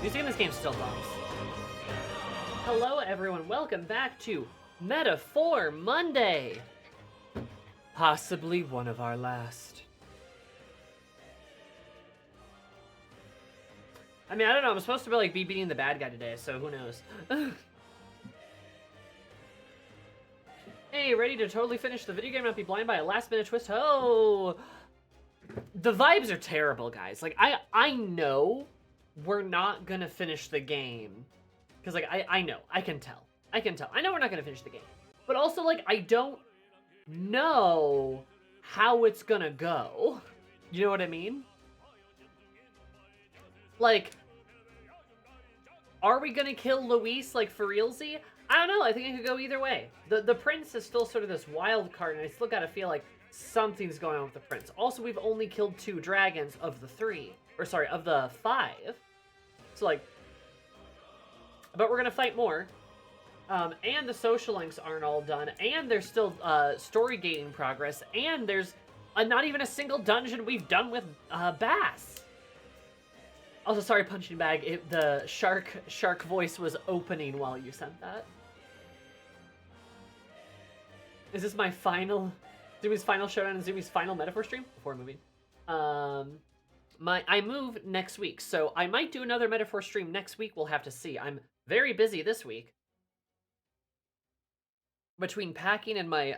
Music in this game still bumps. Hello, everyone. Welcome back to Metaphor Monday. Possibly one of our last. I mean, I don't know. I'm supposed to be like beating the bad guy today, so who knows? Hey, ready to totally finish the video game, not be blind by a last-minute twist? Oh, the vibes are terrible, guys. Like, I know we're not gonna finish the game. Because, like, I know. I can tell. I know we're not gonna finish the game. But also, like, I don't know how it's gonna go. You know what I mean? Like, are we gonna kill Luis, like, for realsy? I don't know. I think it could go either way. The prince is still sort of this wild card, and I still gotta feel like something's going on with the prince. Also, we've only killed 2 dragons of the 3. Or, sorry, of the 5. So, like... But we're gonna fight more. And the social links aren't all done. And there's still story gating progress. And there's not even a single dungeon we've done with Bass. Also, sorry, Punching Bag. The shark voice was opening while you sent that. Is this my final... Zumi's final showdown and Zumi's final metaphor stream? Before moving. I move next week, so I might do another metaphor stream next week. We'll have to see. I'm very busy this week. Between packing and my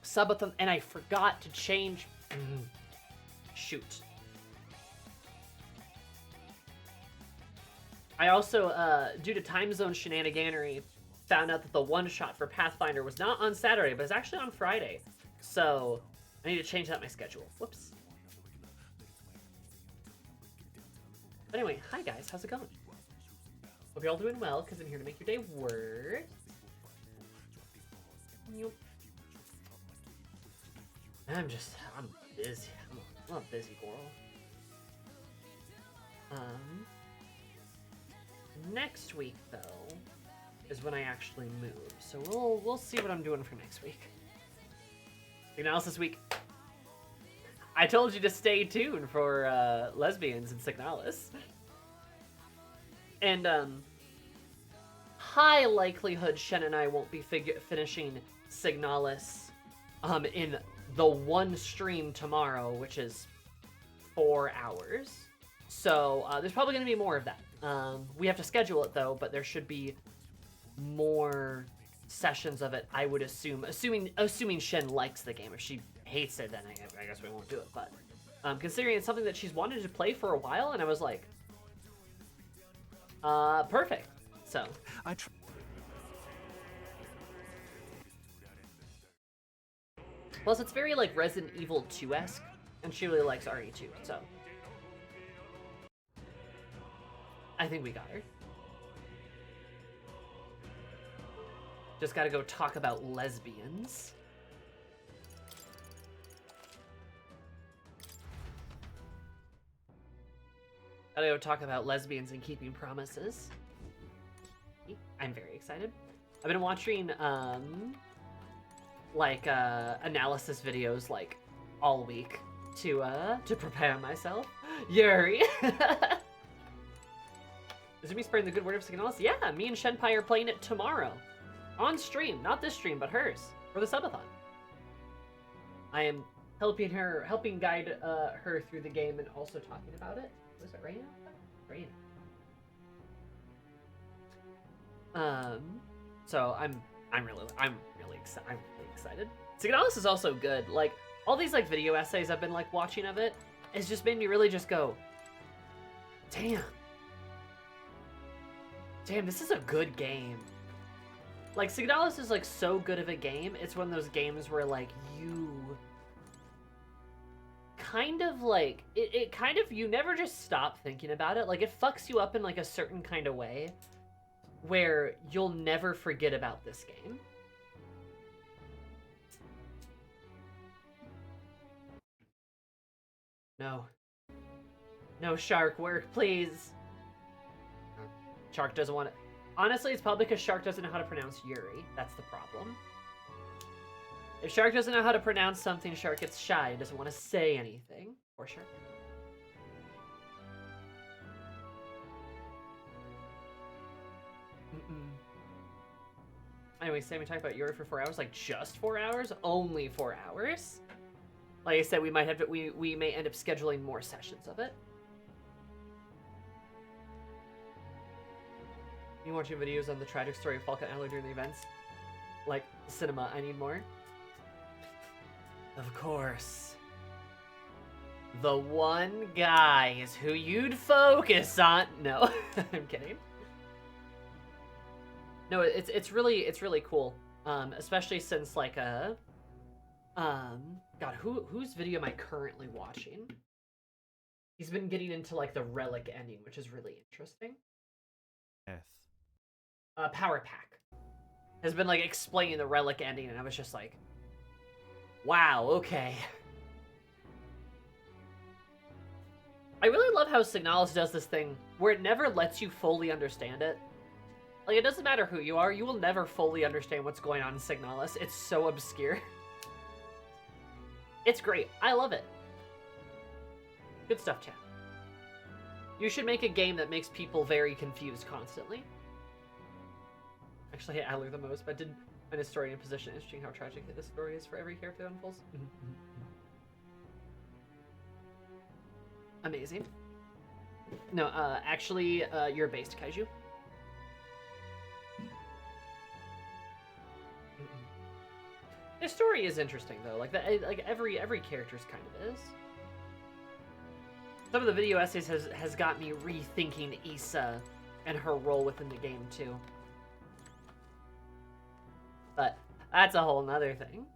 subathon, and I forgot to change. Shoot. I also, due to time zone shenaniganery, found out that the one-shot for Pathfinder was not on Saturday, but it's actually on Friday. So, I need to change that in my schedule. Whoops. But anyway, hi guys, how's it going? Hope you're all doing well, because I'm here to make your day worse. I'm busy. I'm a busy girl. Next week, though, is when I actually move. So we'll see what I'm doing for next week. Signalis this week. I told you to stay tuned for lesbians in Signalis. And high likelihood Shen and I won't be finishing Signalis in the one stream tomorrow, which is 4 hours. So there's probably going to be more of that. We have to schedule it though, but there should be more sessions of it, I would assume. Assuming Shen likes the game. If she hates it, then I guess we won't do it. But considering it's something that she's wanted to play for a while, and I was like, perfect. So. Plus, it's very like Resident Evil 2-esque, and she really likes RE2, so. I think we got her. Just gotta go talk about lesbians. Gotta go talk about lesbians and keeping promises. I'm very excited. I've been watching, analysis videos, like, all week to prepare myself. Yuri! Is me spreading the good word of Signalis? Yeah, me and Shenpai are playing it tomorrow. On stream. Not this stream, but hers. For the subathon. I am helping guide her through the game and also talking about it. Was it right now? Right now. So I'm really excited. Signalis is also good. Like, all these like video essays I've been like watching of it has just made me really just go, damn, this is a good game. Like, Signalis is, like, so good of a game. It's one of those games where, like, you kind of, like... It kind of... You never just stop thinking about it. Like, it fucks you up in, like, a certain kind of way where you'll never forget about this game. No. No, Shark, work, please. Shark doesn't want it. Honestly, it's probably because Shark doesn't know how to pronounce Yuri. That's the problem. If Shark doesn't know how to pronounce something, Shark gets shy and doesn't want to say anything. Or Shark. Anyway, Sam, we talked about Yuri for 4 hours. Like, just 4 hours? Only 4 hours? Like I said, we might have to, we may end up scheduling more sessions of it. You watching videos on the tragic story of Falcon Aloy during the events? Like, cinema, I need more. Of course. The one guy is who you'd focus on. No, I'm kidding. No, it's really cool. Especially since like God, whose video am I currently watching? He's been getting into like the relic ending, which is really interesting. Power Pack has been like explaining the relic ending, and I was just like, wow, okay. I really love how Signalis does this thing where it never lets you fully understand it. Like, it doesn't matter who you are, you will never fully understand what's going on in Signalis. It's so obscure. It's great. I love it. Good stuff, chat. You should make a game that makes people very confused constantly. Actually, I hate Adler the most, but I did find his story in a position interesting how tragic this story is for every character that unfolds. Amazing. No, actually, you're a based kaiju. The story is interesting though. Like every character's kind of is. Some of the video essays has got me rethinking Issa and her role within the game too. But that's a whole nother thing.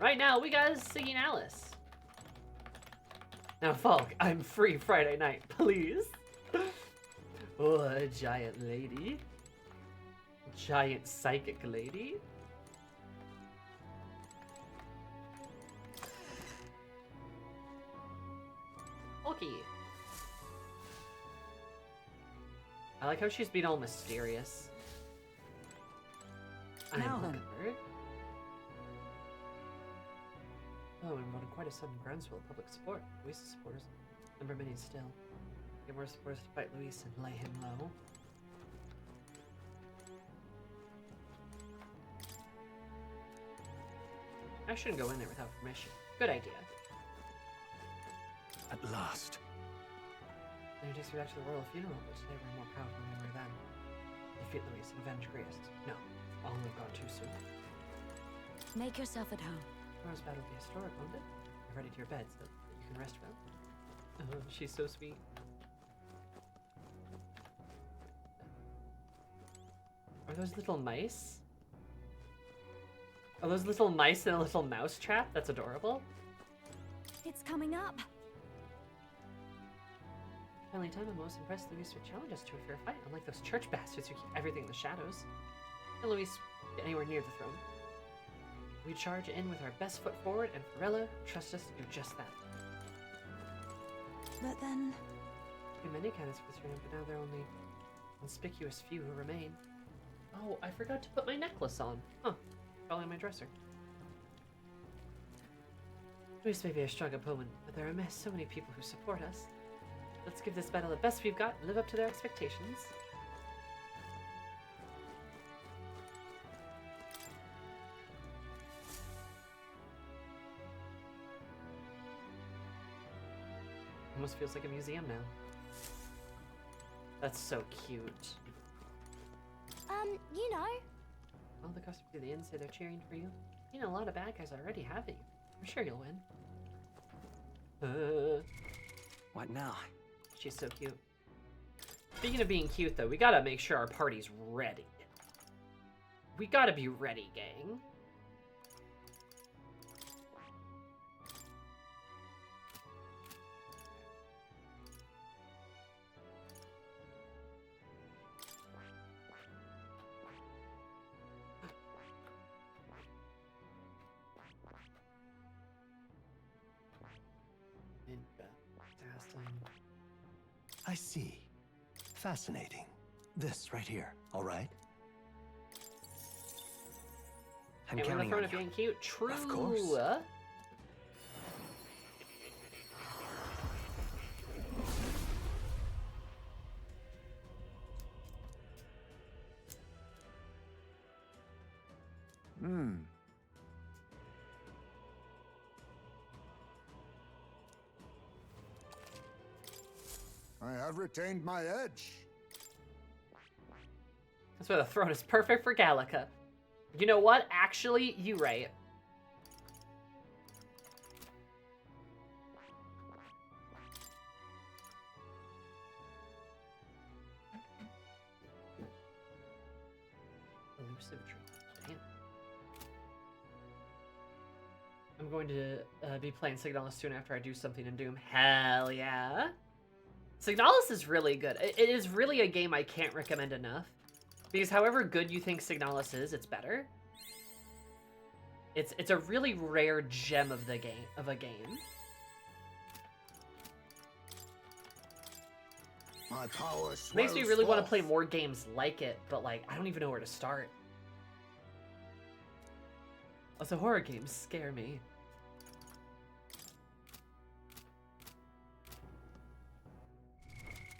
Right now we got singing Alice. Now Falk, I'm free Friday night, please. Oh, a giant lady. Giant psychic lady. Falky. I like how she's being all mysterious. I'm Huckenberg. Oh, I'm on quite a sudden groundswell of public support. Luis's supporters number many still. Get more supporters to fight Luis and lay him low. I shouldn't go in there without permission. Good idea. At last. They takes me back to the royal funeral, but today we're more powerful than we were then. Defeat Luis and avenge Griest. No, all we've gone too soon. Make yourself at home. Tomorrow's battle will be historic, won't it? Get ready to your bed so that you can rest well. Oh, she's so sweet. Are those little mice? Are those little mice in a little mouse trap? That's adorable. It's coming up. Finally time, I'm most impressed Luis would challenge us to a fair fight, unlike those church bastards who keep everything in the shadows. Can Luis get anywhere near the throne? We charge in with our best foot forward, and Ferella trusts us to do just that. But then... Many candidates for this round, but now there are only conspicuous few who remain. Oh, I forgot to put my necklace on. Huh. Probably on my dresser. Luis may be a strong opponent, but there are so many people who support us. Let's give this battle the best we've got and live up to their expectations. Almost feels like a museum now. That's so cute. You know. All the customers at the inn say they're cheering for you. You know, a lot of bad guys already have you. I'm sure you'll win. What now? She's so cute. Speaking of being cute, though, we gotta make sure our party's ready. We gotta be ready, gang. I see. Fascinating. This right here, all right? I'm Can't win the counting throne on of you. being cute. True. Of course. I have retained my edge. That's why the throne is perfect for Gallica. You know what? Actually, you right. Elusive tree. Damn. I'm going to be playing Signalis soon after I do something in Doom. Hell yeah. Signalis is really good. It is really a game I can't recommend enough. Because however good you think Signalis is, it's better. It's a really rare gem of a game. My power Makes me really want to play more games like it, but like I don't even know where to start. Also, horror games scare me.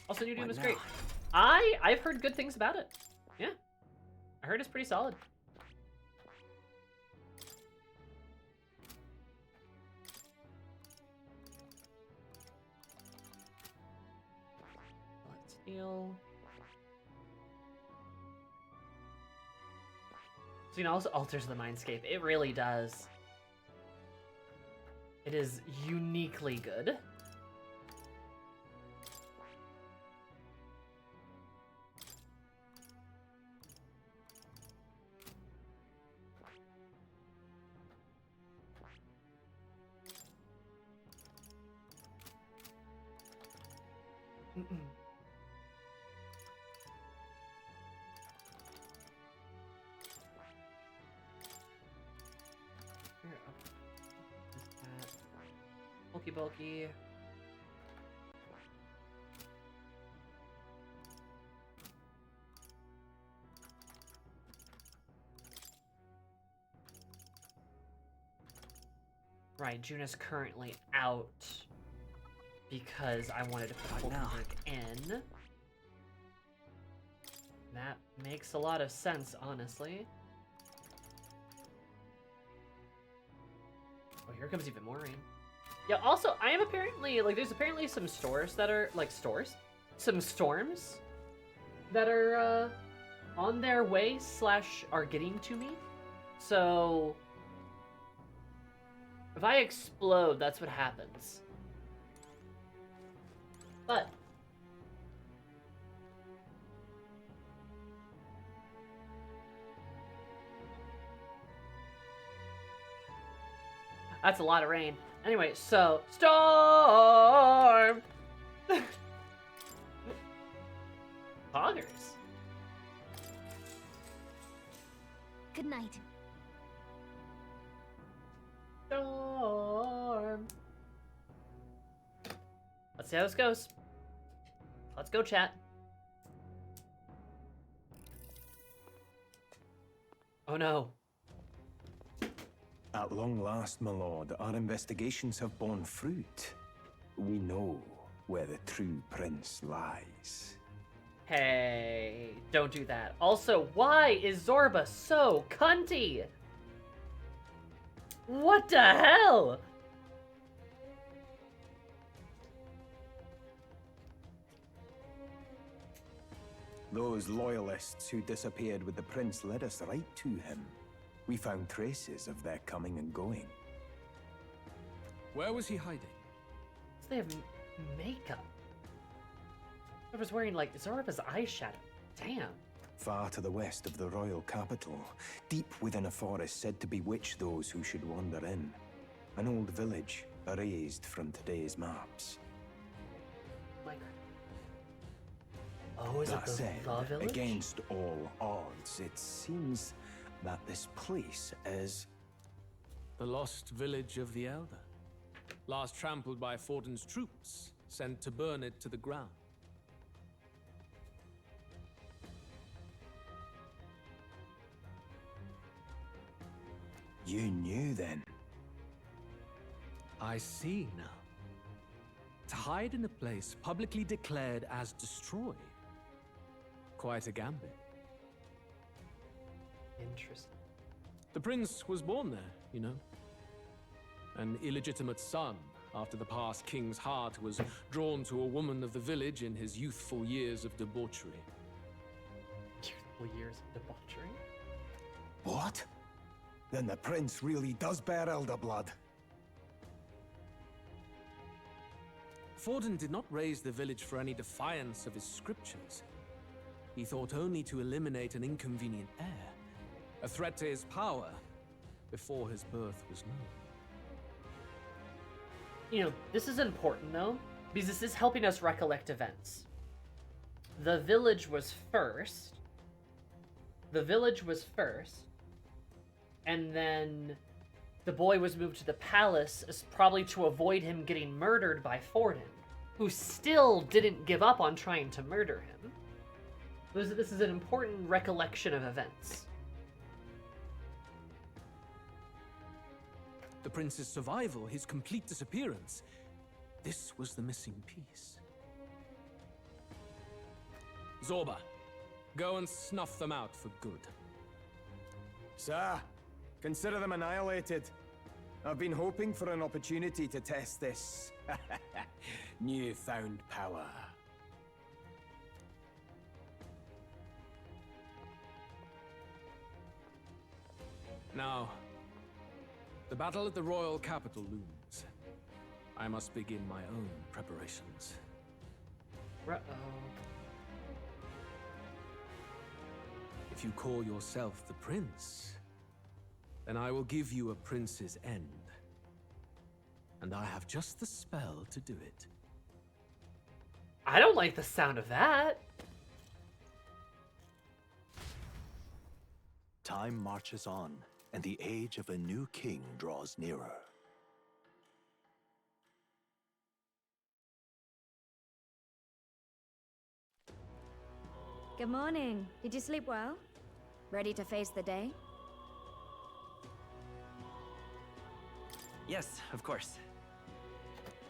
Also, New Doom is great. I've heard good things about it. Yeah, I heard it's pretty solid. Let's heal. So, you know, also alters the mindscape. It really does. It is uniquely good. Bulky. Right, Juna's currently out because I wanted to put Hulkenberg in. That makes a lot of sense, honestly. Oh, here comes even more rain. Yeah, also, I am apparently, like, there's apparently some stores that are, like, some storms that are, on their way / are getting to me. So, if I explode, that's what happens. But that's a lot of rain. Anyway, so storm. Poggers. Good night. Storm. Let's see how this goes. Let's go, chat. Oh no. At long last, my lord, our investigations have borne fruit. We know where the true prince lies. Hey, don't do that. Also, why is Zorba so cunty? What the hell? Those loyalists who disappeared with the prince led us right to him. We found traces of their coming and going. Where was he hiding? They have makeup. Zorba's wearing, like, Zorba's eyeshadow. Damn. Far to the west of the royal capital, deep within a forest said to bewitch those who should wander in. An old village, erased from today's maps. Like, oh, is That it said, the village? against all odds, it seems that this place is... The lost village of the Elda. Last trampled by Fortin's troops, sent to burn it to the ground. You knew then? I see now. To hide in a place publicly declared as destroyed. Quite a gambit. Interesting. The prince was born there, you know. An illegitimate son, after the past king's heart was drawn to a woman of the village in his youthful years of debauchery. Youthful years of debauchery? What? Then the prince really does bear elder blood. Forden did not raise the village for any defiance of his scriptures. He thought only to eliminate an inconvenient heir, a threat to his power, before his birth was known. You know, this is important though, because this is helping us recollect events. The village was first. And then the boy was moved to the palace, as probably to avoid him getting murdered by Forden, who still didn't give up on trying to murder him. This is an important recollection of events. The prince's survival, his complete disappearance, this was the missing piece. Zorba, go and snuff them out for good. Sir, consider them annihilated. I've been hoping for an opportunity to test this newfound power. Now, the battle at the royal capital looms. I must begin my own preparations. Uh-oh. If you call yourself the prince, then I will give you a prince's end. And I have just the spell to do it. I don't like the sound of that. Time marches on, and the age of a new king draws nearer. Good morning. Did you sleep well? Ready to face the day? Yes, of course.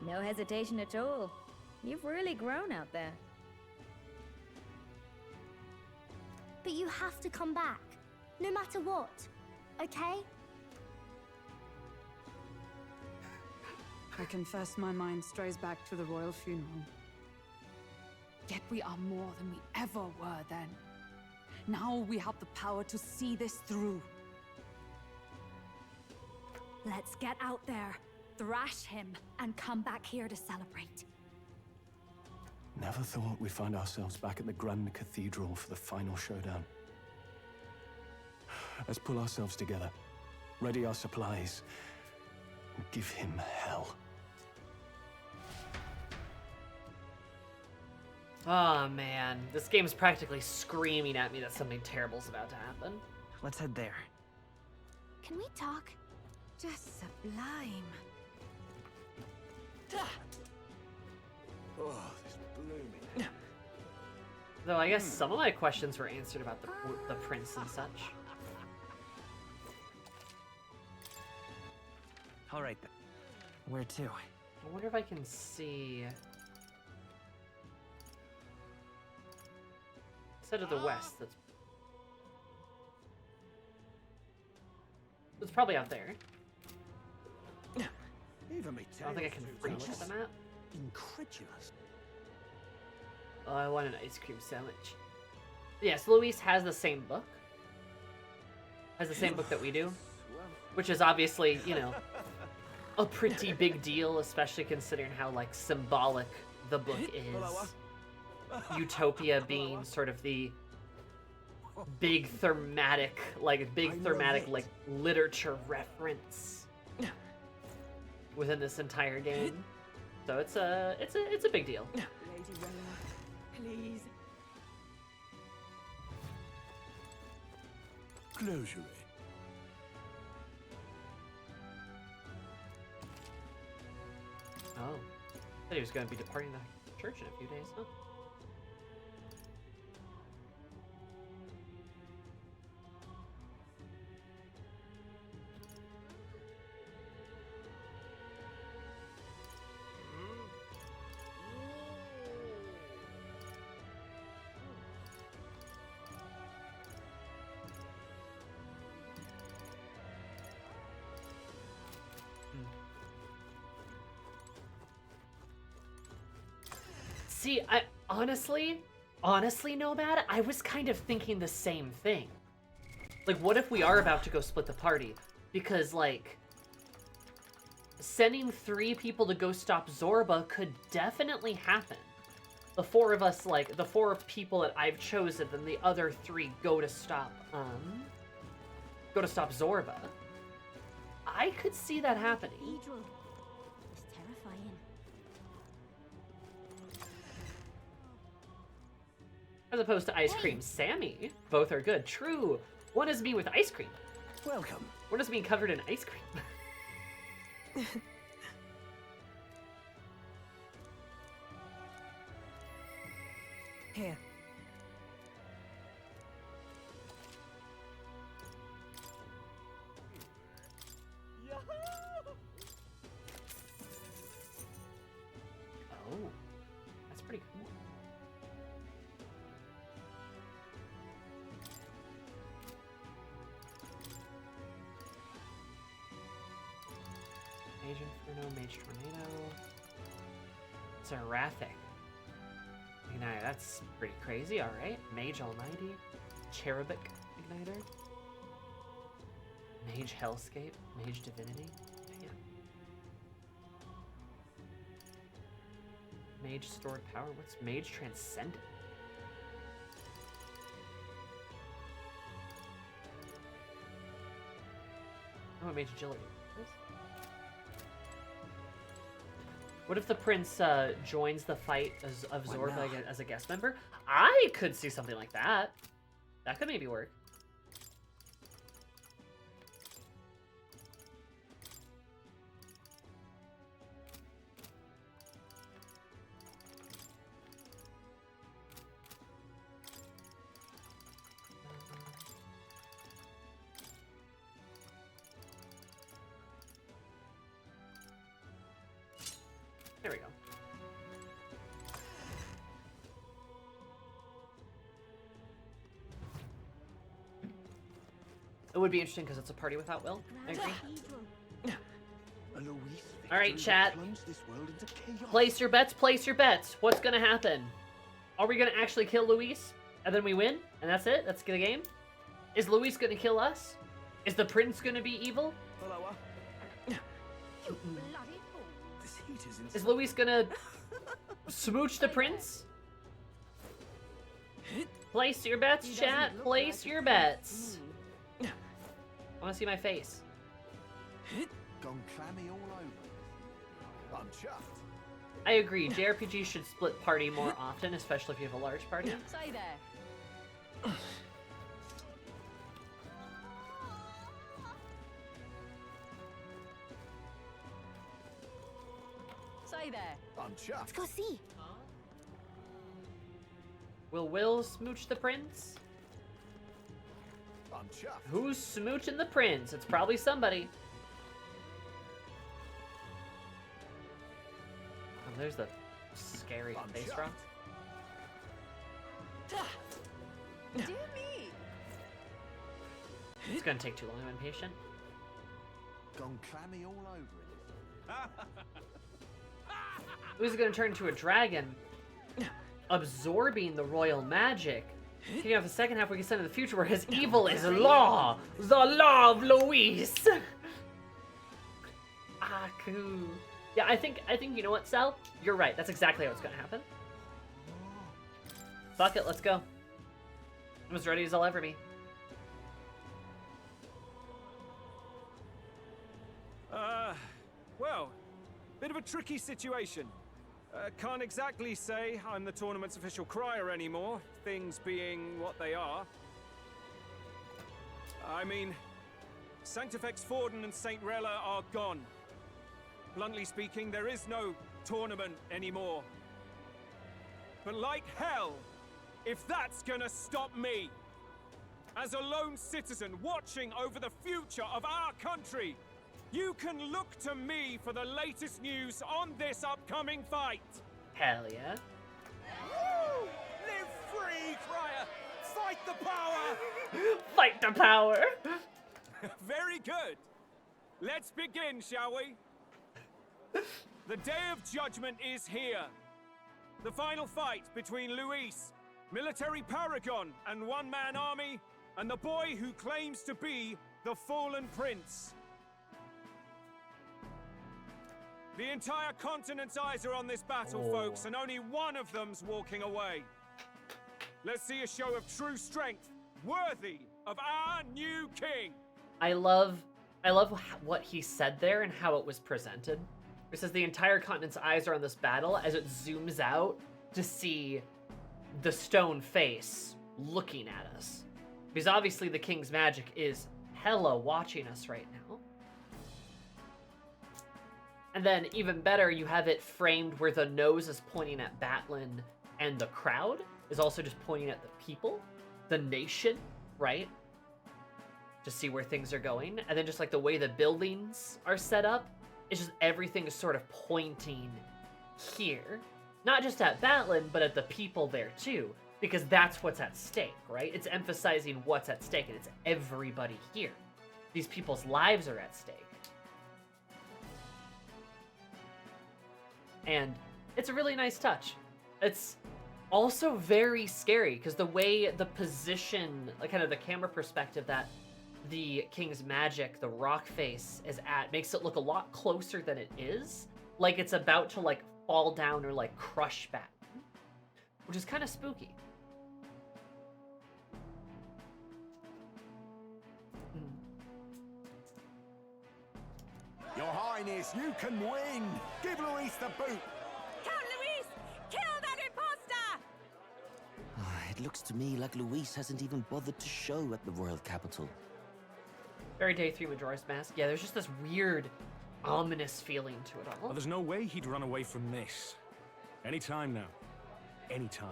No hesitation at all. You've really grown out there. But you have to come back, no matter what, okay? I confess my mind strays back to the royal funeral. Yet we are more than we ever were then. Now we have the power to see this through. Let's get out there, thrash him, and come back here to celebrate. Never thought we'd find ourselves back at the Grand Cathedral for the final showdown. Let's pull ourselves together, ready our supplies, and give him hell. Oh man, this game's practically screaming at me that something terrible's about to happen. Let's head there. Can we talk? Just sublime. Oh, this blooming. Though I guess some of my questions were answered about the prince and such. All right then. Where to? I wonder if I can see... Instead of the west, that's probably out there. Even me I don't think I can reach the map. Incredulous. Oh, I want an ice cream sandwich. Yes, Luis has the same book. Has the same book that we do. Which is obviously, you know, a pretty big deal, especially considering how, like, symbolic the book is. Utopia being sort of the big thematic, like, literature reference within this entire game. So it's a big deal. Lady Rayna, please. Close your Oh. I thought he was going to be departing the church in a few days, huh? See, I honestly, Nomad, I was kind of thinking the same thing. Like, what if we are about to go split the party? Because, like, sending 3 people to go stop Zorba could definitely happen. The 4 of us, like, the 4 people that I've chosen, then the other 3 go to stop Zorba. I could see that happening. Cathedral. It's terrifying. As opposed to Ice Cream Sammy. Both are good. True. One is me with ice cream. Welcome. One is being covered in ice cream. Here. Oh, that's pretty cool. Mage Inferno, Mage Tornado. Seraphic. Igniter, that's pretty crazy, alright. Mage Almighty. Cherubic Igniter. Mage Hellscape. Mage Divinity. Damn. Mage Stored Power. What's Mage Transcendent? Oh, Mage Agility. What if the prince joins the fight of Zorba as a guest member? I could see something like that. That could maybe work. There we go. It would be interesting because it's a party without Will. I agree. All right, chat. Place your bets. Place your bets. What's gonna happen? Are we gonna actually kill Luis and then we win and that's it? That's the game. Is Luis gonna kill us? Is the prince gonna be evil? Is Luis gonna smooch the prince? Place your bets, chat. Place your bets. I want to see my face. Gone clammy all over. I'm chuffed. I agree. JRPGs should split party more often, especially if you have a large party. Stay there. Stay there. I'm chuffed. Let's go see. Will Will smooch the prince? I'm chuffed. Who's smooching the prince? It's probably somebody. Oh, there's the scary I'm face chuffed. rock. Do me. It's gonna take too long. I'm impatient. Gone clammy all over it. Who's gonna turn into a dragon, absorbing the royal magic? Kicking off the second half, we can send in the future where his evil is law. The law of Luis. Aku. Yeah, I think you know what, Sal? You're right. That's exactly how it's gonna happen. Fuck it, let's go. I'm as ready as I'll ever be. Well, bit of a tricky situation. Can't exactly say I'm the tournament's official crier anymore, things being what they are. I mean, Sanctifex Forden and St. Rella are gone. Bluntly speaking, there is no tournament anymore. But like hell, if that's gonna stop me, as a lone citizen watching over the future of our country, you can look to me for the latest news on this upcoming fight. Hell yeah. Woo! Live free, crier! Fight the power! Fight the power! Very good. Let's begin, shall we? The day of judgment is here. The final fight between Luis, military paragon and one-man army, and the boy who claims to be the fallen prince. The entire continent's eyes are on this battle, folks, and only one of them's walking away. Let's see a show of true strength, worthy of our new king. I love what he said there and how it was presented. It says the entire continent's eyes are on this battle as it zooms out to see the stone face looking at us. Because obviously the king's magic is hella watching us right now. And then even better, you have it framed where the nose is pointing at Batlin and the crowd is also just pointing at the people, the nation, right? To see where things are going. And then just like the way the buildings are set up, it's just everything is sort of pointing here. Not just at Batlin, but at the people there too. Because that's what's at stake, right? It's emphasizing what's at stake, and it's everybody here. These people's lives are at stake. And it's a really nice touch. It's also very scary, because the way the position, like kind of the camera perspective that the king's magic, the rock face, is at, makes it look a lot closer than it is. Like it's about to like fall down or like crush back. Which is kind of spooky. Your Highness, you can win! Give Luis the boot! Count Luis! Kill that imposter! It looks to me like Luis hasn't even bothered to show at the royal capital. Very Day 3 Majora's Mask. Yeah, there's just this weird, ominous feeling to it all. Well, there's no way he'd run away from this. Anytime now. Anytime.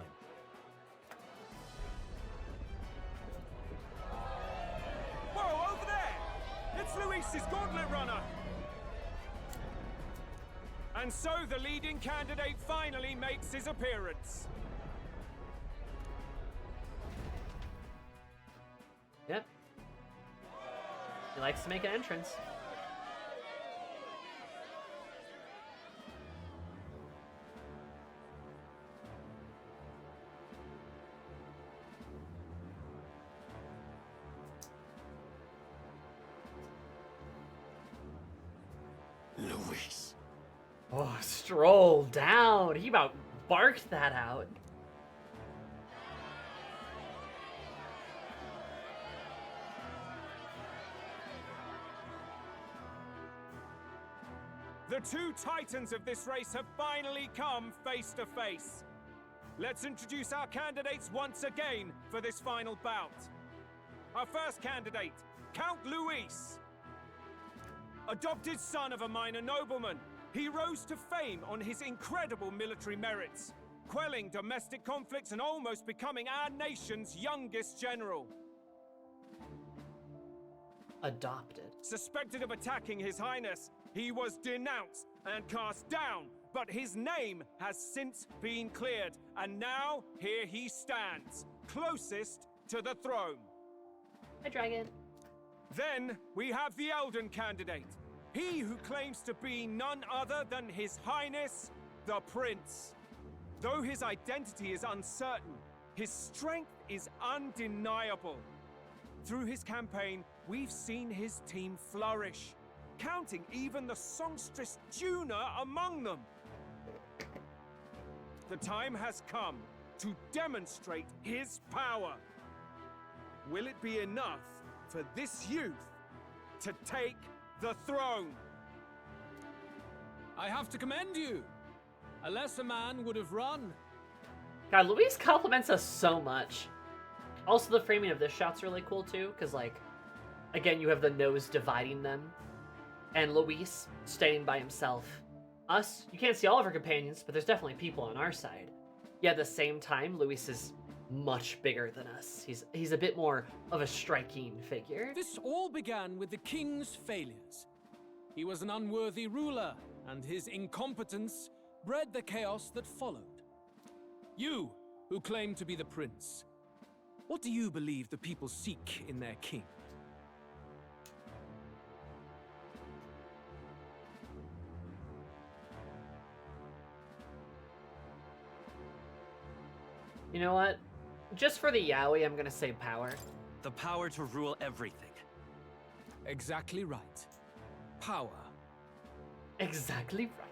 Whoa, over there! It's Luis's gauntlet runner! And so the leading candidate finally makes his appearance. Yep. He likes to make an entrance. Luis. Oh, stroll down. He about barked that out. The two titans of this race have finally come face to face. Let's introduce our candidates once again for this final bout. Our first candidate, Count Luis. Adopted son of a minor nobleman, he rose to fame on his incredible military merits, quelling domestic conflicts and almost becoming our nation's youngest general. Adopted. Suspected of attacking His Highness, he was denounced and cast down, but his name has since been cleared, and now here he stands, closest to the throne. Hi, Dragon. Then we have the Elden candidate, he who claims to be none other than His Highness, the Prince. Though his identity is uncertain, his strength is undeniable. Through his campaign, we've seen his team flourish, counting even the songstress Juna among them. The time has come to demonstrate his power. Will it be enough for this youth to take the throne? I have to commend you. A lesser man would have run. God, Luis compliments us so much. Also, the framing of this shot's really cool too, because like, again, you have the nose dividing them, and Luis standing by himself. Us, you can't see all of our companions, but there's definitely people on our side. Yet at the same time, Luis is much bigger than us. He's a bit more of a striking figure. This all began with the king's failures. He was an unworthy ruler, and his incompetence bred the chaos that followed. You, who claim to be the prince, what do you believe the people seek in their king? You know what? Just for the yaoi, I'm gonna say power. The power to rule everything. Exactly right. Power. Exactly right.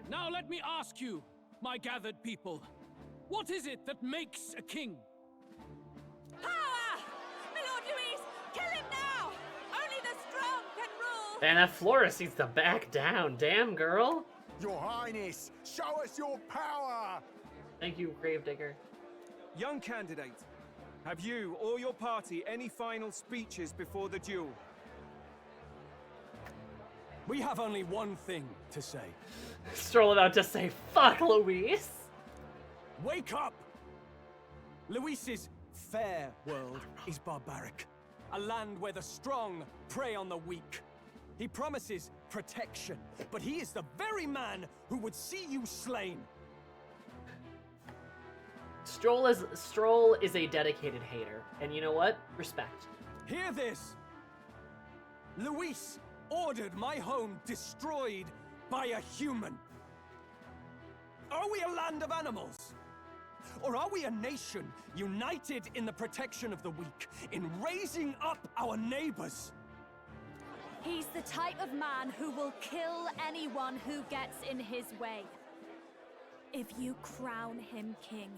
Now let me ask you, my gathered people, what is it that makes a king? Power! My Lord Louise, kill him now! Only the strong can rule! Anna Flores needs to back down. Damn, girl. Your Highness, show us your power! Thank you, Gravedigger. Young candidate, have you or your party any final speeches before the duel? We have only one thing to say. Stroll about to say, fuck Luis. Wake up! Luis's fair world is barbaric. A land where the strong prey on the weak. He promises protection, but he is the very man who would see you slain. Stroll is a dedicated hater. And you know what? Respect. Hear this! Luis ordered my home destroyed by a human. Are we a land of animals? Or are we a nation united in the protection of the weak, in raising up our neighbors? He's the type of man who will kill anyone who gets in his way. If you crown him king,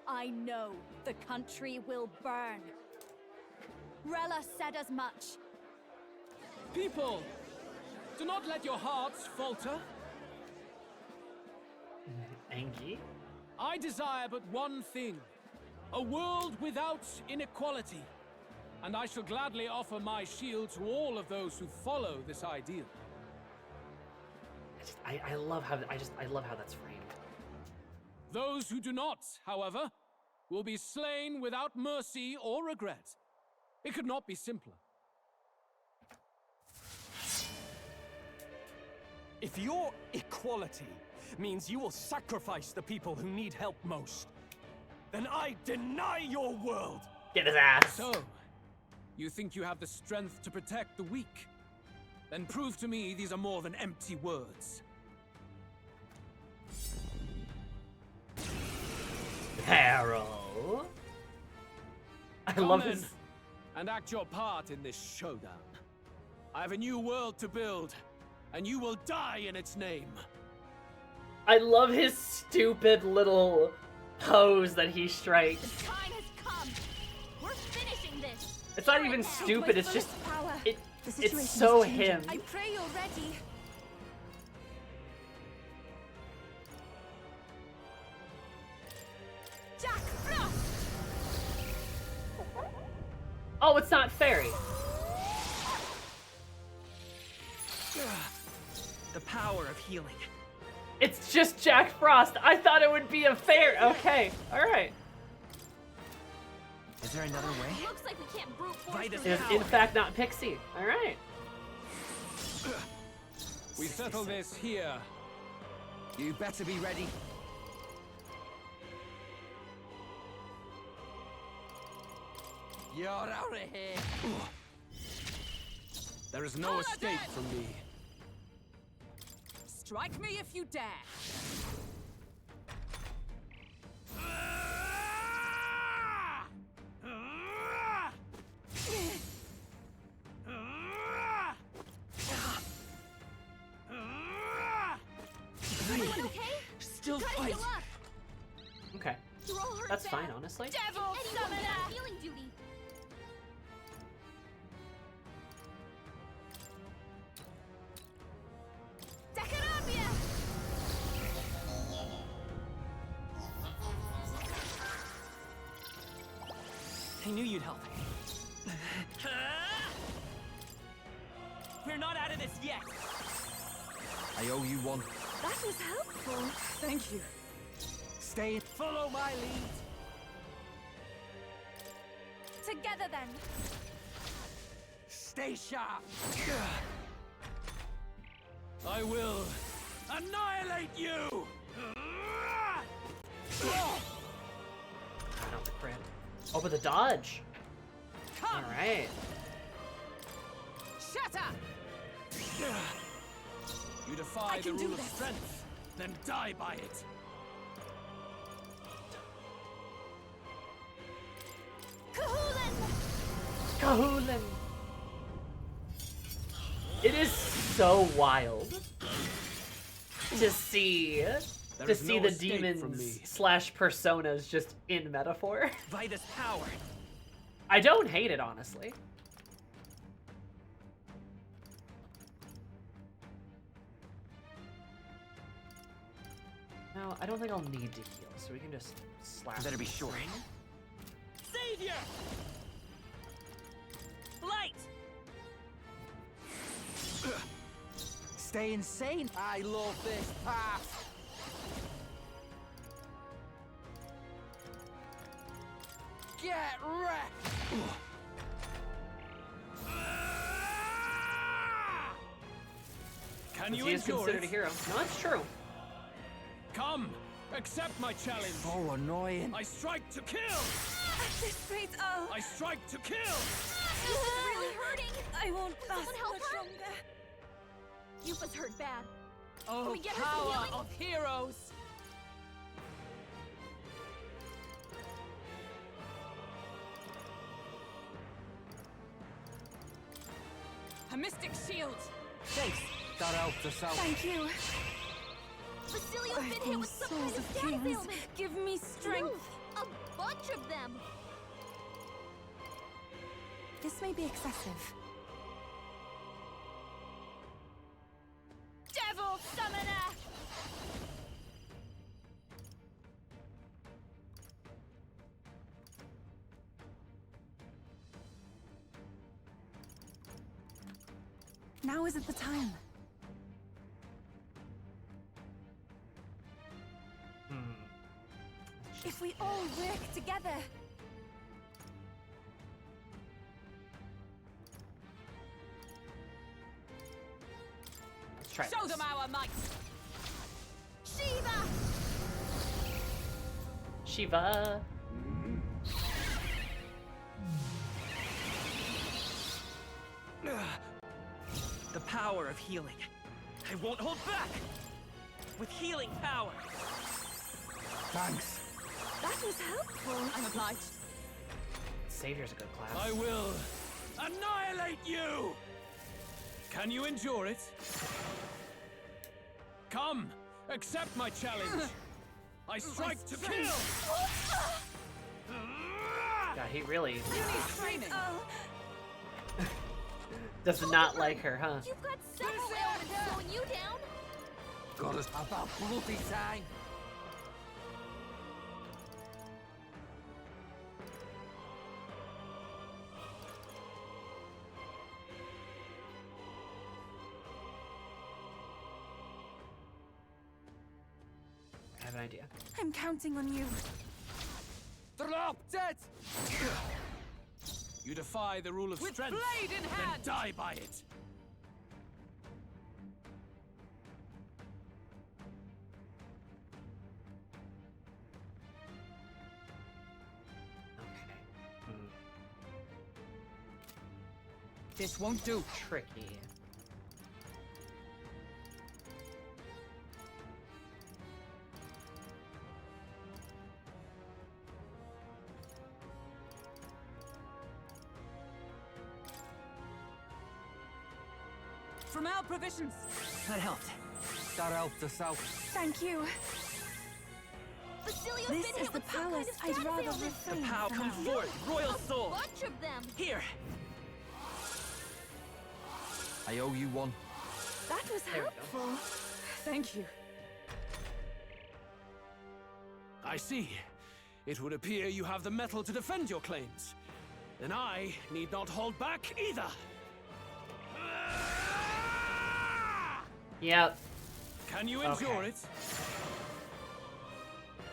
I know the country will burn. Rella said as much. People, do not let your hearts falter. Angie? I desire but one thing, a world without inequality. And I shall gladly offer my shield to all of those who follow this ideal. I love how I love how that's framed. Those who do not, however, will be slain without mercy or regret. It could not be simpler. If your equality means you will sacrifice the people who need help most, then I deny your world! Get his ass! So, you think you have the strength to protect the weak? Then prove to me these are more than empty words. Harold? I love his... And act your part in this showdown. I have a new world to build, and you will die in its name. I love his stupid little pose that he strikes. The time has come. We're finishing this. It's not even stupid, it's just... Power. It's so him. I pray you're ready. Jack Frost! Oh, it's not fairy. The power of healing. It's just Jack Frost. I thought it would be a fairy. Okay, alright. Is there another way? Looks like we can't brute force Right as It is in fact not Pixie. Alright. We settle this here. You better be ready. You're out of here. There is no escape from me. Strike me if you dare. Everyone okay? Still Gotta fight. heal up. Okay. You're all hurt That's bad. fine, honestly. Devil summoner! Healing duty. Decarabia! I knew you'd help. We're not out of this yet. I owe you one. That was helpful. Thank you. Stay. Follow my lead. Together then. Stay sharp. I will annihilate you. Not the crit. Oh, but the dodge. Come. All right. Shatter. You defy the rule of strength, then die by it. Kahulin! It is so wild to see There is no the escape from me. demons slash personas just in metaphor. By this power. I don't hate it, honestly. No, I don't think I'll need to heal, so we can just slap. Better be sure. Savior! Light! Stay insane. I love this path. Get wrecked! Can you He is endure considered it? a hero. No, it's true. Come, accept my challenge. So annoying. I strike to kill. At this rate, I strike to kill. This is really hurting. I won't last someone help much her? longer. Yupa's hurt bad. Oh, we get her some power healing? of heroes! A mystic shield. Thanks. That helped us out. Thank you. Basilio's I've been hit been with some souls kind of of status kings. ailment. Give me strength. No, a bunch of them. This may be excessive. Devil summoner. Now isn't the time. If we all work together. Let's try Show this. them our might. Shiva. Shiva. The power of healing. I won't hold back! With healing power! Thanks. That was helpful. I'm obliged. Savior's a good class. I will annihilate you. Can you endure it? Come, accept my challenge. I strike to kill. God, he really You need training. does not like her, huh? You've got several ailments slowing you down. Got us about bloody time. I have an idea. I'm counting on you. Drop dead. You defy the rule of With strength, blade in then hand. die by it. Okay. This won't do. Tricky. From our provisions. That helped. That helped us out. Thank you. Basilio's This been is hit the with some palace kind of I'd rather status ailment. refrain Pow, from. come forth, royal soul! A bunch of them. Here! I owe you one. That was There we go. helpful. Thank you. I see. It would appear you have the metal to defend your claims. Then I need not hold back either. Yep. Can you endure Okay. it?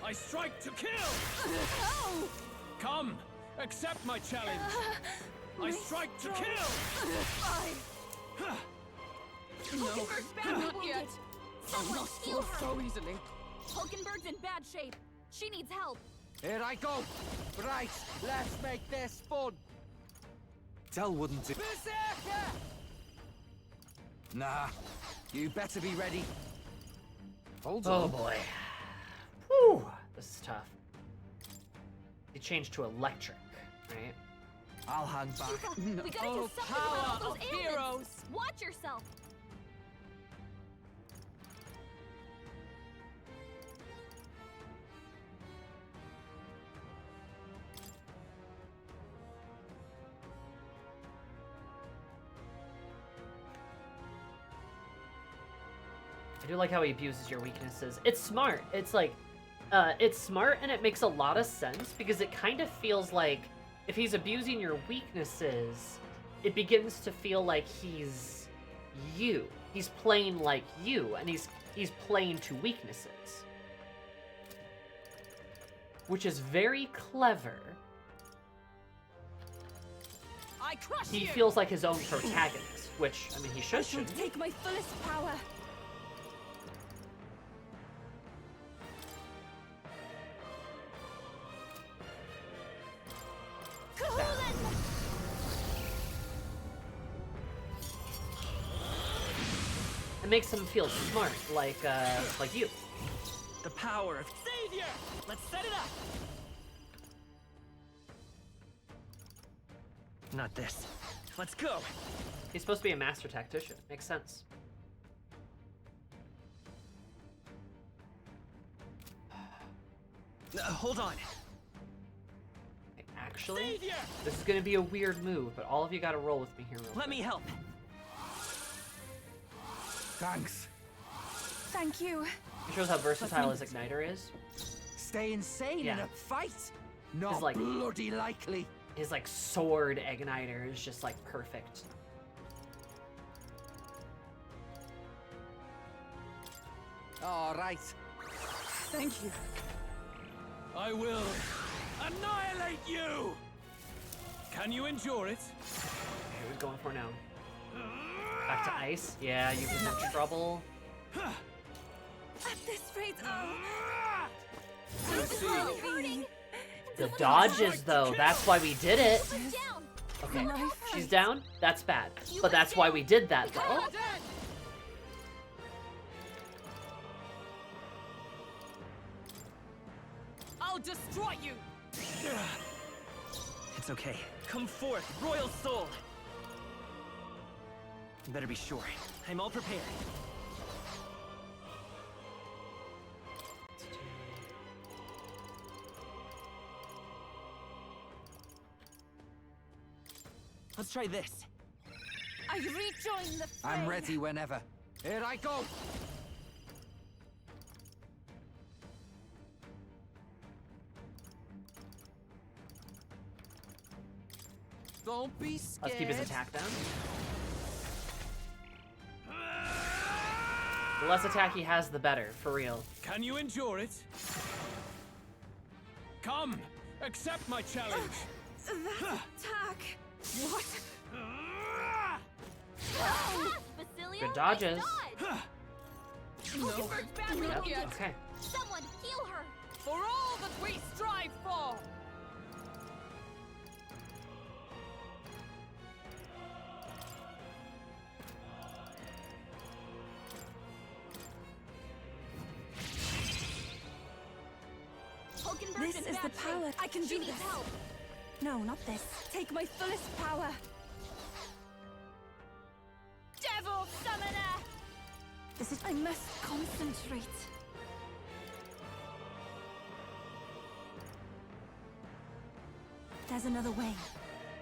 I strike to kill. Oh! Come, accept my challenge. I strike to kill! Hulkenberg's badly not wounded. yet. Someone not heal fall her. so easily. Hulkenberg's in bad shape. She needs help. Here I go. Right, let's make this fun. Tell wouldn't it? Berserker! Nah, you better be ready. Hold Oh on. boy. Whew. This is tough. He changed to electric, right? I'll hang back. Yuka, we gotta do something about all those ailments. Watch yourself. I do like how he abuses your weaknesses. It's smart. It's like, it's smart and it makes a lot of sense because it kind of feels like if he's abusing your weaknesses, it begins to feel like he's you. He's playing like you, and he's playing to weaknesses. Which is very clever. I crush He you. feels like his own protagonist, which, I mean, he I should. shall take my fullest power. It makes him feel smart, like you. The power of Savior! Let's set it up. not this. Let's go. He's supposed to be a master tactician. Makes sense. Hold on. Actually, this is gonna be a weird move, but all of you gotta roll with me here real quick. Let me help. Thanks. Thank you. It shows how versatile his igniter is. Stay insane in Yeah. a fight? Not His, like, bloody likely. His like sword igniter is just like perfect. All right. Thank you. I will annihilate you! Can you endure it? Okay, who's going for now? Back to ice? Yeah, you can have trouble. At this rate, The dodges, though, that's why we did it. down. Okay, she's down? That's bad. But that's why we did that, though. I'll destroy you. It's okay. Come forth, royal soul. Better be sure. I'm all prepared. Let's try this. I rejoin the fray. I'm ready whenever. Here I go. Don't be scared. Let's keep his attack down. The less attack he has, the better, for real. Can you endure it? Come, accept my challenge. That attack. What? Good dodges. Hulkenberg's badly Yep, wounded. okay. Someone heal her. For all that we strive for. This is the power. I can do this. Help. No, not this. Take my fullest power. Devil summoner. This is. I must concentrate. There's another way.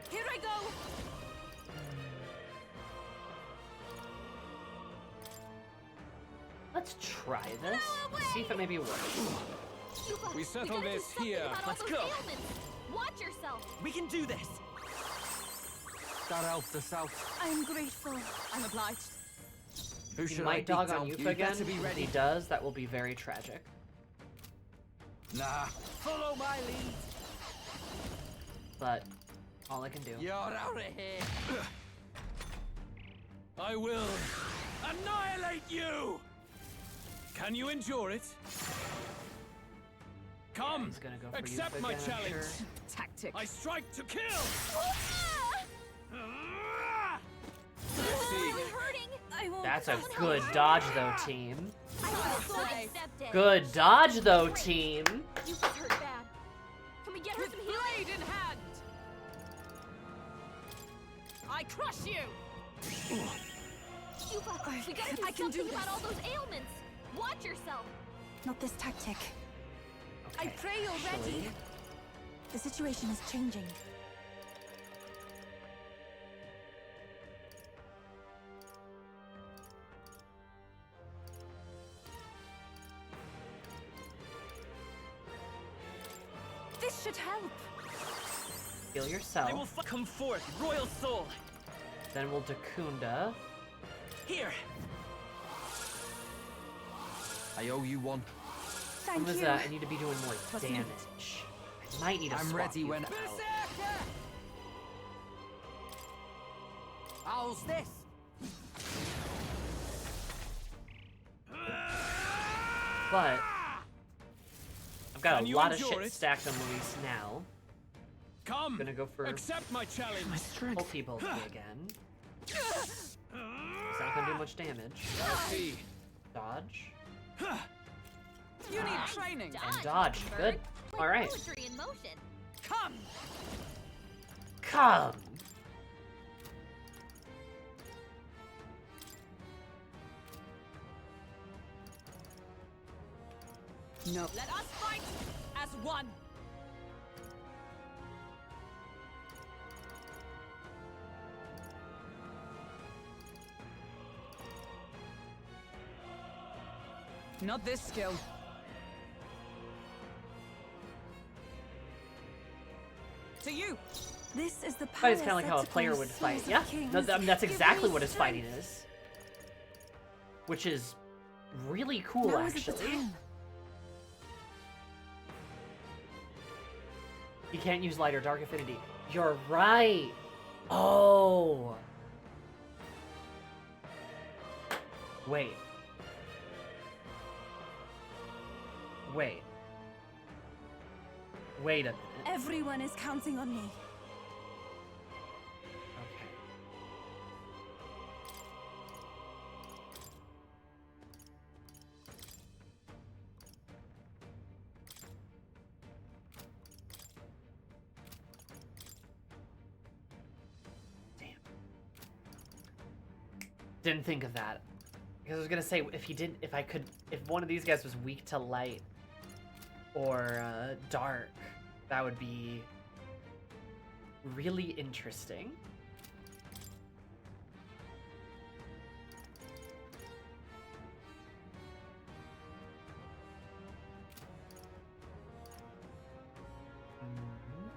Here I go. Let's try this. See if it maybe works. Yuka, We settle gotta do this something here. about all Let's those go. ailments. Watch yourself. We can do this. That helped us out. I'm grateful. I'm obliged. Who He should I might beat dog on out? Yuka You again. better be If ready. he does, that will be very tragic. Nah. Follow my lead. But All I can do. You're out of here. I will annihilate you! Can you endure it? Come, he's gonna go for accept youth my again, I'm challenge. sure. Tactic. I strike to kill! It's hurting. I won't. That's a Someone good help. dodge, though, team. I will accept it. Good dodge, though, team. You just hurt bad. Can we get her some healing? Blade in hand. I crush you. Yuva, we gotta do I can do something about this. all those ailments. Watch yourself. Not this tactic. I pray you're ready. The situation is changing. This should help. Heal yourself. I will come forth, royal soul. Then we'll Dakunda. Here. I owe you one. What was that? I need to be doing more damage. I might need a I'm swap ready you. when. How's this? But I've got Can a you lot of endure shit it? stacked on Luis now. Come, Gonna go for accept my challenge. Ulti Bulky again. He's not gonna do much damage. See. Dodge. You need training. And dodge. Good. Alright. Poetry in motion. Come. Come! No. Let us fight as one. Not this skill. To you. This is the But power it's kind of like how a set player upon would souls fight. of Yeah, kings. no, that's Give exactly me what his strength. fighting is. Which is really cool, Now is it the actually. time? You can't use light or dark affinity. You're right. Oh. Wait. Wait. Wait a minute. Everyone is counting on me. Okay. Damn. Didn't think of that. Because I was gonna say if one of these guys was weak to light or dark, that would be really interesting. Mhm.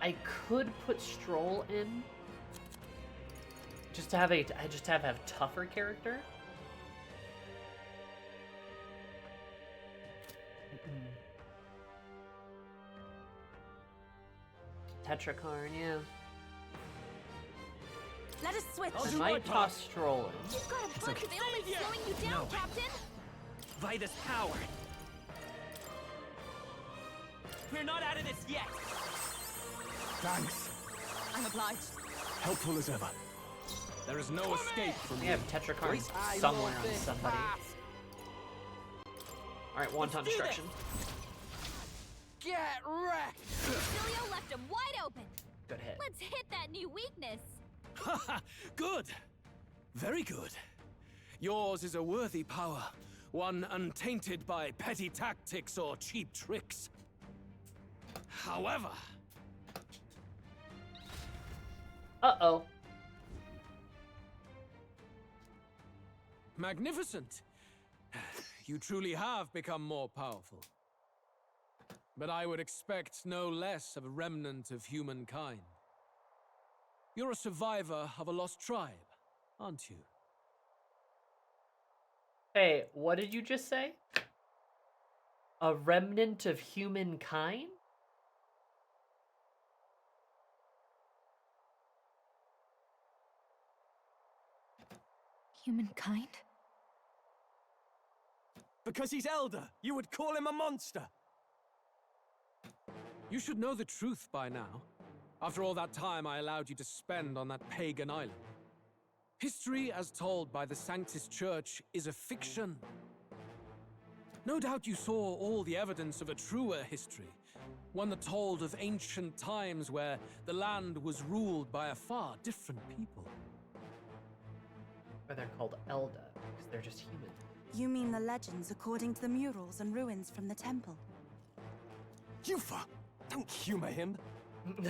I could put Stroll in, just to have a tougher character. Tetrakarn, yeah. Let us switch. I might toss Stroll in. You've got a bunch of ailments slowing you down, Captain. Vitus power. We're not out of this yet. Thanks. I'm obliged. Helpful as ever. There is no escape from We me. have Tetrakarn somewhere on somebody. Alright, Wonton Destruction. Get wrecked. Cilio left him wide open. Good hit. Let's hit that new weakness. Good. Very good. Yours is a worthy power, one untainted by petty tactics or cheap tricks. However, Uh-oh. magnificent. You truly have become more powerful. But I would expect no less of a remnant of humankind. You're a survivor of a lost tribe, aren't you? Hey, what did you just say? A remnant of humankind? Humankind? Because he's Elda, you would call him a monster. You should know the truth by now. After all that time I allowed you to spend on that pagan island. History as told by the Sanctus Church is a fiction. No doubt you saw all the evidence of a truer history. One that told of ancient times where the land was ruled by a far different people. Or they're called Elda, because they're just human. You mean the legends according to the murals and ruins from the temple? Yufa, don't humor him.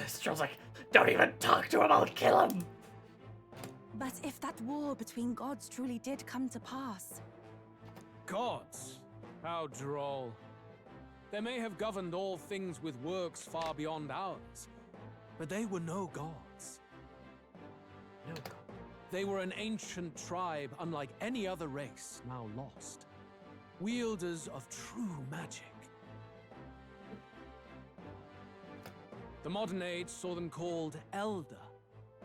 Strell's like, don't even talk to him, I'll kill him! But if that war between gods truly did come to pass... Gods? How droll. They may have governed all things with works far beyond ours, but they were no gods. No god. They were an ancient tribe unlike any other race now lost. Wielders of true magic. The modern age saw them called Elda,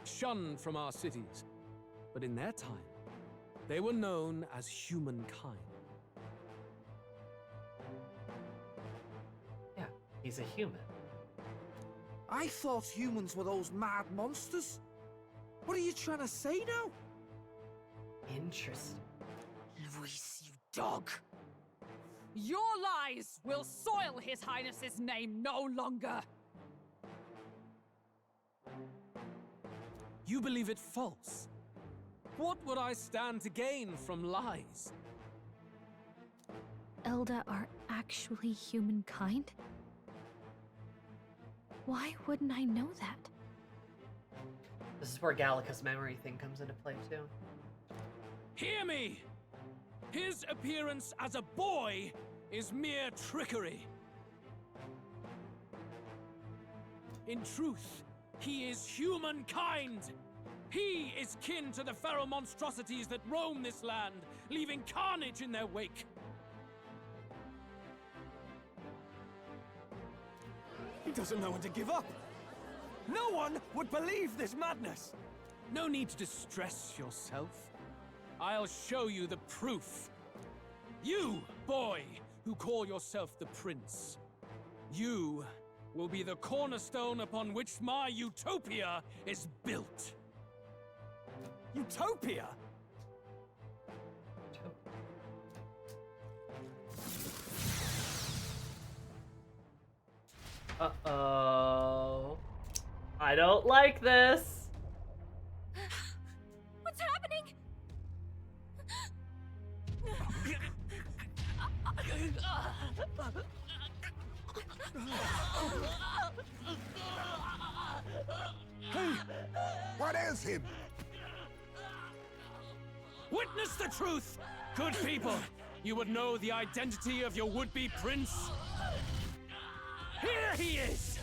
shunned from our cities. But in their time, they were known as humankind. Yeah, he's a human. I thought humans were those mad monsters. What are you trying to say now? Interesting. Luis, you dog! Your lies will soil His Highness's name no longer! You believe it false? What would I stand to gain from lies? Elda are actually humankind? Why wouldn't I know that? This is where Gallica's memory thing comes into play too. Hear me! His appearance as a boy is mere trickery. In truth, he is humankind! He is kin to the feral monstrosities that roam this land, leaving carnage in their wake. He doesn't know when to give up. No one would believe this madness. No need to distress yourself. I'll show you the proof. You, boy, who call yourself the prince. You will be the cornerstone upon which my utopia is built. Utopia? Uh-oh. I don't like this. What's happening? Hey, what is him? Witness the truth! Good people, you would know the identity of your would-be prince. Here he is!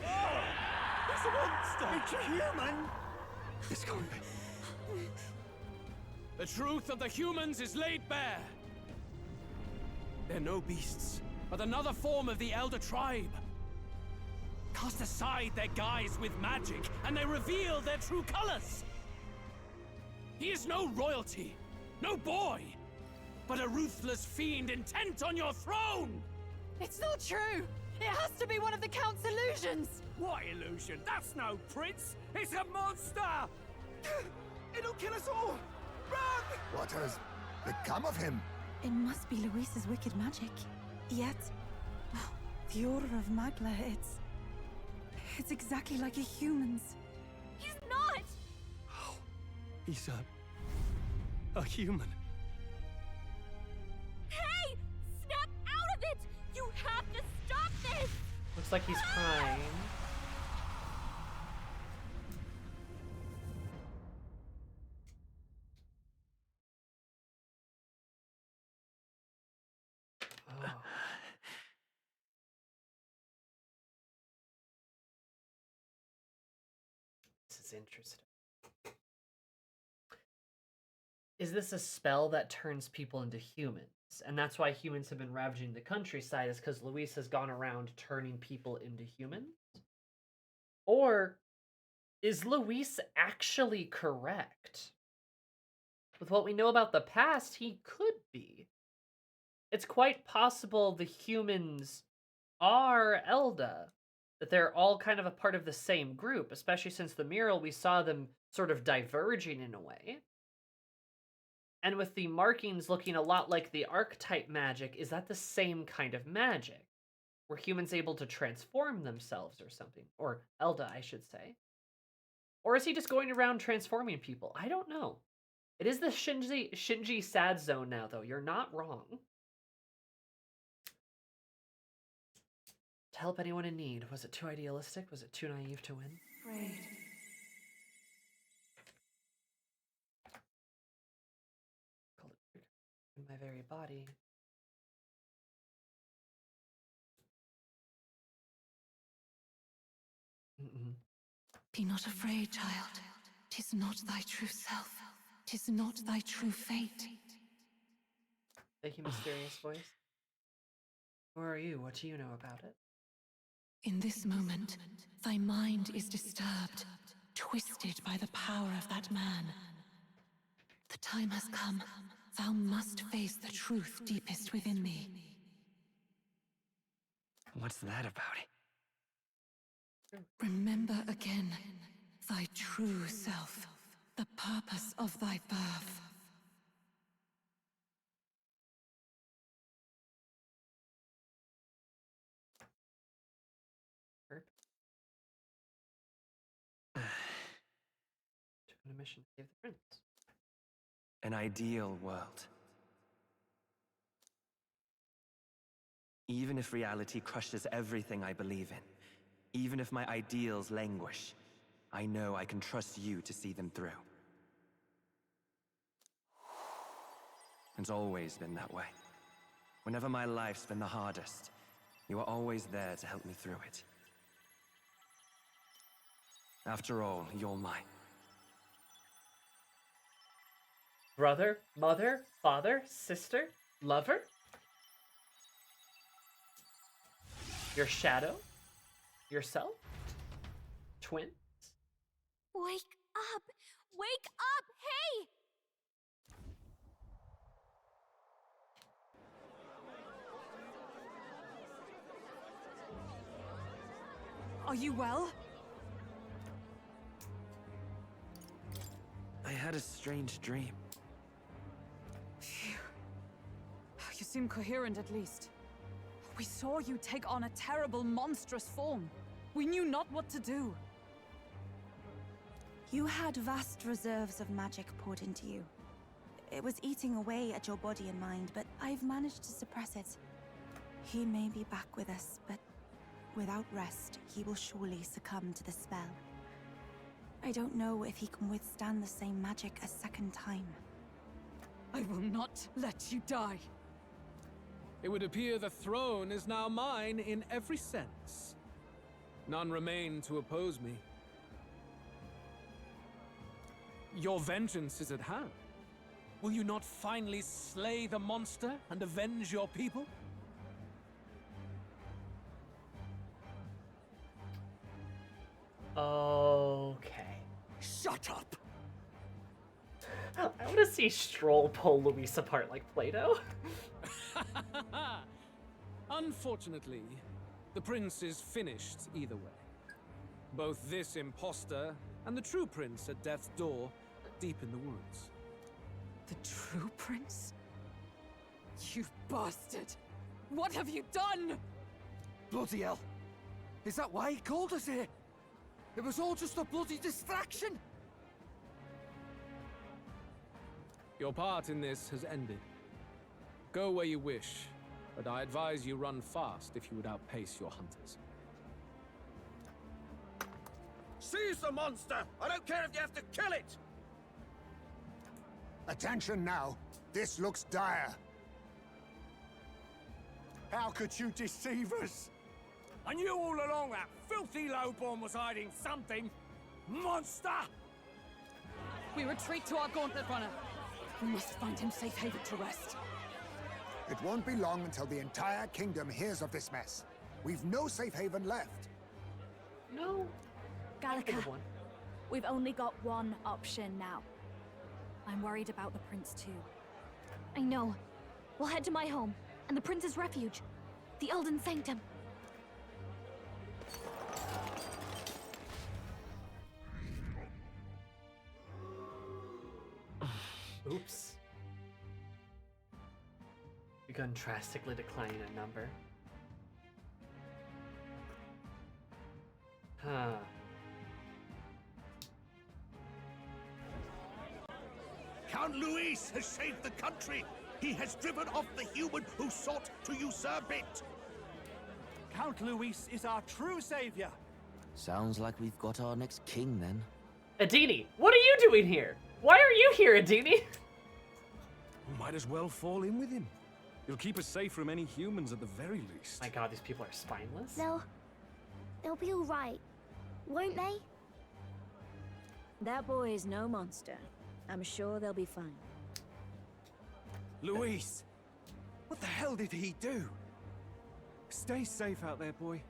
He's a monster! It's a human! This can't be. The truth of the humans is laid bare. They're no beasts, but another form of the Elder tribe. Cast aside their guise with magic, and they reveal their true colors. He is no royalty, no boy, but a ruthless fiend intent on your throne! It's not true! It has to be one of the Count's illusions! What illusion? That's no prince! It's a monster! It'll kill us all! Run! What has become of him? It must be Luis's wicked magic. Yet, the aura of Magla, it's exactly like a human's. He's not! He's a human. Hey! Snap out of it! You have to stop this! Looks like he's crying. That's interesting. Is this a spell that turns people into humans? And that's why humans have been ravaging the countryside, is because Luis has gone around turning people into humans? Or is Luis actually correct? With what we know about the past, he could be. It's quite possible the humans are Elda, that they're all kind of a part of the same group, especially since the mural we saw them sort of diverging in a way. And with the markings looking a lot like the archetype magic, is that the same kind of magic? Were humans able to transform themselves or something? Or Elda, I should say. Or is he just going around transforming people? I don't know. It is the Shinji sad zone now, though. You're not wrong. To help anyone in need. Was it too idealistic? Was it too naive to win? Afraid. Called it in my very body. Be not afraid, child. 'Tis not thy true self. 'Tis not thy true fate. Thank you, mysterious voice. Who are you? What do you know about it? In this moment, thy mind is disturbed, twisted by the power of that man. The time has come. Thou must face the truth deepest within thee. What's that about? Remember again thy true self, the purpose of thy birth. On a mission to save the prince. An ideal world. Even if reality crushes everything I believe in, even if my ideals languish, I know I can trust you to see them through. It's always been that way. Whenever my life's been the hardest, you are always there to help me through it. After all, you're mine. Brother, mother, father, sister, lover? Your shadow? Yourself? Twin? Wake up! Wake up! Hey! Are you well? I had a strange dream. Phew. You seem coherent at least. We saw you take on a terrible, monstrous form. We knew not what to do. You had vast reserves of magic poured into you. It was eating away at your body and mind, but I've managed to suppress it. He may be back with us, but without rest, he will surely succumb to the spell. I don't know if he can withstand the same magic a second time. I will not let you die. It would appear the throne is now mine in every sense. None remain to oppose me. Your vengeance is at hand. Will you not finally slay the monster and avenge your people? Okay. Shut up! I want to see Stroll pull Luis apart like Play-Doh. Unfortunately, the prince is finished either way. Both this imposter and the true prince at death's door, deep in the woods. The true prince? You bastard! What have you done? Bloody hell! Is that why he called us here? It was all just a bloody distraction! Your part in this has ended. Go where you wish, but I advise you run fast if you would outpace your hunters. Seize the monster! I don't care if you have to kill it! Attention now. This looks dire. How could you deceive us? I knew all along that filthy lowborn was hiding something. monster! We retreat to our gauntlet runner. We must find him safe haven to rest. It won't be long until the entire kingdom hears of this mess. We've no safe haven left. No. Gallica, we've only got one option now. I'm worried about the prince too. I know. We'll head to my home, and the prince's refuge. The Elden Sanctum. Oops. Begun drastically declining in number. Huh. Count Luis has saved the country. He has driven off the human who sought to usurp it. Count Luis is our true savior. Sounds like we've got our next king then. Adini, what are you doing here? Why are you here, Adini? We might as well fall in with him. It'll keep us safe from any humans at the very least. My god, these people are spineless. They'll be all right, won't they? That boy is no monster. I'm sure they'll be fine. Luis! What the hell did he do? Stay safe out there, boy.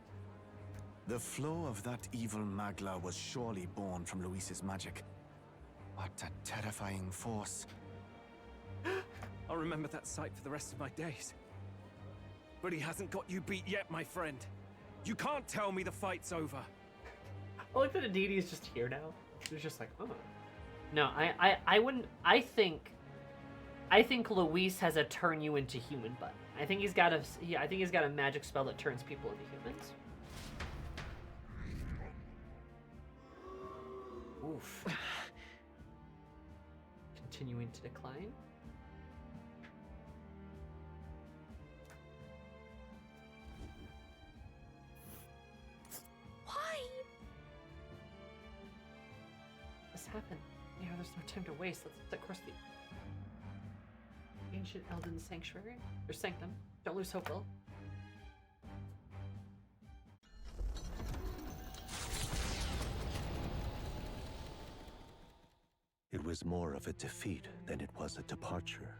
The flow of that evil Magla was surely born from Luis's magic. What a terrifying force. I'll remember that sight for the rest of my days. But he hasn't got you beat yet, my friend. You can't tell me the fight's over. I like that Aditi is just here now. She's just like, oh. No, I wouldn't. I think Luis has a turn you into human button. I think he's got a magic spell that turns people into humans. Oof. Continuing to decline. Why? This happened. Yeah, there's no time to waste. Let's set course the ancient Elden sanctuary or sanctum. Don't lose hope, Will. It was more of a defeat than it was a departure.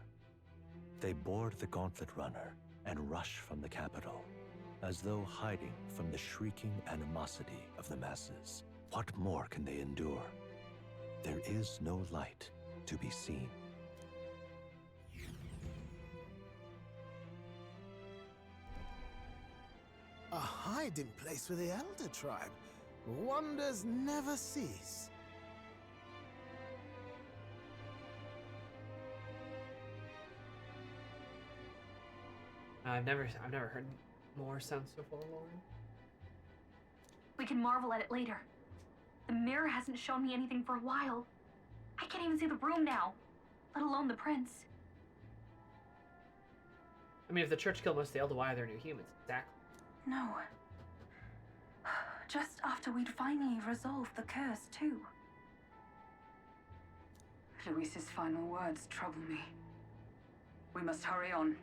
They board the gauntlet runner and rush from the capital, as though hiding from the shrieking animosity of the masses. What more can they endure? There is no light to be seen. A hiding place for the Elder tribe. Wonders never cease. I've never heard more sound so forlorn. We can marvel at it later. The mirror hasn't shown me anything for a while. I can't even see the room now, let alone the prince. I mean, if the church killed most of the Elder, why are there new humans? Exactly. No. Just after we'd finally resolved the curse, too. Luis's final words trouble me. We must hurry on.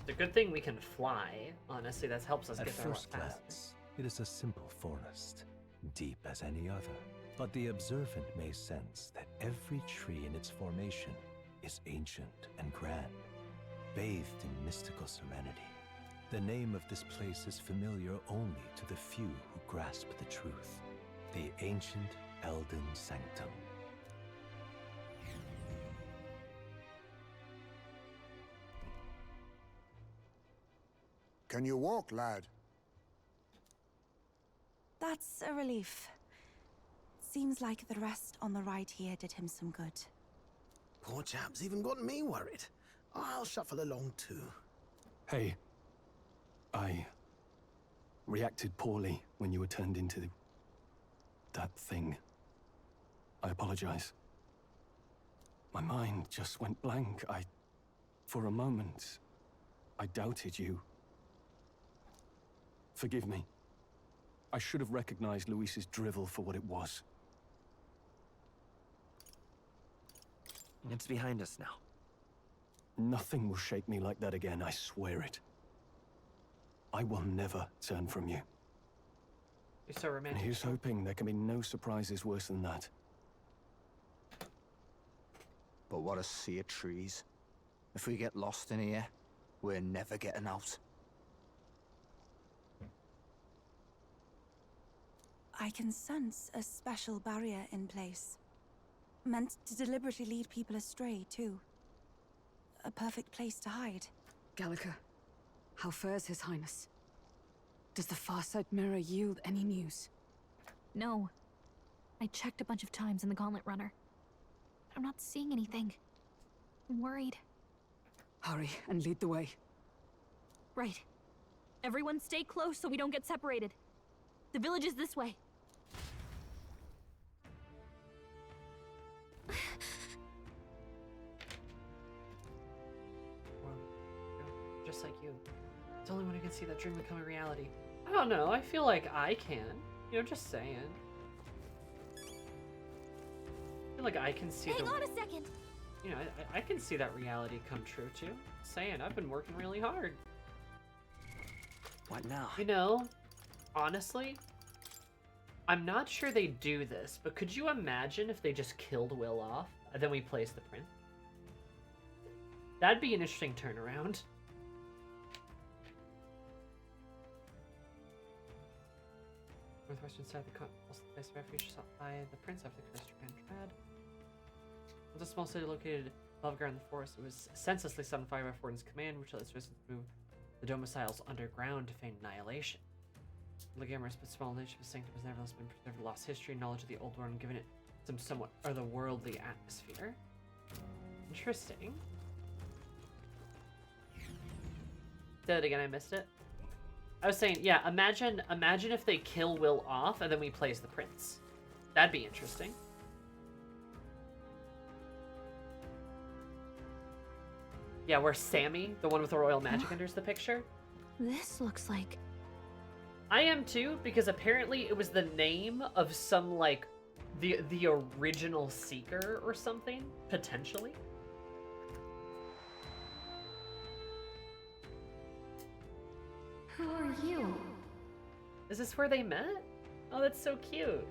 It's a good thing we can fly. Honestly, that helps us At get there a lot first faster. glance, it is a simple forest, deep as any other. But the observant may sense that every tree in its formation is ancient and grand, bathed in mystical serenity. The name of this place is familiar only to the few who grasp the truth. The ancient Elden Sanctum. Can you walk, lad? That's a relief. Seems like the rest on the ride here did him some good. Poor chap's even got me worried. I'll shuffle along too. Hey, I reacted poorly when you were turned into that thing. I apologize. My mind just went blank. For a moment, I doubted you. Forgive me. I should have recognized Luis's drivel for what it was. It's behind us now. Nothing will shake me like that again, I swear it. I will never turn from you. You're so And romantic. here's hoping there can be no surprises worse than that. But what a sea of trees. If we get lost in here, we're never getting out. I can sense a special barrier in place. Meant to deliberately lead people astray, too. A perfect place to hide. Gallica, how fares His Highness? Does the Farsight mirror yield any news? No. I checked a bunch of times in the Gauntlet Runner. I'm not seeing anything. I'm worried. Hurry and lead the way. Right. Everyone stay close so we don't get separated. The village is this way. Just like you. It's the only one who can see that dream become a reality. I don't know, I feel like I can. You know, just saying. I feel like I can see Hang on a second! You know, I can see that reality come true too. Saying, I've been working really hard. What now? You know, honestly, I'm not sure they do this, but could you imagine if they just killed Will off, and then we place the prince? That'd be an interesting turnaround. Northwestern side of the place of refuge sought by the prince after the Crystal Grand Dread. It was a small city located above ground in the forest. It was senselessly set on fire by Fortin's command, which let its residents move the domiciles underground to feign annihilation. The Legamer's but small nation of sanctum has nevertheless been preserved, lost history and knowledge of the old world, and given it some somewhat otherworldly atmosphere. Interesting. Say that again, I missed it. I was saying, yeah, imagine if they kill Will off and then we place the prince. That'd be interesting. Yeah, where Sammy, the one with the royal magic, enters the picture. This looks like... I am too, because apparently it was the name of some, like, the original Seeker or something, potentially. Who are you? Is this where they met? Oh, that's so cute.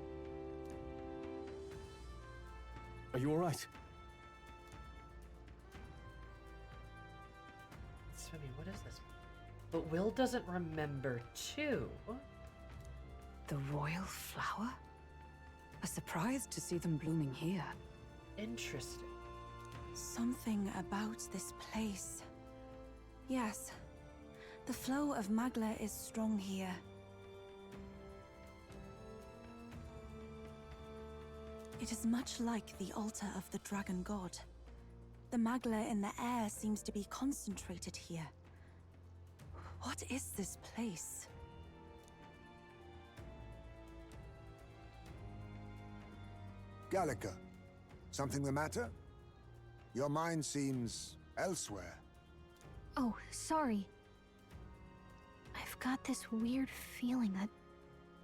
Are you alright? Swimming, what is this? But Will doesn't remember too. The royal flower? A surprise to see them blooming here. Interesting. Something about this place. Yes. The flow of Magla is strong here. It is much like the altar of the dragon god. The Magla in the air seems to be concentrated here. What is this place? Gallica, something the matter? Your mind seems elsewhere. Oh, sorry. I've got this weird feeling that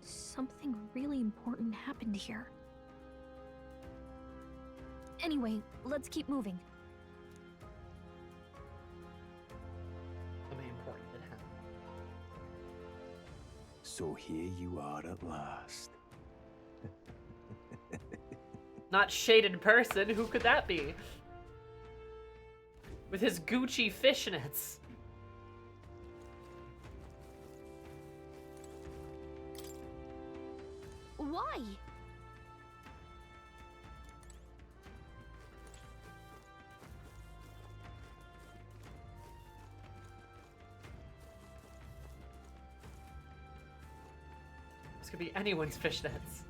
something really important happened here. Anyway, let's keep moving. Something important did happen. So here you are at last. Not shaded person, who could that be? With his Gucci fishnets. Why? This could be anyone's fishnets.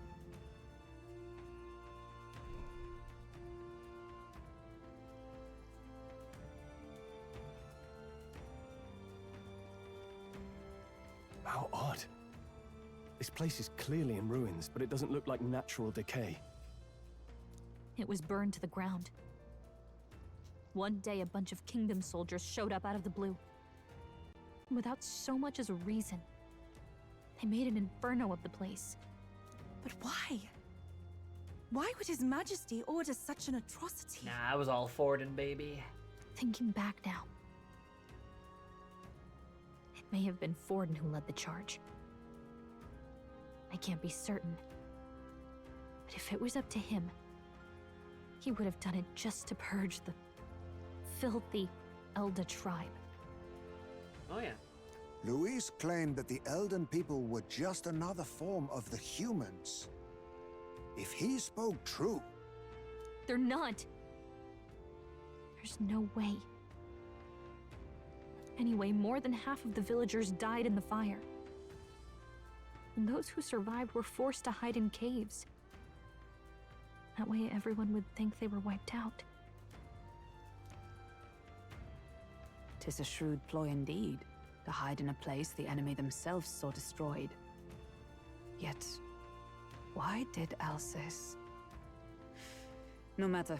How odd. This place is clearly in ruins, but it doesn't look like natural decay. It was burned to the ground. One day, a bunch of kingdom soldiers showed up out of the blue. Without so much as a reason. They made an inferno of the place. But why? Why would His Majesty order such an atrocity? Nah, it was all Forden, baby. Thinking back now, it may have been Forden who led the charge. I can't be certain. But if it was up to him, he would have done it just to purge the filthy Elda tribe. Oh yeah. Luis claimed that the Elden people were just another form of the humans. If he spoke true... They're not. There's no way. Anyway, more than half of the villagers died in the fire. And those who survived were forced to hide in caves. That way everyone would think they were wiped out. 'Tis a shrewd ploy indeed, to hide in a place the enemy themselves saw destroyed. Yet, why did Alcest? No matter.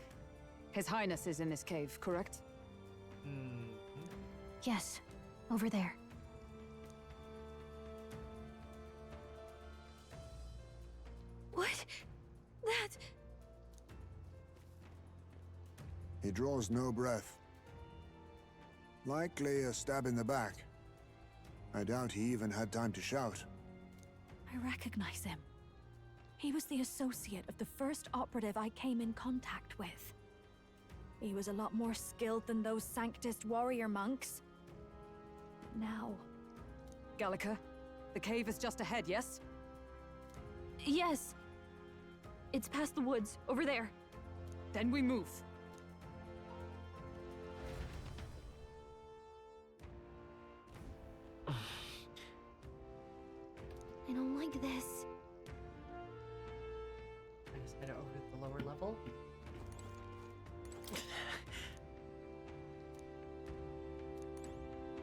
His Highness is in this cave, correct? Yes, over there. What? That... He draws no breath. Likely a stab in the back. I doubt he even had time to shout. I recognize him. He was the associate of the first operative I came in contact with. He was a lot more skilled than those Sanctist warrior monks. Now... Gallica, the cave is just ahead, yes? Yes. It's past the woods, over there. Then we move. I don't like this. I just head over to the lower level.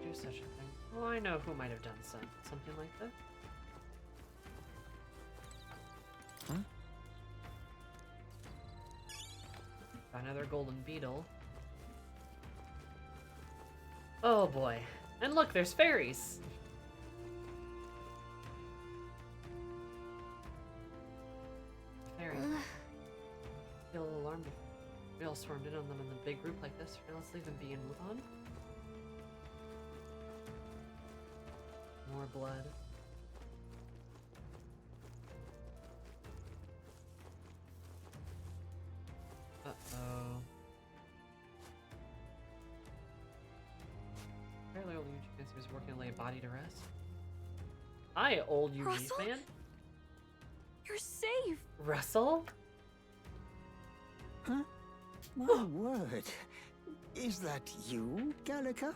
Do such a thing. Oh, I know who might have done something like that. Huh? Another golden beetle. Oh boy. And look, there's fairies. Fairies. Feel a little alarmed. We all swarmed in on them in a big group like this. Let's leave them be and move on. More blood. Uh-oh. Apparently old Yuji Fancy was working to lay a body to rest. Hi, old Yuji Russell? fan. You're safe! Russell? Huh? My word. Is that you, Gallica?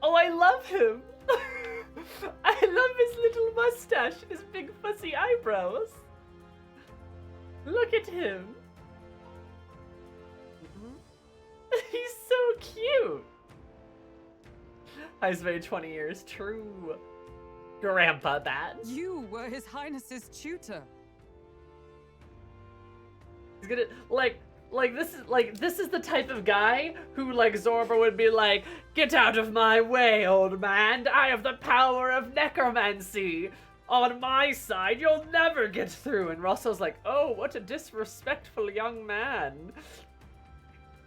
Oh, I love him! I love his little mustache and his big fuzzy eyebrows. Look at him. He's so cute. I've been 20 years. True. Grandpa that. You were His Highness's tutor. He's gonna this is the type of guy who like Zorba would be like, "Get out of my way, old man. I have the power of necromancy. On my side, you'll never get through." And Russell's like, "Oh, what a disrespectful young man."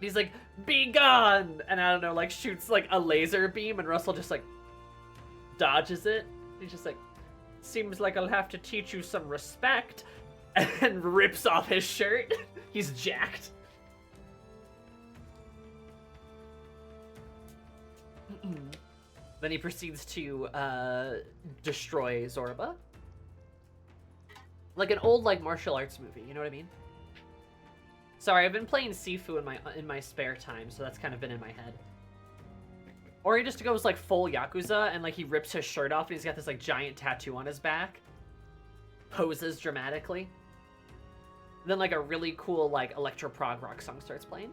He's like, "Be gone!" And I don't know, like shoots like a laser beam, and Russell just like dodges it. He's just like, "Seems like I'll have to teach you some respect," and rips off his shirt. He's jacked. Then he proceeds to destroy Zorba. Like an old like martial arts movie, you know what I mean? Sorry, I've been playing Sifu in my spare time, so that's kind of been in my head. Or he just goes like full Yakuza and like he rips his shirt off and he's got this like giant tattoo on his back. Poses dramatically. Then like a really cool like electro prog rock song starts playing.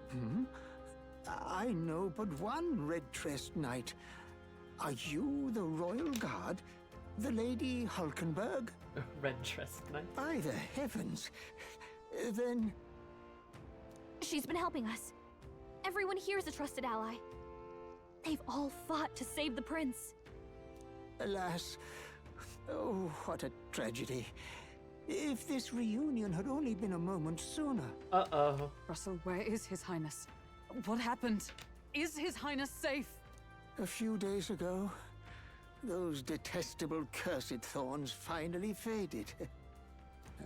Hmm? I know but one red-tressed knight. Are you the royal guard? The Lady Hulkenberg? Red-tressed knight? By the heavens. Then... She's been helping us. Everyone here is a trusted ally. They've all fought to save the prince. Alas. Oh, what a tragedy. If this reunion had only been a moment sooner. Uh-oh. Russell, where is His Highness? What happened? Is His Highness safe? A few days ago, Those detestable cursed thorns finally faded.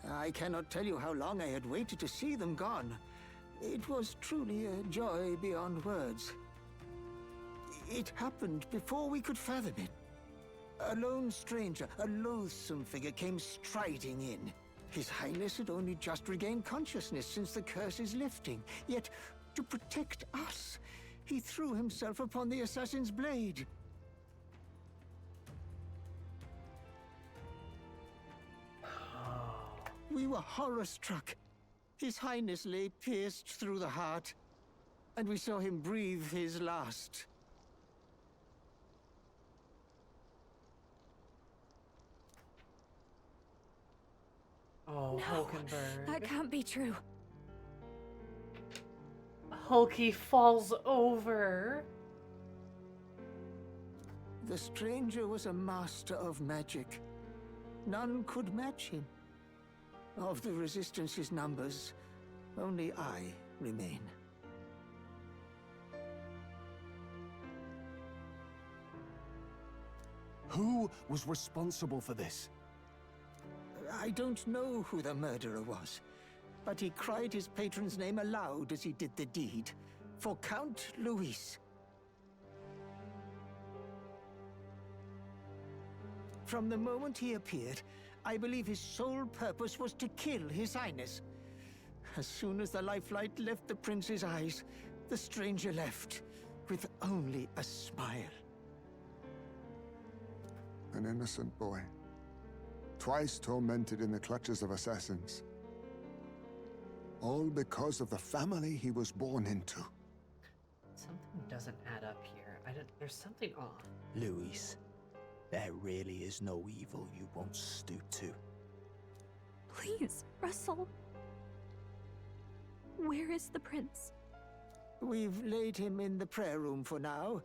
I cannot tell you how long I had waited to see them gone. It was truly a joy beyond words. It happened before we could fathom it. A lone stranger, a loathsome figure, came striding in. His Highness had only just regained consciousness since the curse's lifting. Yet, to protect us, he threw himself upon the assassin's blade. We were horror-struck. His Highness lay pierced through the heart, and we saw him breathe his last. Oh, No, Hulkenberg. that can't be true. Hulky falls over. The stranger was a master of magic. None could match him. Of the Resistance's numbers, only I remain. Who was responsible for this? I don't know who the murderer was, but he cried his patron's name aloud as he did the deed. For Count Luis. From the moment he appeared, I believe his sole purpose was to kill His Highness. As soon as the lifelight left the prince's eyes, the stranger left, with only a smile. An innocent boy. Twice tormented in the clutches of assassins. All because of the family he was born into. Something doesn't add up here. There's something off. Luis, there really is no evil you won't stoop to. Please, Russell. Where is the prince? We've laid him in the prayer room for now,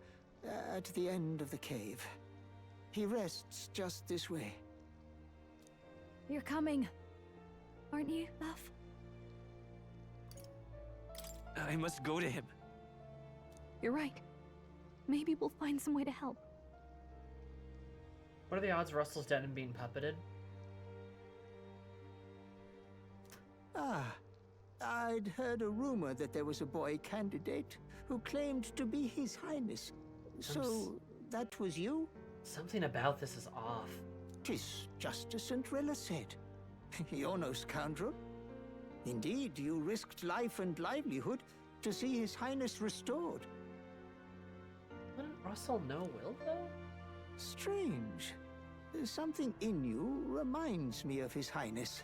at the end of the cave. He rests just this way. You're coming, aren't you, love? I must go to him. You're right. Maybe we'll find some way to help. What are the odds Russell's dead and being puppeted? Ah, I'd heard a rumor that there was a boy candidate who claimed to be His Highness. So, that was you? Something about this is off. 'Tis just as Cinderella said. You're no scoundrel. Indeed, you risked life and livelihood to see His Highness restored. Wouldn't Russell know Will, though? Strange. Something in you reminds me of His Highness.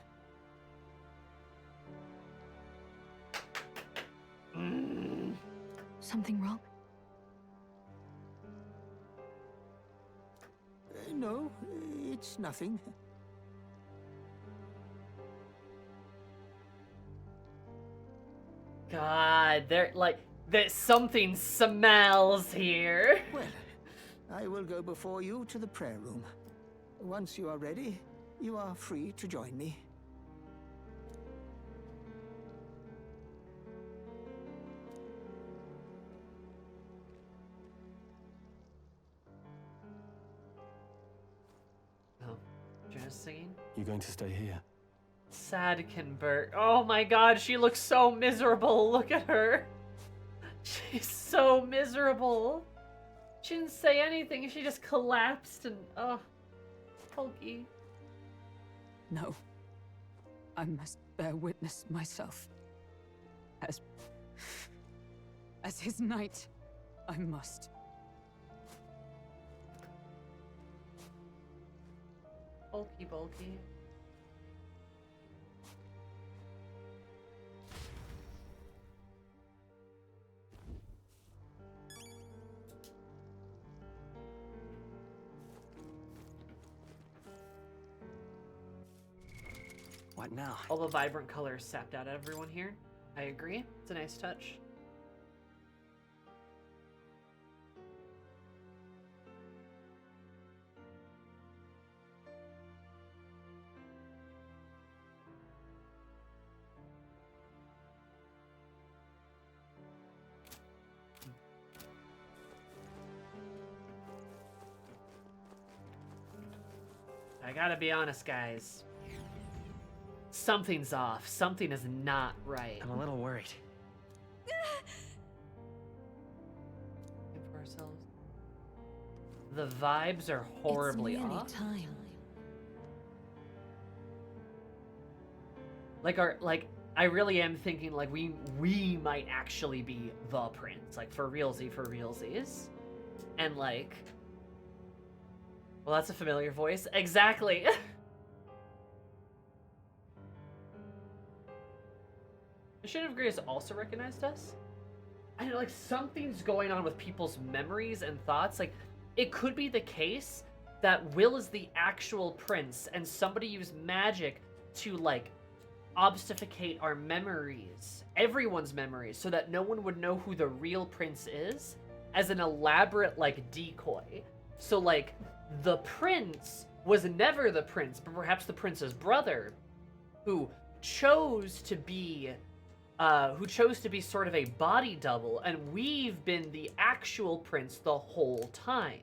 Something wrong? No, it's nothing. God, there's something smells here. Well, I will go before you to the prayer room. Once you are ready, you are free to join me. Oh, Jenna's singing? You going to stay here? Sadkenberg. Oh my god, she looks so miserable. Look at her. She's so miserable. She didn't say anything. She just collapsed and, oh, Hulky. No. I must bear witness myself. As his knight, I must. Hulky bulky. What now? All the vibrant colors sapped out of everyone here. I agree. It's a nice touch. I gotta be honest, guys. Something's off. Something is not right. I'm a little worried. For ourselves. The vibes are horribly off. Time. Like I really am thinking like we might actually be the prince, like for realsies, and like, well, that's a familiar voice, exactly. Shouldn't have Grace also recognized us? I know, like something's going on with people's memories and thoughts. Like it could be the case that Will is the actual prince, and somebody used magic to like obfuscate our memories, everyone's memories, so that no one would know who the real prince is, as an elaborate like decoy. So like the prince was never the prince, but perhaps the prince's brother, who chose to be sort of a body double, and we've been the actual prince the whole time.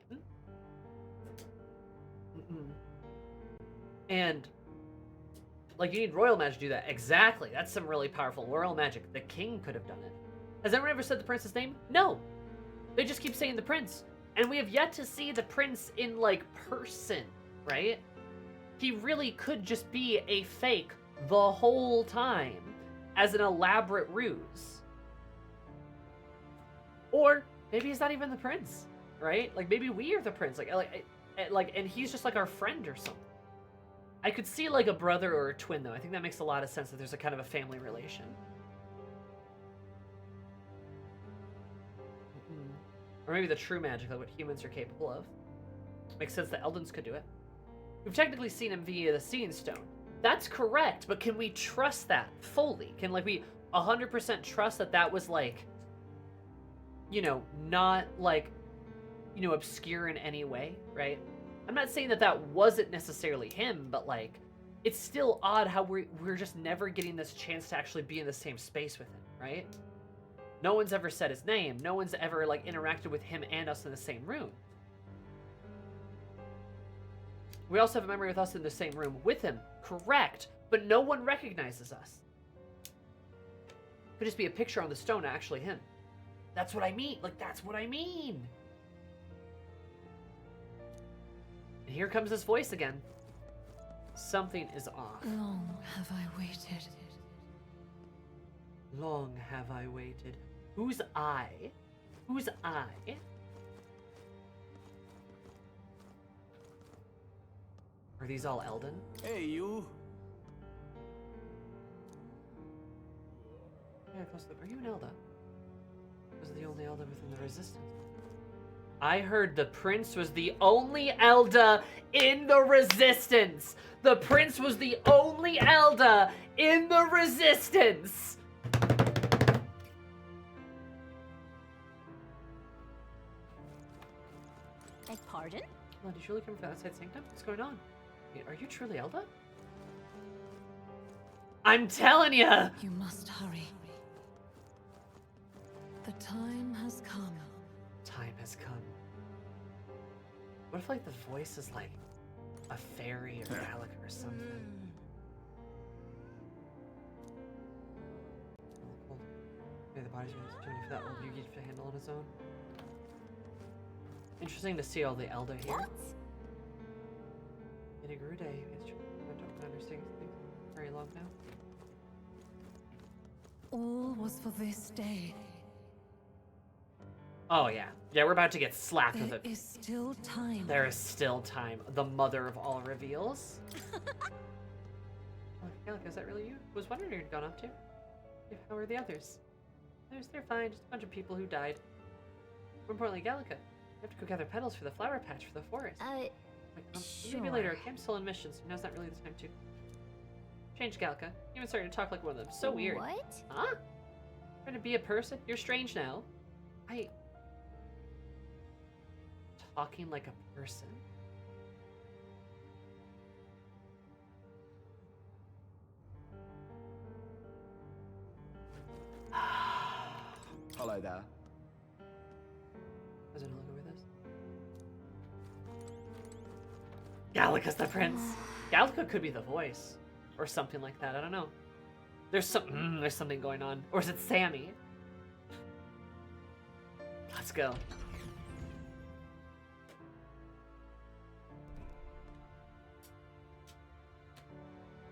And like, you need royal magic to do that. Exactly. That's some really powerful royal magic. The king could have done it. Has anyone ever said the prince's name? No. They just keep saying the prince. And we have yet to see the prince in, like, person, right? He really could just be a fake the whole time as an elaborate ruse. Or maybe he's not even the prince, right? Like, maybe we are the prince. And he's just, like, our friend or something. I could see like a brother or a twin, though. I think that makes a lot of sense, that there's a kind of a family relation. Or maybe the true magic, like what humans are capable of. Makes sense that Eldons could do it. We've technically seen him via the Seeing Stone. That's correct, but can we trust that fully? Can like we 100% trust that that was like, you know, not like, you know, obscure in any way, right? I'm not saying that that wasn't necessarily him, but like, it's still odd how we're just never getting this chance to actually be in the same space with him, right? No one's ever said his name. No one's ever like interacted with him and us in the same room. We also have a memory with us in the same room with him, correct, but no one recognizes us. Could just be a picture on the stone, actually him. That's what I mean. Like, that's what I mean. And here comes his voice again. Something is off. Long have I waited. Long have I waited. Who's I? Who's I? Are these all Elden? Hey, you. Yeah, close to the... Are you an Elda? Was the only Elda within the Resistance? I heard the prince was the only Elda in the Resistance. The prince was the only Elda in the Resistance. Beg pardon? Oh, did you really come from the outside sanctum? What's going on? Are you truly Elda? I'm telling ya! You must hurry. The time has come. Time has come. What if, like, the voice is, like, a fairy or Gallic or something? Cool. Maybe the body's really too many for that old Yugi to handle on his own. Interesting to see all the Elda here. What? In a Grude, I don't understand things very long now. All was for this day. Oh yeah. Yeah, we're about to get slapped with it. There is still time. There is still time. The mother of all reveals. Oh, Gallica, is that really you? Was wondering what you'd gone up to. How are the others? They're fine. Just a bunch of people who died. More importantly, Gallica, we have to go gather petals for the flower patch for the forest. Sure. Maybe later. Camp's still in missions. Now's not really the time to. Change, Gallica. You even started to talk like one of them. So weird. What? Huh? Trying to be a person? You're strange now. Talking like a person? Hello there. Doesn't look over this. Gallica's the prince. Gallica could be the voice. Or something like that. I don't know. There's something going on. Or is it Sammy? Let's go.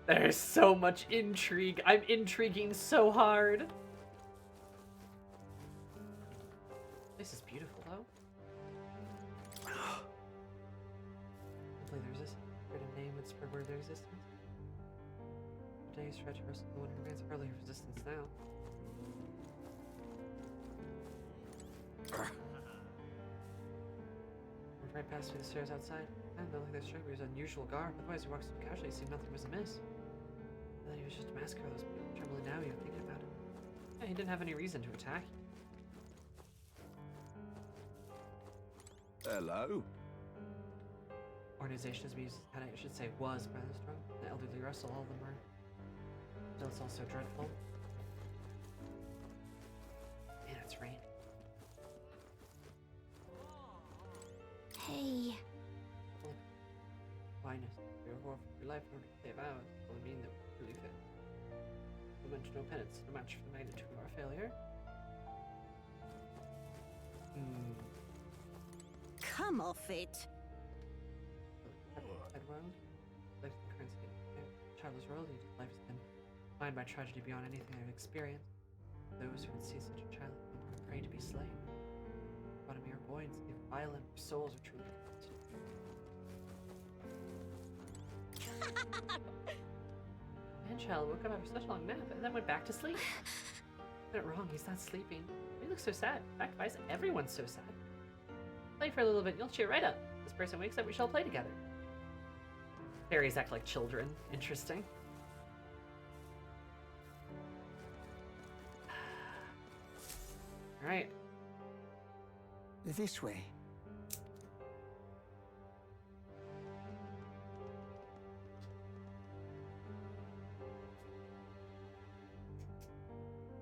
There's so much intrigue. I'm intriguing so hard. This is beautiful, though. Hopefully the resistance create a name would spread word their existence. Today's treacherous, the one who grants early resistance now. We're right past through the stairs outside. I don't think that struck me as unusual garb. Otherwise, he walks so casually, seemed nothing was amiss. And then he was just a massacre of those people. Trembling now, you're thinking about it. Yeah, he didn't have any reason to attack you. Hello. Organization is used, I should say, was rather strong. The elderly Russell, all of them are. Still, it's also dreadful. Man, it's raining. Hey. Finest. Your war for your life in order to save ours will mean that we're truly fit. No mention, no penance, no match for the magnitude of our failure. Come off it. World, life is the currency of childless royalty. Life has been defined by tragedy beyond anything I've experienced. Those who would see such a child would pray to be slain. But a mere boy and see violent souls are truly Man, child woke up after such a long nap and then went back to sleep. Got it wrong, he's not sleeping. He looks so sad. In fact, why is everyone so sad? Play for a little bit and you'll cheer right up. This person wakes up, we shall play together. Fairies act like children. Interesting. Alright. This way.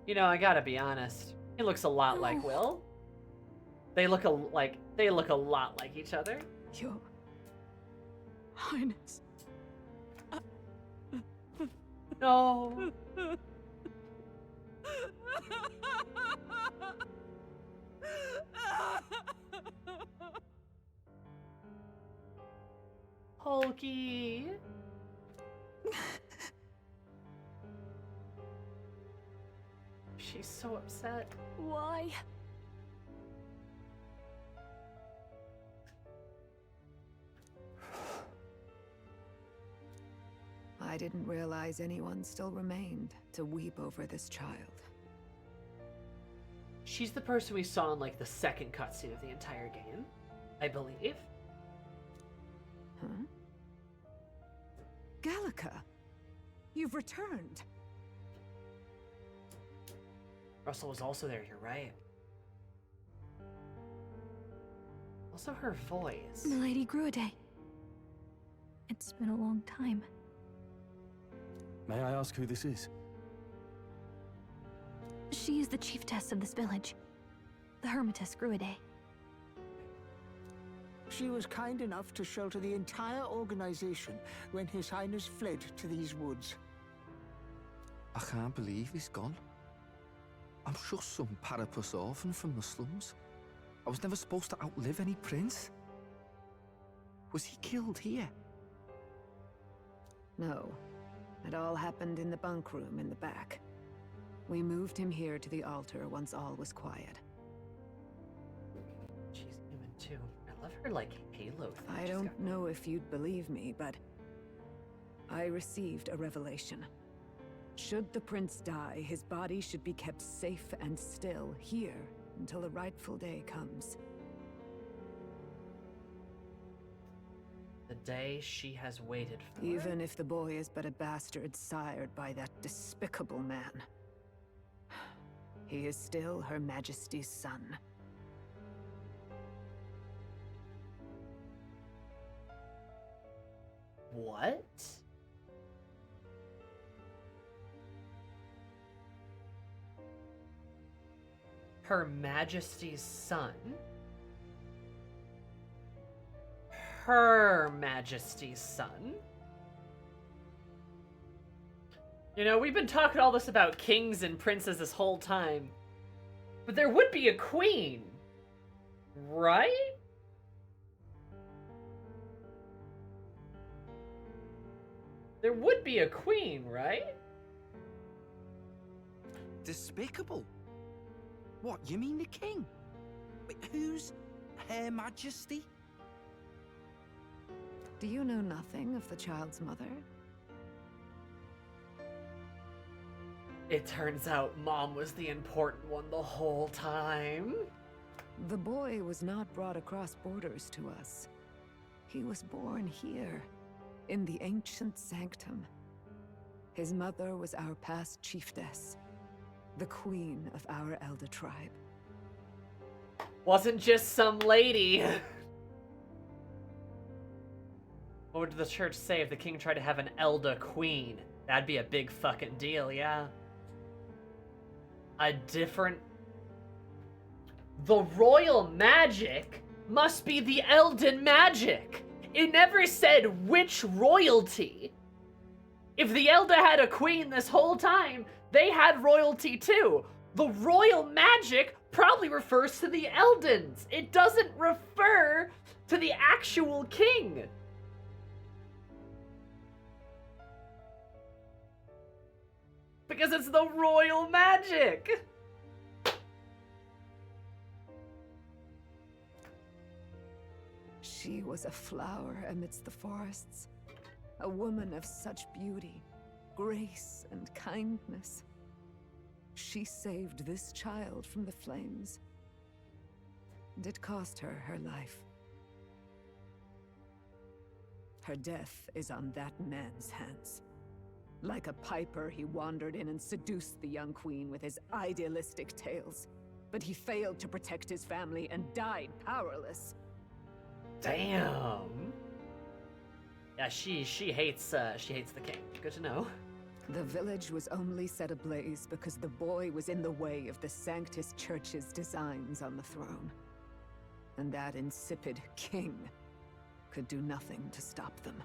You know, I gotta be honest. He looks a lot like Will. They look a lot like each other. Your Highness. No. Hulky. She's so upset. Why? I didn't realize anyone still remained to weep over this child. She's the person we saw in like the second cutscene of the entire game, I believe. Huh? Gallica, you've returned. Russell was also there, you're right. Also her voice. Milady Gruade. It's been a long time. May I ask who this is? She is the chiefess of this village. The Hermitess Gruade. She was kind enough to shelter the entire organization when His Highness fled to these woods. I can't believe he's gone. I'm just some parapus orphan from the slums. I was never supposed to outlive any prince. Was he killed here? No. It all happened in the bunk room in the back. We moved him here to the altar once all was quiet. She's human too. I love her like halo thing. I don't know if you'd believe me, but I received a revelation. Should the prince die, his body should be kept safe and still here until the rightful day comes. The day she has waited for. Even if the boy is but a bastard sired by that despicable man. He is still Her Majesty's son. What? Her Majesty's son? Her Majesty's son. You know, we've been talking all this about kings and princes this whole time. But there would be a queen. Right? There would be a queen, right? Despicable. What, you mean the king? Wait, who's Her Majesty? Do you know nothing of the child's mother? It turns out Mom was the important one the whole time. The boy was not brought across borders to us. He was born here, in the ancient sanctum. His mother was our past chiefess, the queen of our Elda tribe. Wasn't just some lady. What would the church say if the king tried to have an Elda queen? That'd be a big fucking deal, yeah. A different... The royal magic must be the Elden magic. It never said which royalty. If the Elda had a queen this whole time, they had royalty too. The royal magic probably refers to the Eldens. It doesn't refer to the actual king. Because it's the royal magic. She was a flower amidst the forests, a woman of such beauty, grace, and kindness. She saved this child from the flames, and it cost her her life. Her death is on that man's hands. Like a piper, he wandered in and seduced the young queen with his idealistic tales. But he failed to protect his family and died powerless. Damn. Yeah, she hates the king. Good to know. The village was only set ablaze because the boy was in the way of the Sanctus Church's designs on the throne. And that insipid king could do nothing to stop them.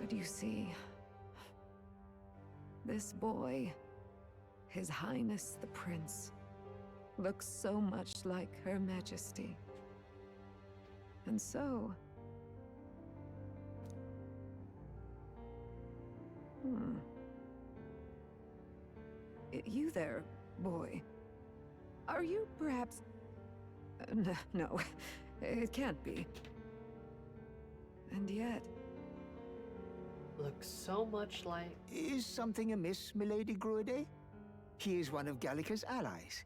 But you see, this boy, His Highness the Prince, looks so much like Her Majesty. And so... You there, boy. Are you perhaps... No, it can't be. And yet... Looks so much like... Is something amiss, milady Gruede? He is one of Gallica's allies.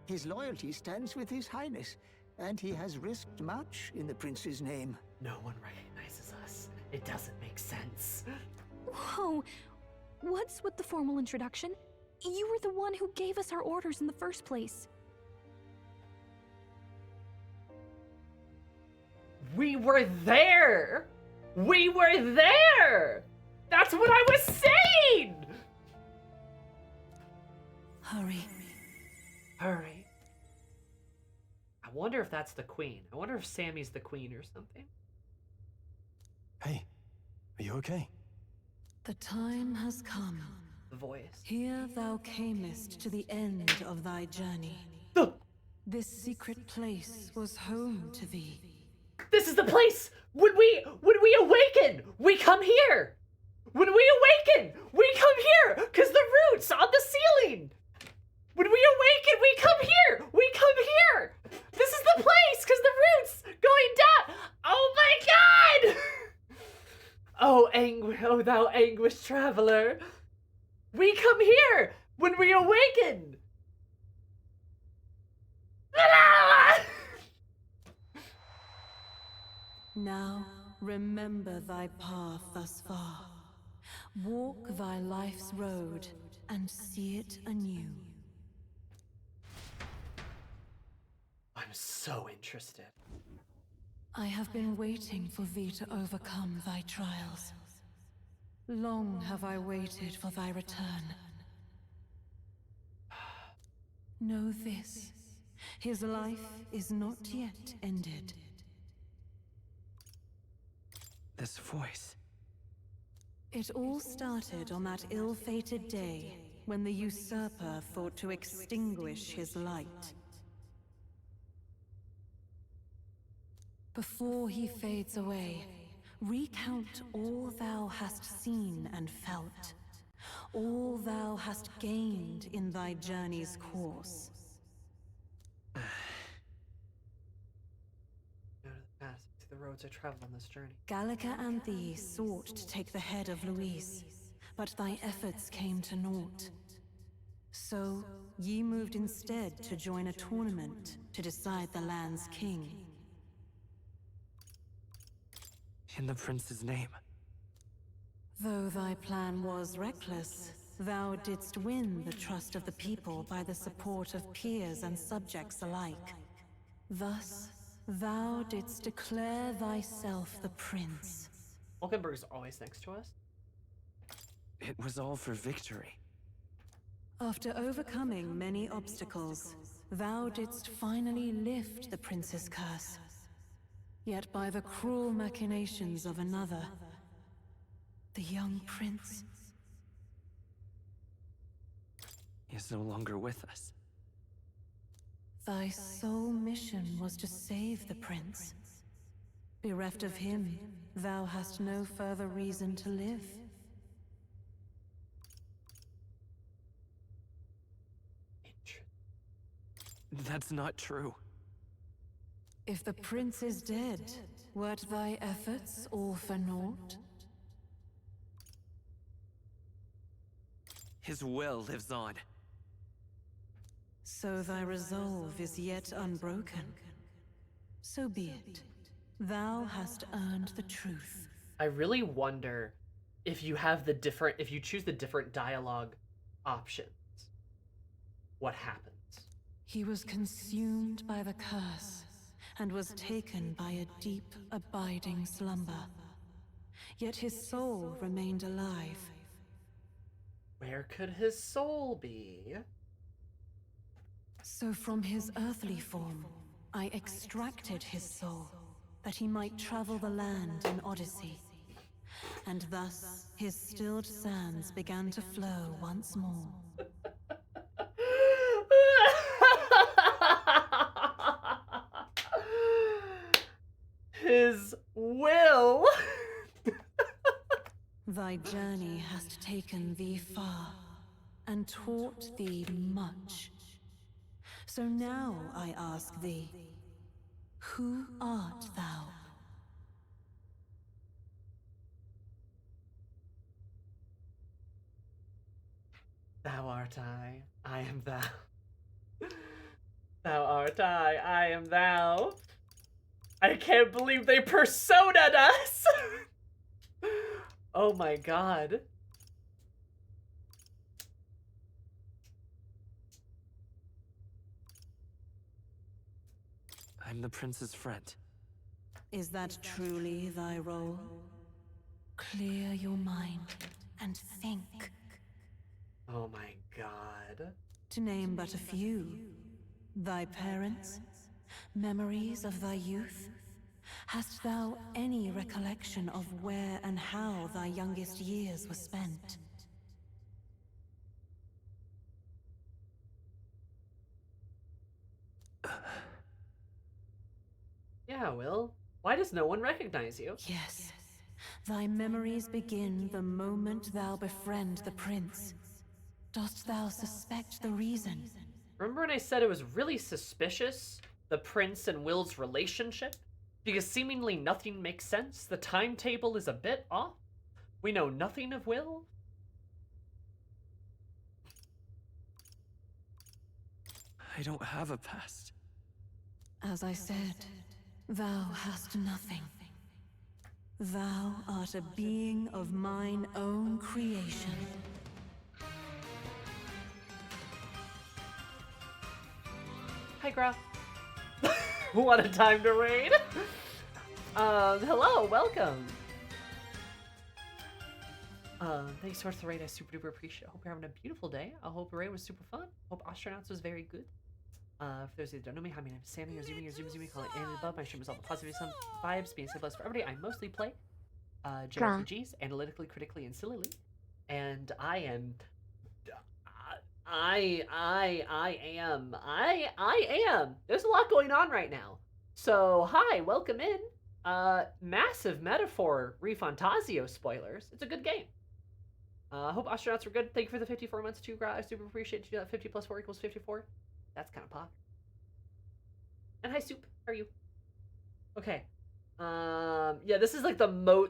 His loyalty stands with His Highness, and he has risked much in the prince's name. No one recognizes us. It doesn't make sense. Whoa! What's with the formal introduction? You were the one who gave us our orders in the first place. We were there! We were there! That's what I was saying! Hurry. Hurry. I wonder if that's the queen. I wonder if Sammy's the queen or something. Hey, are you okay? The time has come. The voice. Here thou camest to the end of thy journey. This secret place was home to thee. This is the place! When we awaken, we come here! When we awaken, we come here! Cause the roots on the ceiling! When we awaken, we come here! We come here! This is the place, cause the roots going down! Oh my god! Oh thou anguished traveler! We come here when we awaken! Now, remember thy path thus far. Walk thy life's road and see it anew. I'm so interested. I have been waiting for thee to overcome thy trials. Long have I waited for thy return. Know this, his life is not yet ended. this voice? It all started on that ill-fated day when the usurper thought to extinguish his light. Before he fades away, recount all thou hast seen and felt, all thou hast gained in thy journey's course. The roads I traveled on this journey. Gallica and thee sought to take the head of Luis, but thy efforts came to naught. So, ye moved instead to join a tournament to decide the land's king. In the prince's name. Though thy plan was reckless, thou didst win the trust of the people by the support of peers and subjects alike. Thus, thou didst declare thyself the prince. Hulkenberg's always next to us. It was all for victory. After overcoming many obstacles, thou didst finally lift the prince's curse. Yet by the cruel machinations of another, the young prince is no longer with us. Thy sole mission was to save the prince. Bereft of him, thou hast no further reason to live. That's not true. If the prince is dead, wert thy efforts all for naught? His will lives on. So thy resolve is yet unbroken. So be it. Thou hast earned the truth. I really wonder if you have the different, if you choose the different dialogue options, what happens? He was consumed by the curse, and was taken by a deep, abiding slumber. Yet his soul remained alive. Where could his soul be? So from his earthly form, I extracted his soul, that he might travel the land in Odyssey. And thus, his stilled sands began to flow once more. His will. Thy journey hast taken thee far, and taught thee much. So now I ask thee, who art thou? Thou art I am thou. Thou art I am thou. I can't believe they persona'd us! Oh my god. I'm the prince's friend. Is that truly thy role? Clear your mind and think. Oh my god. To name but a few. Thy parents? Memories of thy youth? Hast thou any recollection of where and how thy youngest years were spent? Yeah, Will. Why does no one recognize you? Yes. Thy memories begin the moment thou befriend the prince. Dost thou suspect the reason? Remember when I said it was really suspicious, the prince and Will's relationship? Because seemingly nothing makes sense, the timetable is a bit off. We know nothing of Will. I don't have a past. As I said, thou hast nothing. Thou art a being of mine own creation. Hi, Graf. What a time to raid. Hello, welcome. Thanks so much for the raid. I super duper appreciate it. Hope you're having a beautiful day. I hope the raid was super fun. Hope Astronauts was very good. For those who don't know me, hi, my name is Sammy, or zooming, calling it above. My stream is all the positive some vibes, being said blessed for everybody. I mostly play JRPGs, analytically, critically, and sillily. And I am... I am. There's a lot going on right now. So, hi, welcome in. Massive metaphor Refantazio spoilers. It's a good game. Hope astronauts were good. Thank you for the 54 months too, Gra. I super appreciate you. 50 plus 4 equals 54. That's kind of pop. And hi, Soup. How are you? Okay. Yeah, this is like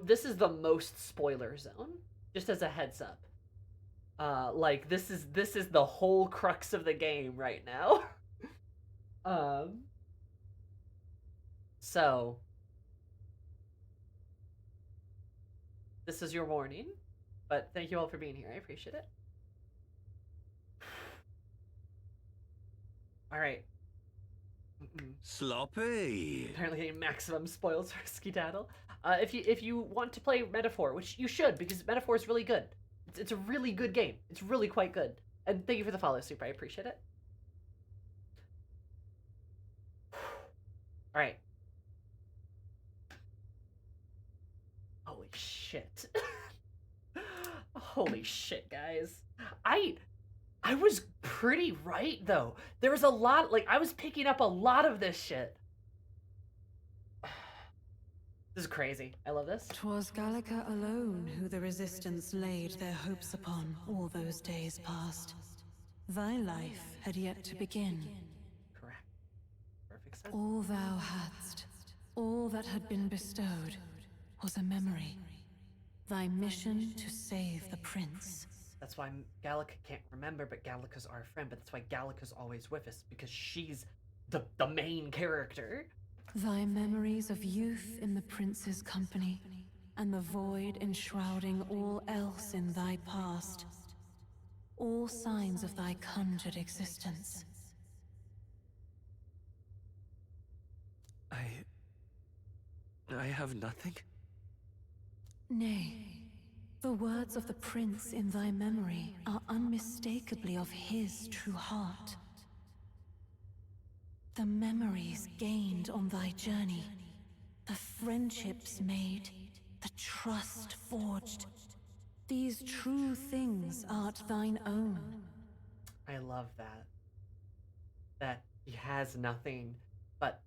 this is the most spoiler zone. Just as a heads up. Like this is the whole crux of the game right now. So this is your warning, but thank you all for being here. I appreciate it. All right. Sloppy. Apparently getting maximum spoils for Skedaddle. If you want to play Metaphor, which you should, because Metaphor is really good. It's a really good game. It's really quite good. And thank you for the follow, Super. I appreciate it. All right. Holy shit. Holy shit, guys. I was pretty right, though. There was a lot, like, I was picking up a lot of this shit. This is crazy. I love this. 'Twas Gallica alone who the Resistance laid their hopes upon all those days past. Thy life had yet to begin. Correct. Perfect sense. All thou hadst, all that had been bestowed, was a memory. Thy mission to save the prince. That's why Gallica can't remember, but Gallica's our friend. But that's why Gallica's always with us, because she's the main character. Thy memories of youth in the prince's company, and the void enshrouding all else in thy past. All signs of thy conjured existence. I have nothing? Nay, the words of the prince in thy memory are unmistakably of his true heart. The memories gained on thy journey, the friendships made, the trust forged. These true things art thine own. I love that. That he has nothing, but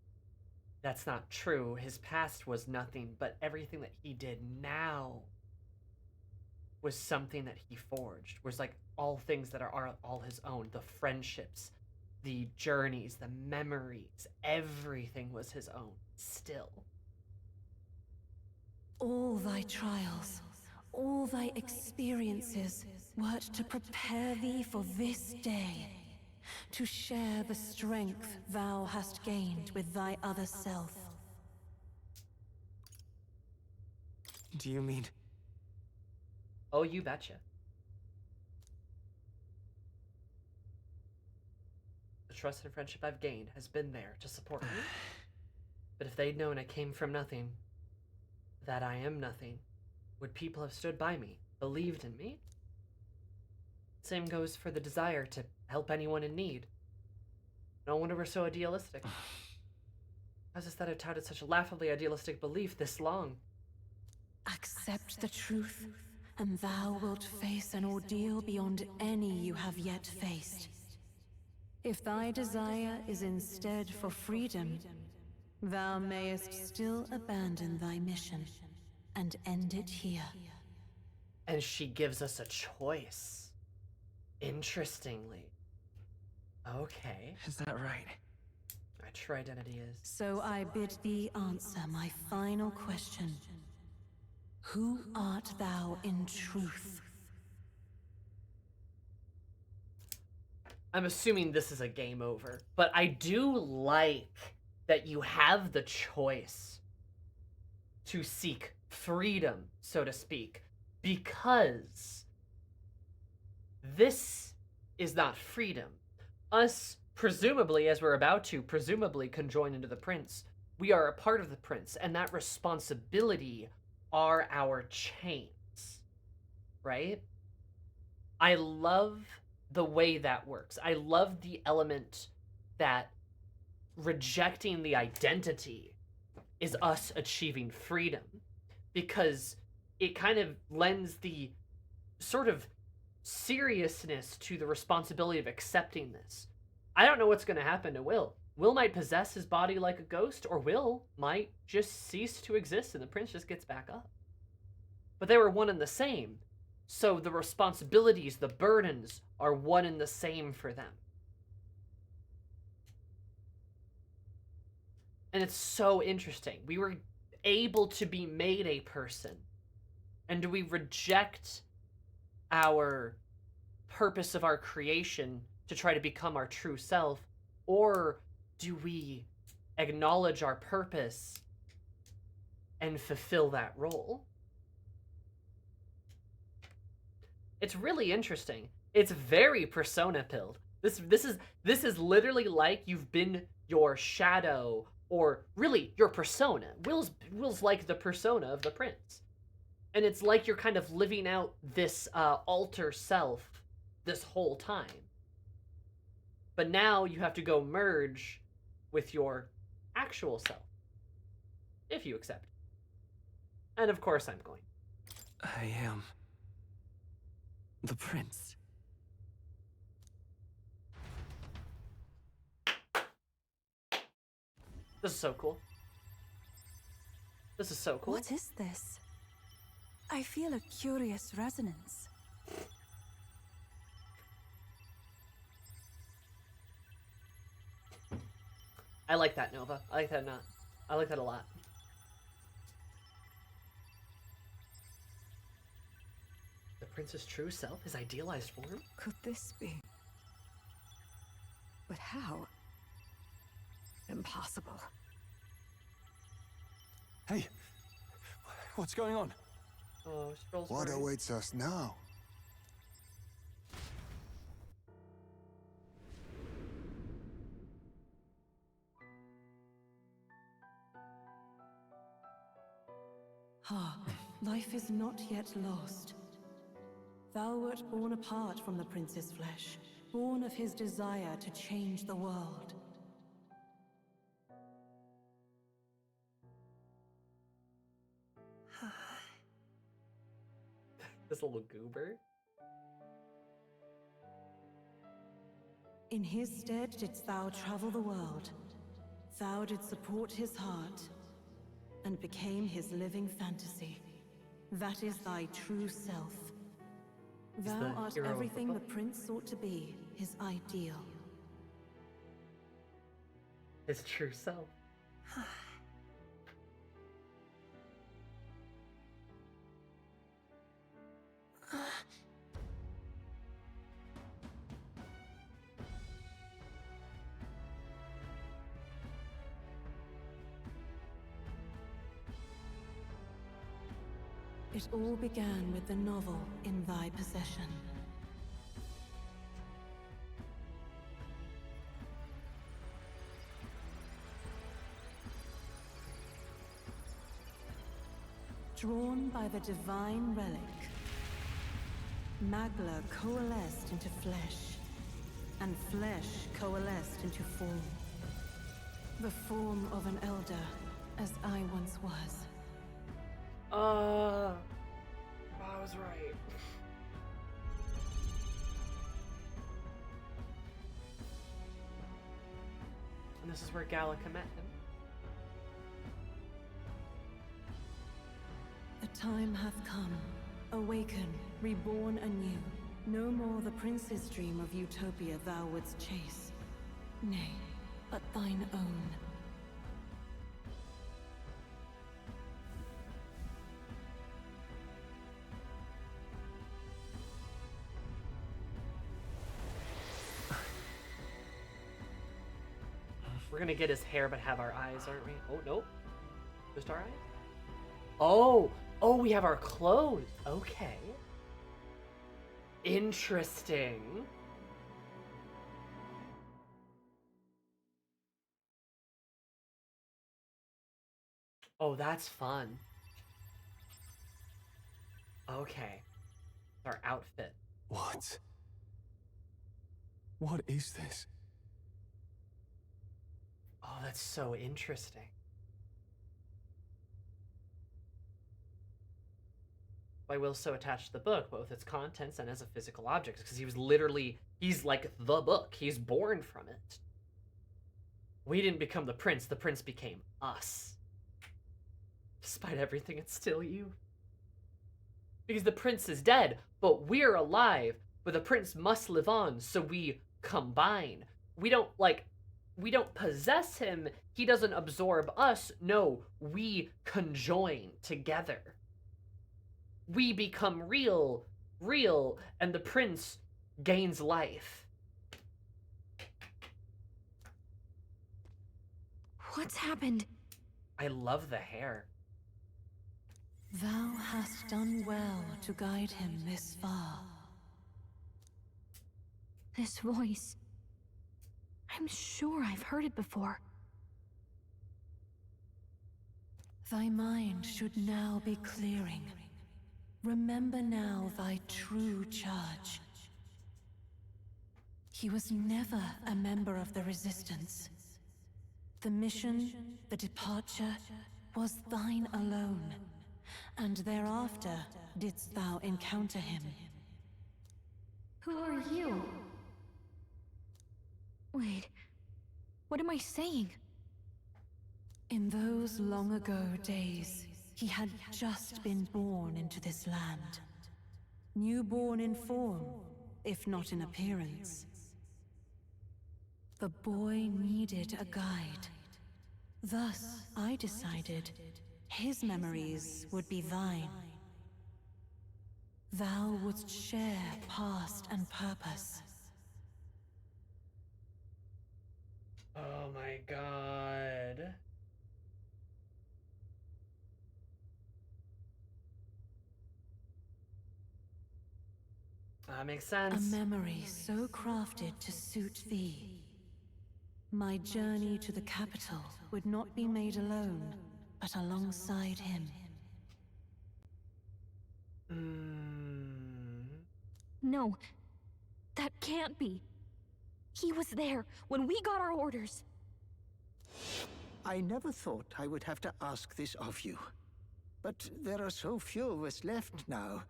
that's not true. His past was nothing, but everything that he did now was something that he forged. Was like all things that are all his own. The friendships, the journeys, the memories, everything was his own, still. All thy trials, all thy experiences, wert to prepare thee for this day, to share the strength thou hast gained with thy other self. Do you mean... Oh, you betcha. The trust and friendship I've gained has been there to support me. But if they'd known I came from nothing, that I am nothing, would people have stood by me, believed in me? Same goes for the desire to help anyone in need. No wonder we're so idealistic. How's it that I've touted such a laughably idealistic belief this long? Accept the truth, and thou wilt face an ordeal beyond any you have yet faced. If thy desire is instead for freedom, thou mayest still abandon thy mission and end it here. And she gives us a choice. Interestingly. Okay. Is that right? My true identity is... So I bid thee answer my final question. Who art thou in truth? I'm assuming this is a game over, but I do like that you have the choice to seek freedom, so to speak, because this is not freedom. Us, presumably, as we're about to presumably conjoin into the prince, we are a part of the prince, and that responsibility are our chains, right? I love the way that works. I love the element that rejecting the identity is us achieving freedom, because it kind of lends the sort of seriousness to the responsibility of accepting this. I don't know what's going to happen to Will. Will might possess his body like a ghost, or Will might just cease to exist and the prince just gets back up. But they were one and the same, so the responsibilities, the burdens, are one and the same for them. And it's so interesting. We were able to be made a person. And do we reject our purpose of our creation to try to become our true self? Or do we acknowledge our purpose and fulfill that role? It's really interesting. It's very persona pilled. This is literally like you've been your shadow, or really your persona. Will's like the persona of the prince. And it's like you're kind of living out this alter self this whole time. But now you have to go merge with your actual self. If you accept it. And of course I'm going. I am the prince. This is so cool. This is so cool. What is this? I feel a curious resonance. I like that, Nova. I like that not. I like that a lot. The prince's true self, his idealized form? Could this be? But how? Impossible. Hey, what's going on? Oh, Scroll's What worried. awaits us now? Ah, life is not yet lost. Thou wert born apart from the prince's flesh, born of his desire to change the world. This little goober. In his stead didst thou travel the world. Thou didst support his heart, and became his living fantasy. That is thy true self. He's Thou the art hero of the everything the book. prince sought to be, his ideal. His true self. It all began with the novel in thy possession. Drawn by the divine relic, Magla coalesced into flesh, and flesh coalesced into form. The form of an elder, as I once was. I was right. And this is where Gallica met him. The time hath come. Awaken, reborn anew. No more the prince's dream of utopia thou wouldst chase. Nay, but thine own. We're gonna get his hair but have our eyes, aren't we? Oh, nope. Just our eyes? Oh! Oh, we have our clothes. Okay. Interesting. Oh, that's fun. Okay. Our outfit. What? What is this? Oh, that's so interesting. why Will's so attached to the book, both its contents and as a physical object, because he was literally, he's like the book. He's born from it. We didn't become the prince became us. Despite everything, it's still you. Because the prince is dead, but we're alive. But the prince must live on, so we combine. We don't possess him. He doesn't absorb us. No, we conjoin together. We become real, and the prince gains life. What's happened? I love the hair. Thou hast done well to guide him this far. This voice. I'm sure I've heard it before. Thy mind should now be clearing. Remember now thy true charge. He was never a member of the Resistance. The mission, the departure, was thine alone, and thereafter didst thou encounter him. Who are you? Wait, what am I saying? In those long ago days, he had just been born into this land. Newborn in form, if not in appearance. The boy needed a guide. Thus, I decided his memories would be thine. Thou wouldst share past and purpose. Oh my god. That makes sense. A memory so crafted to suit thee. My journey to the capital would not be made alone, but alongside him. No, that can't be. He was there when we got our orders. I never thought I would have to ask this of you. But there are so few of us left now.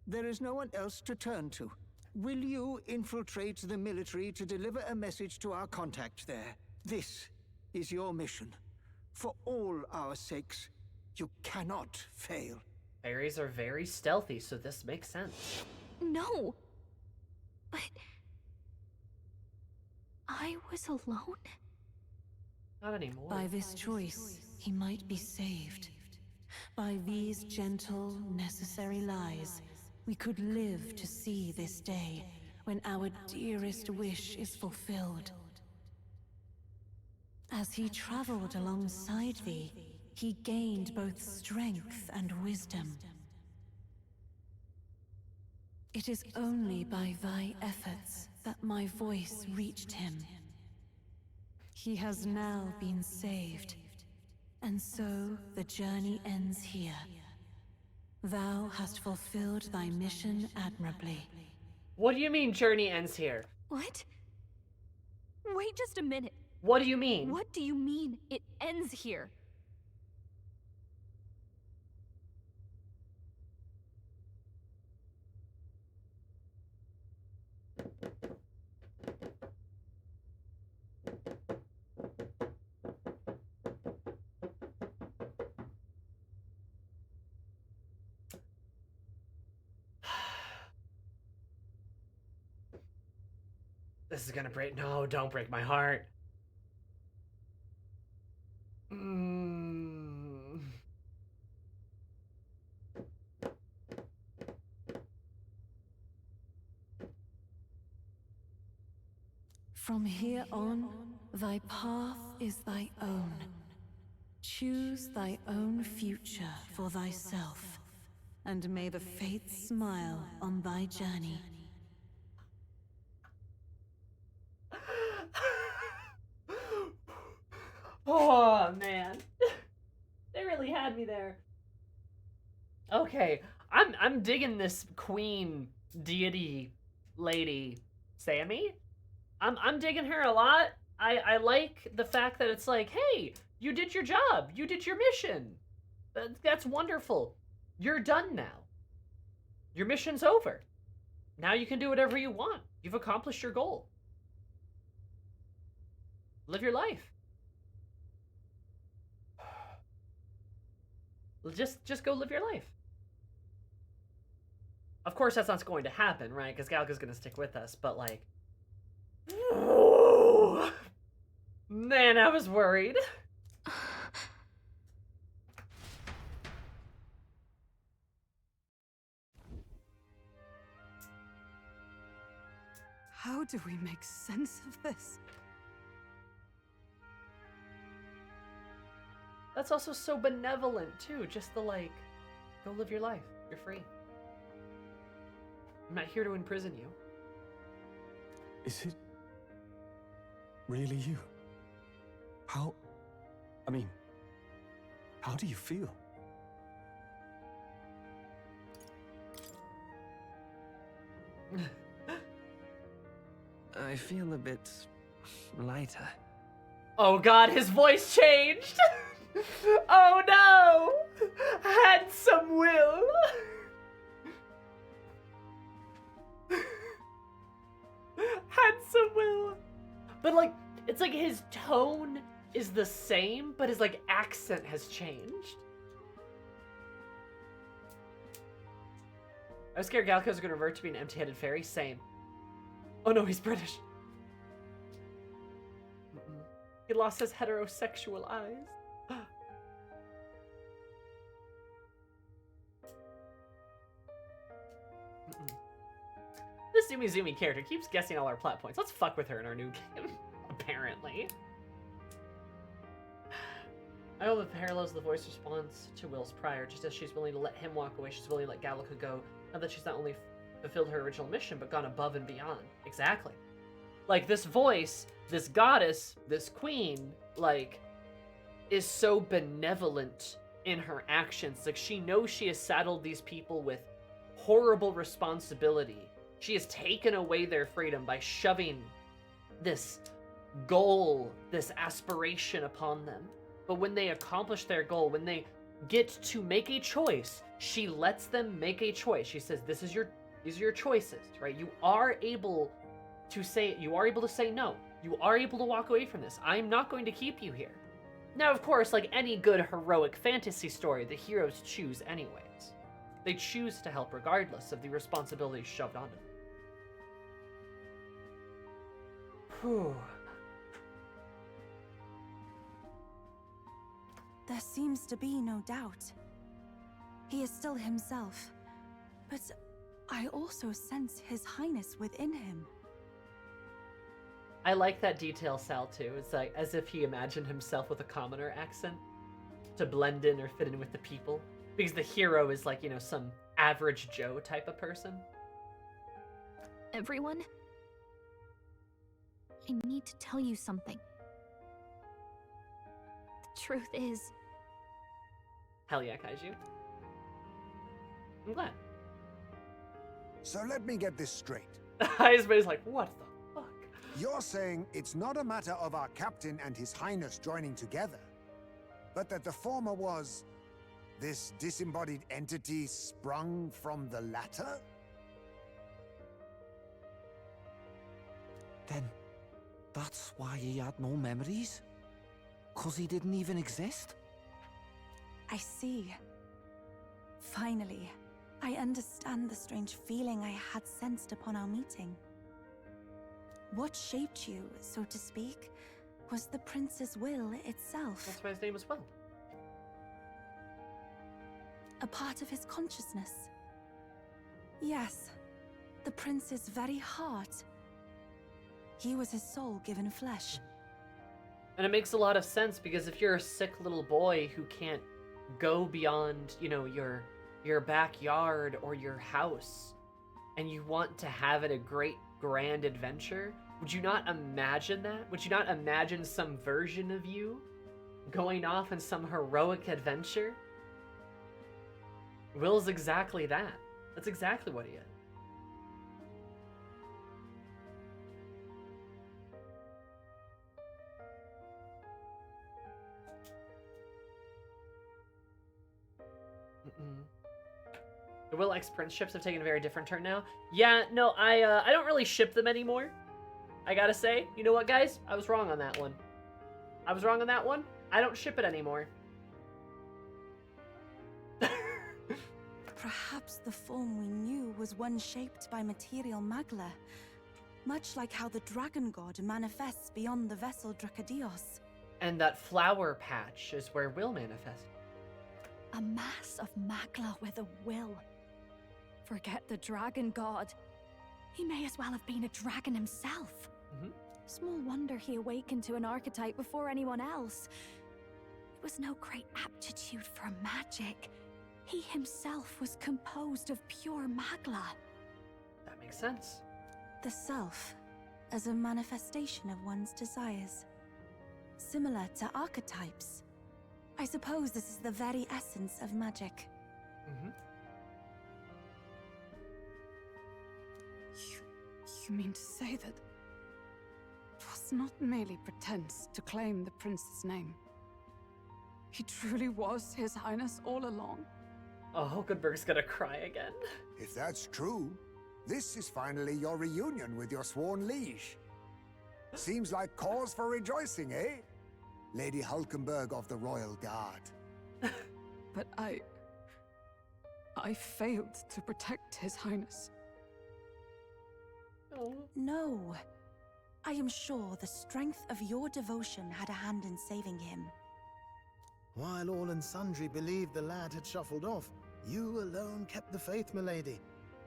There is no one else to turn to. Will you infiltrate the military to deliver a message to our contact there? This is your mission. For all our sakes, you cannot fail. Fairies are very stealthy, so this makes sense. No. But I was alone? Not anymore. By this choice, he might be saved. By these gentle, necessary lies, we could live to see this day, when our dearest wish is fulfilled. As he traveled alongside thee, he gained both strength and wisdom. It is only by thy efforts that my voice reached him. He has now been saved, and so the journey ends here. Thou hast fulfilled thy mission admirably. What do you mean journey ends here? What? Wait just a minute. What do you mean? What do you mean it ends here? This is gonna break. No, don't break my heart. From here on, thy path is thy own. Choose thy own future for thyself, and may the fates smile on thy journey. Oh man, they really had me there. Okay, I'm digging this queen deity lady, Sammy. I'm digging her a lot. I like the fact that it's like, hey, you did your job, you did your mission. That's wonderful. You're done now. Your mission's over. Now you can do whatever you want. You've accomplished your goal. Live your life. Just go live your life. Of course, that's not going to happen, right? Because Galka's going to stick with us, but like... Man, I was worried. How do we make sense of this? That's also so benevolent, too. Just the, like, go live your life. You're free. I'm not here to imprison you. Is it really you? How... I mean, how do you feel? I feel a bit lighter. Oh god, his voice changed! Oh no! Handsome Will! Handsome Will! But like, it's like his tone is the same, but his like accent has changed. I was scared Galco was gonna revert to being an empty-headed fairy. Same. Oh no, he's British. He lost his heterosexual eyes. This Zoomy Zoomy character keeps guessing all our plot points. Let's fuck with her in our new game, apparently. I know the parallels the voice responds to Will's prior. Just as she's willing to let him walk away, she's willing to let Gallica go. Now that she's not only fulfilled her original mission, but gone above and beyond. Exactly. Like, this voice, this goddess, this queen, like, is so benevolent in her actions. Like, she knows she has saddled these people with horrible responsibility. She has taken away their freedom by shoving this goal, this aspiration upon them. But when they accomplish their goal, when they get to make a choice, she lets them make a choice. She says, these are your choices, right? You are able to say no. You are able to walk away from this. I'm not going to keep you here. Now, of course, like any good heroic fantasy story, the heroes choose anyways. They choose to help regardless of the responsibilities shoved onto them. Whew. There seems to be no doubt. He is still himself, but I also sense His Highness within him. I like that detail, Sal, too. It's like as if he imagined himself with a commoner accent to blend in or fit in with the people. Because the hero is like, you know, some average Joe type of person. Everyone, I need to tell you something. The truth is... Hell yeah, Kaiju. I'm glad. So let me get this straight. Everybody's like, what the fuck? You're saying it's not a matter of our captain and His Highness joining together, but that the former was this disembodied entity sprung from the latter? Then that's why he had no memories? 'Cause he didn't even exist? I see. Finally, I understand the strange feeling I had sensed upon our meeting. What shaped you, so to speak, was the prince's will itself. That's why his name was Will. A part of his consciousness. Yes, the prince's very heart. He was his soul given flesh. And it makes a lot of sense because if you're a sick little boy who can't go beyond, you know, your backyard or your house, and you want to have it a great grand adventure, would you not imagine that? Would you not imagine some version of you going off in some heroic adventure? Will's exactly that. That's exactly what he is. The Will X Prince ships have taken a very different turn now. Yeah, no, I don't really ship them anymore. I gotta say, you know what, guys? I was wrong on that one. I was wrong on that one. I don't ship it anymore. Perhaps the form we knew was one shaped by material magla, much like how the dragon god manifests beyond the vessel Dracadios. And that flower patch is where Will manifests. A mass of magla with a will. Forget the dragon god. He may as well have been a dragon himself. Small wonder he awakened to an archetype before anyone else. It was no great aptitude for magic. He himself was composed of pure magla. That makes sense. The self, as a manifestation of one's desires. Similar to archetypes. I suppose this is the very essence of magic. You mean to say that it was not merely pretense to claim the prince's name? He truly was His Highness all along? Oh, Hulkenberg's gonna cry again. If that's true, this is finally your reunion with your sworn liege. Seems like cause for rejoicing, eh? Lady Hulkenberg of the Royal Guard. But I failed to protect His Highness. No. I am sure the strength of your devotion had a hand in saving him. While all and sundry believed the lad had shuffled off, you alone kept the faith, milady.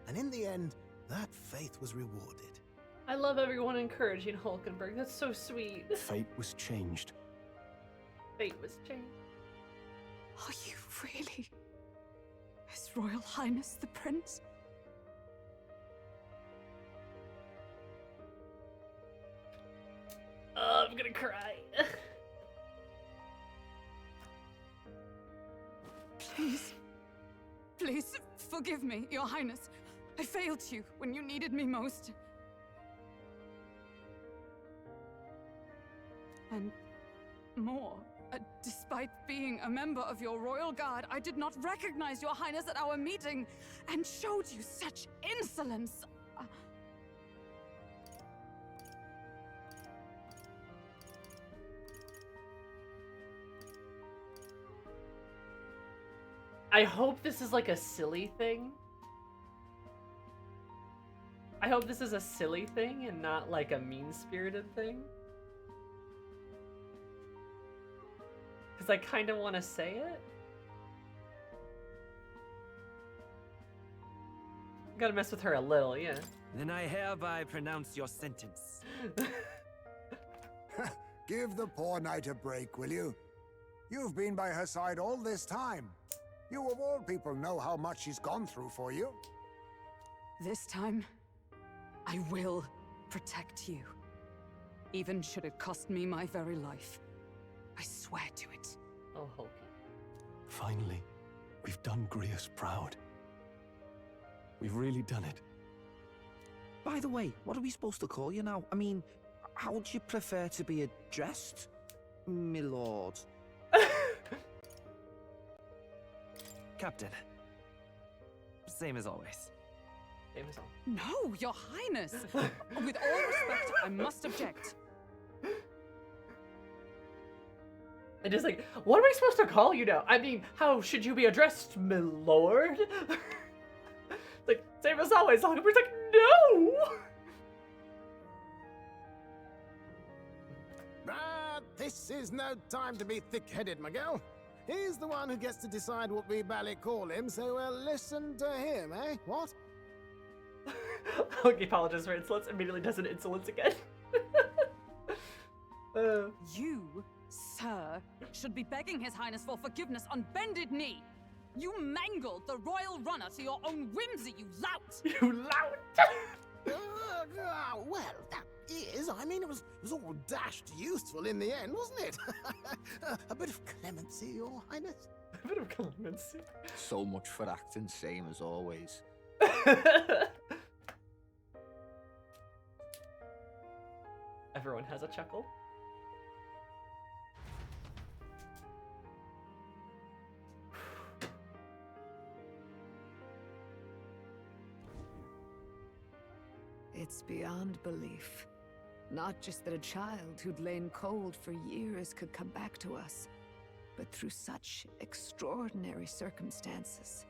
And in the end, that faith was rewarded. I love everyone encouraging Hulkenberg. That's so sweet. Fate was changed. Fate was changed. Are you really His Royal Highness the Prince? Oh, I'm gonna cry. Please. Please, forgive me, Your Highness. I failed you when you needed me most. And more, despite being a member of your royal guard, I did not recognize Your Highness at our meeting and showed you such insolence. I hope this is like a silly thing. I hope this is a silly thing and not like a mean-spirited thing. Because I kind of want to say it. Gotta mess with her a little, yeah. Then I hereby pronounce your sentence. Give the poor knight a break, will you? You've been by her side all this time. You of all people know how much she's gone through for you. This time, I will protect you. Even should it cost me my very life. I swear to it. Oh, Hulky. Finally, we've done Grius proud. We've really done it. By the way, what are we supposed to call you now? I mean, how would you prefer to be addressed, my lord? Captain. Same as always. Same as always. No, Your Highness! With all respect, I must object. And just like, what am I supposed to call you now? I mean, how should you be addressed, my lord? Like, same as always. Hulkenberg's like, no! This is no time to be thick-headed, Miguel. He's the one who gets to decide what we ballet call him, so we'll listen to him, eh? What? Hulky apologizes for insolence, immediately does an insolence again. You, sir, should be begging His Highness for forgiveness on bended knee. You mangled the royal runner to your own whimsy, you lout! You lout! Well, that is, I mean, it was all dashed useful in the end, wasn't it? A bit of clemency, Your Highness. A bit of clemency. So much for acting same as always. Everyone has a chuckle. It's beyond belief. Not just that a child who'd lain cold for years could come back to us, but through such extraordinary circumstances.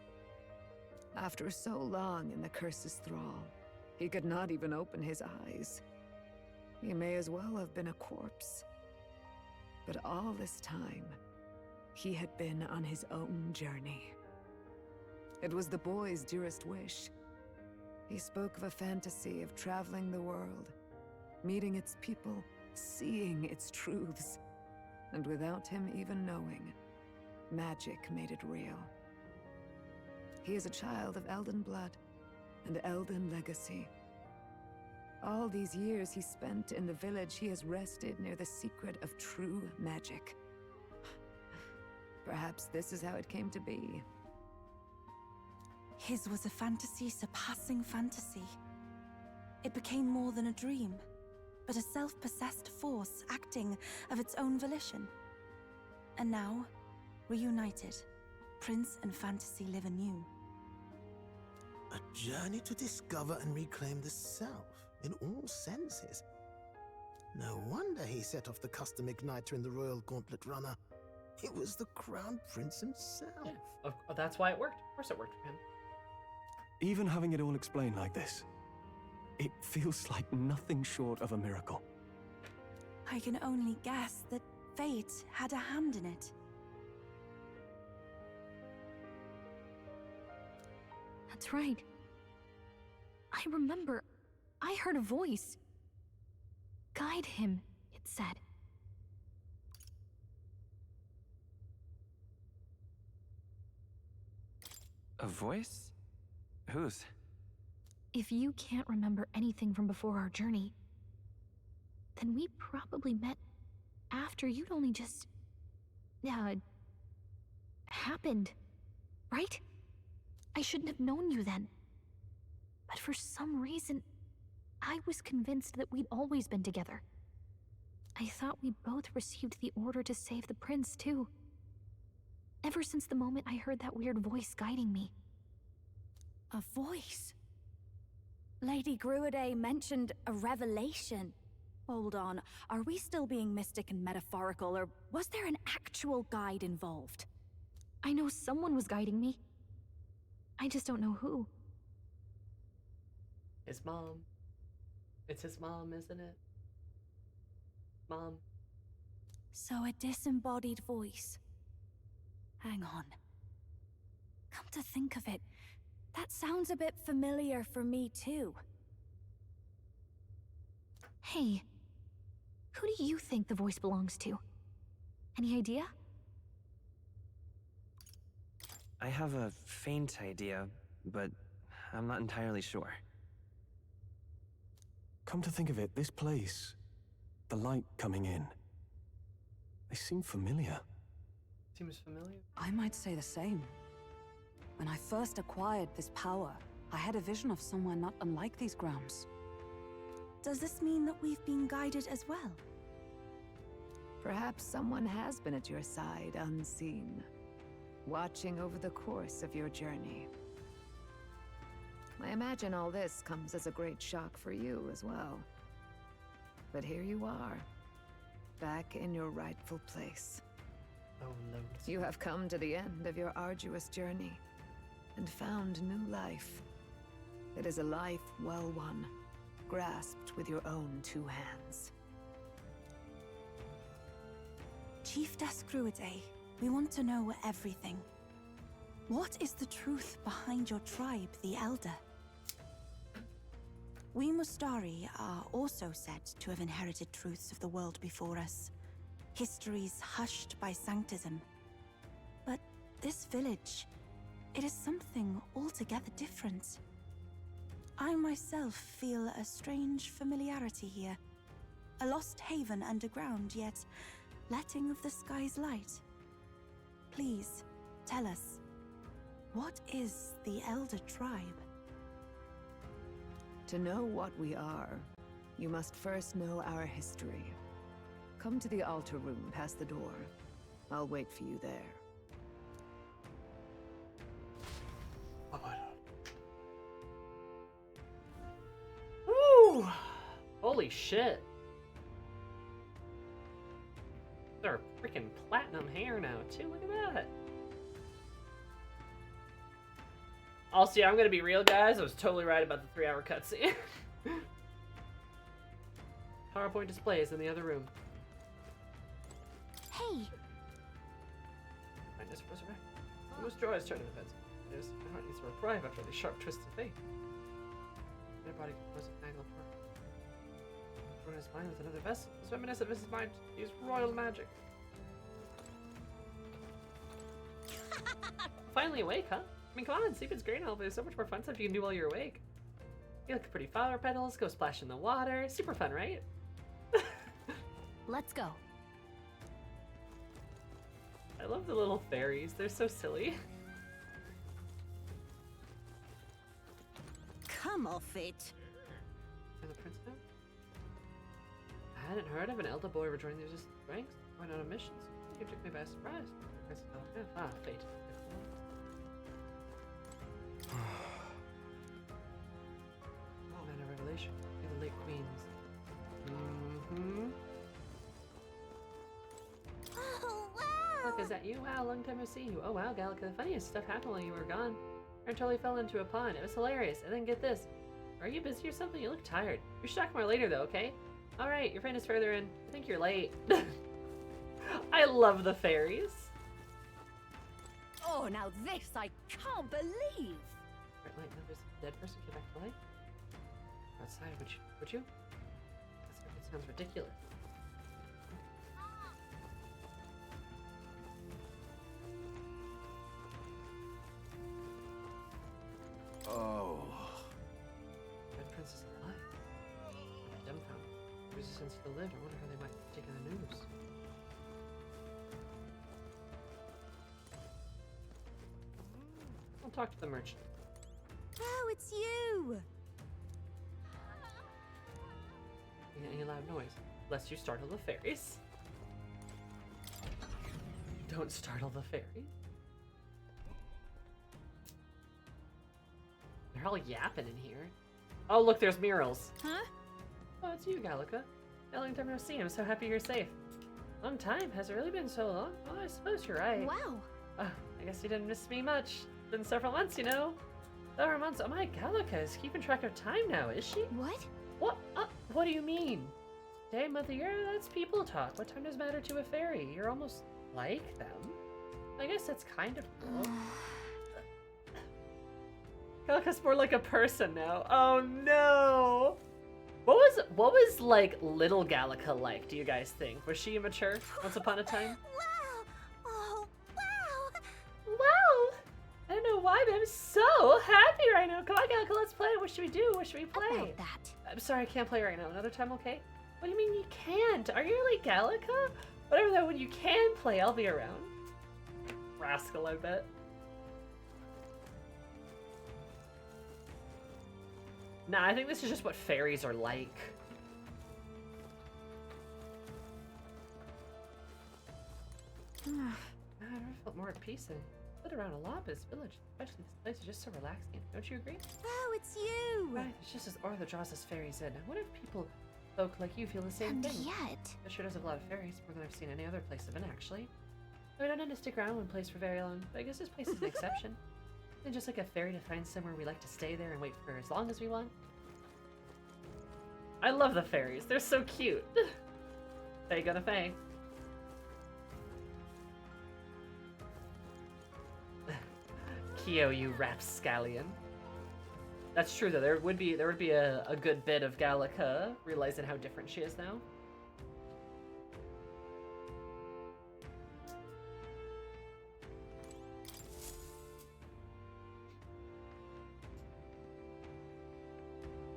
After so long in the curse's thrall, he could not even open his eyes. He may as well have been a corpse. But all this time, he had been on his own journey. It was the boy's dearest wish. He spoke of a fantasy of traveling the world, meeting its people, seeing its truths. And without him even knowing, magic made it real. He is a child of Elden blood and Elden legacy. All these years he spent in the village, he has rested near the secret of true magic. Perhaps this is how it came to be. His was a fantasy surpassing fantasy. It became more than a dream, but a self-possessed force acting of its own volition. And now, reunited, Prince and fantasy live anew. A journey to discover and reclaim the self, in all senses. No wonder he set off the custom igniter in the Royal Gauntlet Runner. It was the Crown Prince himself. Yeah, that's why it worked. Of course it worked for him. Even having it all explained like this, it feels like nothing short of a miracle. I can only guess that fate had a hand in it. That's right. I remember, I heard a voice. Guide him, it said. A voice? Whose? If you can't remember anything from before our journey, then we probably met after you'd only just... happened, right? I shouldn't have known you then. But for some reason, I was convinced that we'd always been together. I thought we both received the order to save the prince, too. Ever since the moment I heard that weird voice guiding me. A voice? Lady Gruade mentioned a revelation. Hold on, are we still being mystic and metaphorical, or was there an actual guide involved? I know someone was guiding me. I just don't know who. His mom. It's his mom, isn't it? Mom. So a disembodied voice. Hang on. Come to think of it, that sounds a bit familiar for me too. Hey, who do you think the voice belongs to? Any idea? I have a faint idea, but I'm not entirely sure. Come to think of it, this place, the light coming in, they seem familiar. Seems familiar. I might say the same. When I first acquired this power, I had a vision of somewhere not unlike these grounds. Does this mean that we've been guided as well? Perhaps someone has been at your side unseen, watching over the course of your journey. I imagine all this comes as a great shock for you as well. But here you are, back in your rightful place. Oh, no. You have come to the end of your arduous journey, and found new life. It is a life well won, grasped with your own two hands. Chiefess Gruade, we want to know everything. What is the truth behind your tribe, the Elda? We Mustari are also said to have inherited truths of the world before us. Histories hushed by sanctism. But this village, it is something altogether different. I myself feel a strange familiarity here. A lost haven underground, yet letting of the sky's light. Please, tell us, what is the Elder tribe? To know what we are, you must first know our history. Come to the altar room past the door. I'll wait for you there. Woo! Holy shit. They're freaking platinum hair now, too. Look at that. Also, yeah, I'm gonna be real, guys. I was totally right about the 3-hour cutscene. PowerPoint displays in the other room. Hey! Kindness was right. It was joyous turning events. It was my heart needs to reprieve after the sharp twists of fate. My body was a angle for thrown his mind with another vessel. This reminiscent of his mind used royal magic. Finally awake, huh? I mean, come on, sleeping's great and all, but there's so much more fun stuff you can do while you're awake. You look pretty flower petals, go splash in the water. Super fun, right? Let's go. I love the little fairies. They're so silly. Come off it. For the prince now? I hadn't heard of an Elda boy rejoining the resistance ranks. Went on missions. You took me by surprise. Prince fate. Oh man, a revelation. You're the late queens. Mm-hmm. Oh, wow! Look, is that you? Wow, long time no see you. Oh wow, Gallica, the funniest stuff happened while you were gone. I totally fell into a pond. It was hilarious. And then get this. Are you busy or something? You look tired. We should talk more later though, okay? Alright, your friend is further in. I think you're late. I love the fairies. Oh, now this I can't believe! Right, like, no, there's a dead person came back to life? Outside, would you? That sounds ridiculous. Oh. Red Princess alive. Dumbfounded. Resistance still lived. I wonder how they might have taken the news. I'll talk to the merchant. Oh, it's you! Any loud noise, lest you startle the fairies. Don't startle the fairies. They're all yapping in here. Oh, look, there's murals. Huh? Oh, it's you, Gallica. Long time no see. I'm so happy you're safe. Long time. Has it really been so long? Oh, I suppose you're right. Wow. Oh, I guess you didn't miss me much. Been several months, you know. Several months. Oh my, Gallica is keeping track of time now, is she? What? What? What do you mean? Day, month, of year? That's people talk. What time does matter to a fairy? You're almost like them. I guess that's kind of cool. Gallica's more like a person now. Oh no! What was like little Gallica like, do you guys think? Was she immature once upon a time? Wow! Oh, wow! Wow! I don't know why, but I'm so happy right now. Come on, Gallica, let's play. What should we do? What should we play? About that. I'm sorry, I can't play right now. Another time, okay? What do you mean you can't? Are you really Gallica? Whatever though, when you can play, I'll be around. Rascal, I bet. Nah, I think this is just what fairies are like. I never felt more at peace and lived around a lot, but this village, especially this place, is just so relaxing. Don't you agree? Oh, it's you! Right, it's just as Arthur draws us fairies in. What if folk like you feel the same And thing? yet... It sure does have a lot of fairies, more than I've seen any other place I've been, actually. We don't tend to stick around one place for very long, but I guess this place is an exception. And just like a fairy to find somewhere we like to stay there and wait for as long as we want. I love the fairies. They're so cute. Faye gonna Faye. Kyo, you rapscallion. That's true though. There would be a good bit of Gallica realizing how different she is now.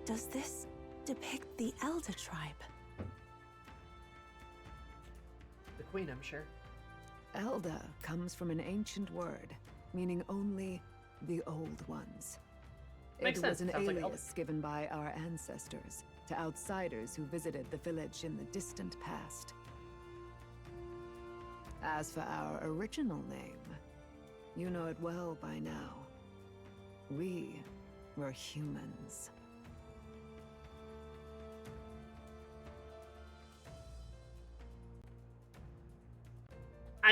Does this depict the Elder tribe? The queen, I'm sure. Elda comes from an ancient word, meaning only the old ones. Makes It sense. was an Sounds like Elda. alias given by our ancestors to outsiders who visited the village in the distant past. As for our original name, you know it well by now. We were humans.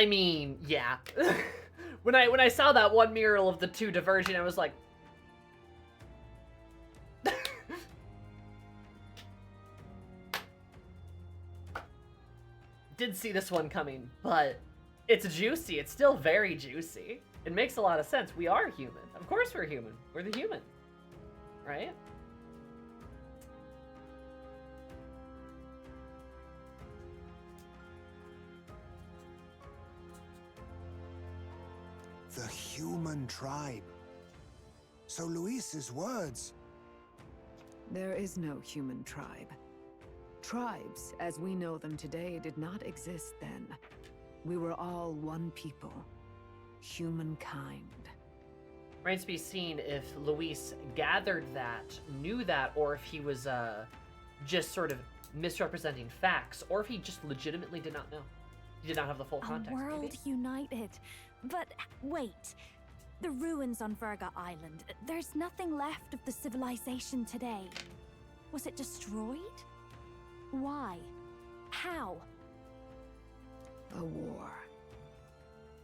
I mean, yeah. when I saw that one mural of the two diverging, I was like, did see this one coming, but it's juicy. It's still very juicy. It makes a lot of sense. We are human. Of course we're human. We're the human. Right? The human tribe. So Luis's words... There is no human tribe. Tribes, as we know them today, did not exist then. We were all one people. Humankind. Remains to be seen if Luis gathered that, knew that, or if he was just sort of misrepresenting facts, or if he just legitimately did not know. He did not have the full context. A world united. But wait, the ruins on Virga Island, there's nothing left of the civilization today. Was it destroyed? Why? How? A war.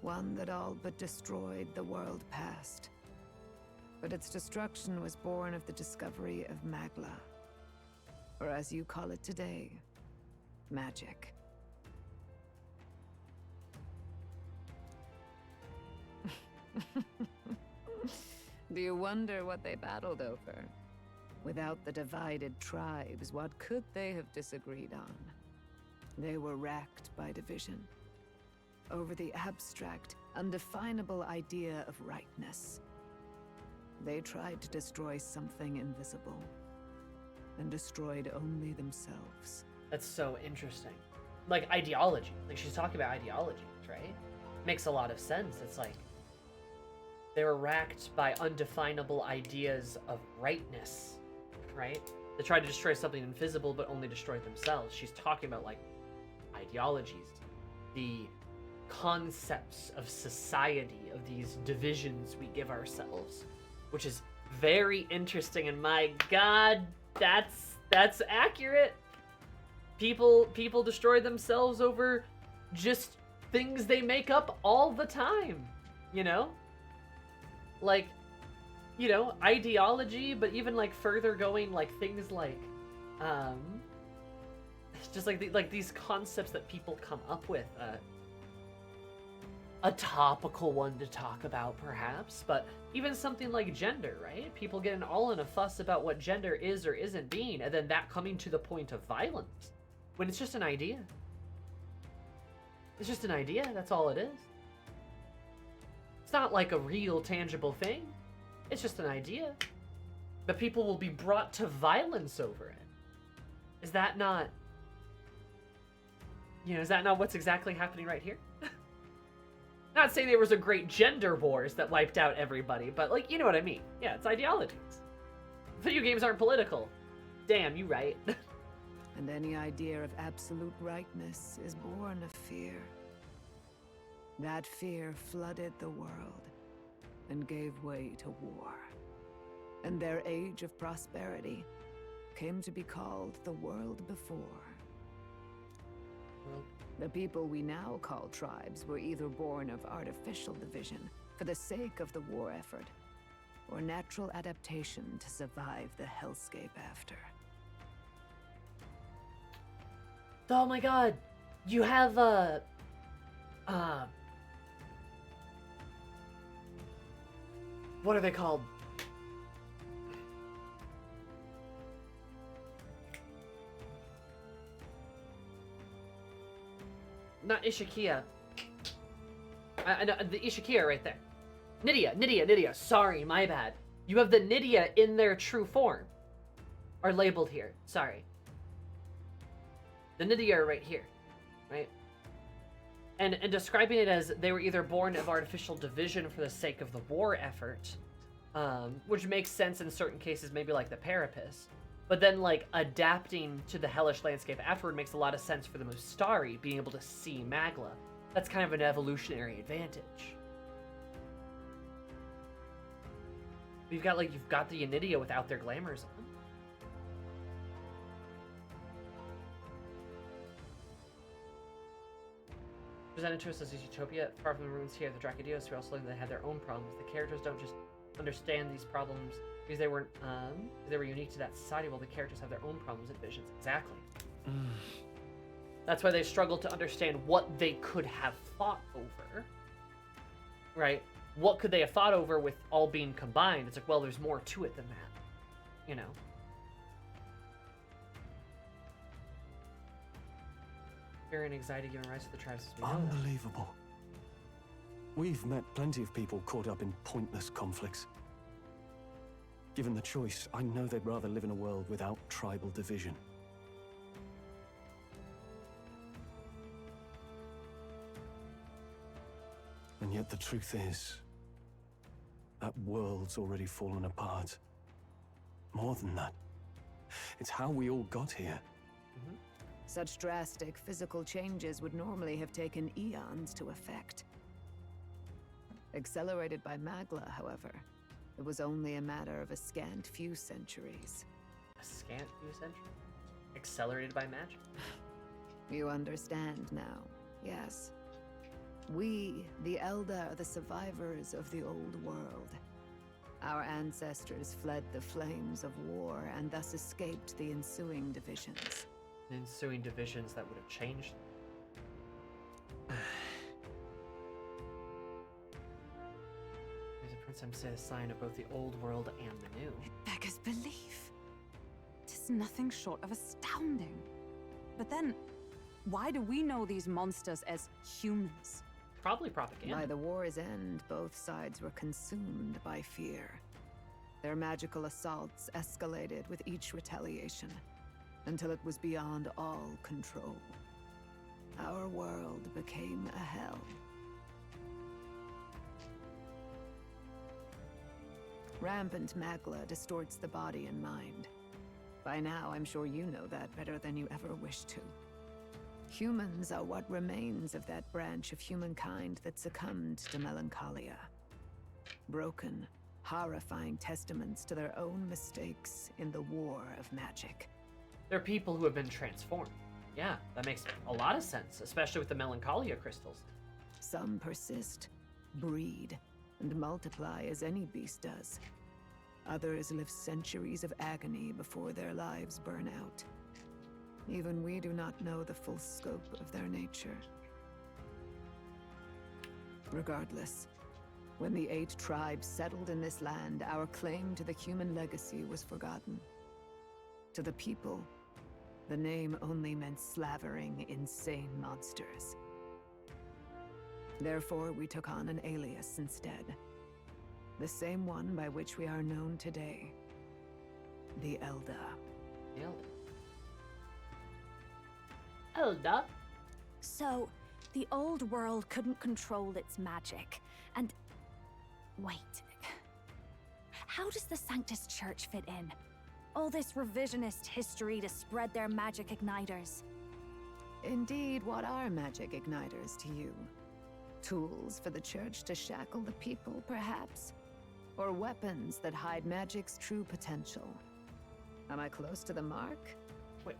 One that all but destroyed the world past. But its destruction was born of the discovery of Magla. Or as you call it today, magic. Do you wonder what they battled over? Without the divided tribes, what could they have disagreed on? They were racked by division. Over the abstract, undefinable idea of rightness. They tried to destroy something invisible, and destroyed only themselves. That's so interesting. Like ideology. Like she's talking about ideologies, right? Makes a lot of sense. It's like they were racked by undefinable ideas of rightness, right? They tried to destroy something invisible, but only destroyed themselves. She's talking about like ideologies, the concepts of society, of these divisions we give ourselves, which is very interesting. And my God, that's accurate. People destroy themselves over just things they make up all the time, you know? Like, you know, ideology, but even like further going, like things like, just like these concepts that people come up with. A topical one to talk about, perhaps, but even something like gender, right? People getting all in a fuss about what gender is or isn't being, and then that coming to the point of violence, when it's just an idea. It's just an idea, that's all it is. It's not like a real, tangible thing. It's just an idea. But people will be brought to violence over it. Is that not... You know, is that not what's exactly happening right here? Not saying there was a great gender wars that wiped out everybody, but like, you know what I mean. Yeah, it's ideologies. Video games aren't political. Damn, you right. And any idea of absolute rightness is born of fear. That fear flooded the world and gave way to war. And their age of prosperity came to be called the world before. The people we now call tribes were either born of artificial division for the sake of the war effort, or natural adaptation to survive the hellscape after. Oh my God, you have what are they called? Not Ishikia. I know, the Ishikia right there. Nydia. Sorry, my bad. You have the Nydia in their true form. Are labeled here. Sorry. The Nydia are right here. Right? And describing it as they were either born of artificial division for the sake of the war effort, which makes sense in certain cases, maybe like the Parapus. But then, like, adapting to the hellish landscape afterward makes a lot of sense for the Mustari being able to see Magla. That's kind of an evolutionary advantage. You've got the Enidia without their glamours on. Presented to us as a utopia, far from the ruins here, the Dracodios were also they had their own problems. The characters don't just understand these problems because they were unique to that society, while the characters have their own problems and visions. Exactly. That's why they struggle to understand what they could have fought over. Right? What could they have fought over with all being combined? It's like, well, there's more to it than that. You know? Fear and anxiety giving rise to the tribes as we know them. Unbelievable. We've met plenty of people caught up in pointless conflicts. Given the choice, I know they'd rather live in a world without tribal division. And yet the truth is, that world's already fallen apart. More than that, it's how we all got here. Such drastic physical changes would normally have taken eons to effect. Accelerated by Magla, however, it was only a matter of a scant few centuries. A scant few centuries? Accelerated by magic? You understand now, yes. We, the Elda, are the survivors of the old world. Our ancestors fled the flames of war and thus escaped the ensuing divisions. The ensuing divisions that would have changed. There's a prince I'm say a sign of both the old world and the new. It beggars belief. Tis nothing short of astounding. But then, why do we know these monsters as humans? Probably propaganda. By the war's end, both sides were consumed by fear. Their magical assaults escalated with each retaliation, until it was beyond all control. Our world became a hell. Rampant Magla distorts the body and mind. By now, I'm sure you know that better than you ever wished to. Humans are what remains of that branch of humankind that succumbed to melancholia. Broken, horrifying testaments to their own mistakes in the war of magic. They're people who have been transformed. Yeah, that makes a lot of sense, especially with the melancholia crystals. Some persist, breed, and multiply as any beast does. Others live centuries of agony before their lives burn out. Even we do not know the full scope of their nature. Regardless, when the 8 tribes settled in this land, our claim to the human legacy was forgotten. To the people, the name only meant slavering, insane monsters. Therefore, we took on an alias instead. The same one by which we are known today. The Elda. The Elda. Elda? So, the old world couldn't control its magic, and... Wait. How does the Sanctus Church fit in? All this revisionist history to spread their magic igniters. Indeed, what are magic igniters to you? Tools for the Church to shackle the people, perhaps? Or weapons that hide magic's true potential? Am I close to the mark? Wait.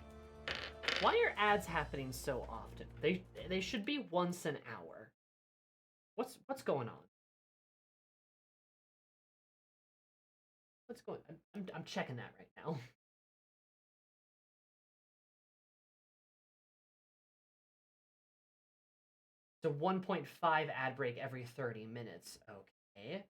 Why are ads happening so often? They should be once an hour. What's going on? What's going on? I'm checking that right now. So 1.5 ad break every 30 minutes. Okay.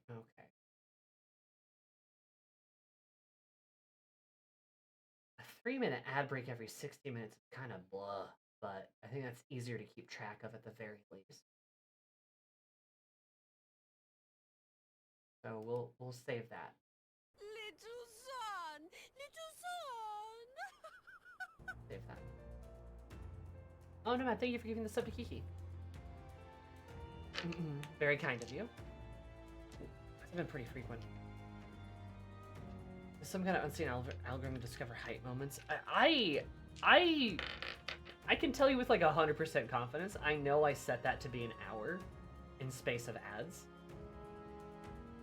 Okay. A 3-minute ad break every 60 minutes is kind of blah, but I think that's easier to keep track of at the very least. So we'll save that. Little son! Little son! Save that. Oh no, man, thank you for giving the sub to Kiki. Very kind of you. It's been pretty frequent. There's some kind of unseen algorithm to discover height moments. I can tell you with like 100% confidence, I know I set that to be an hour in space of ads.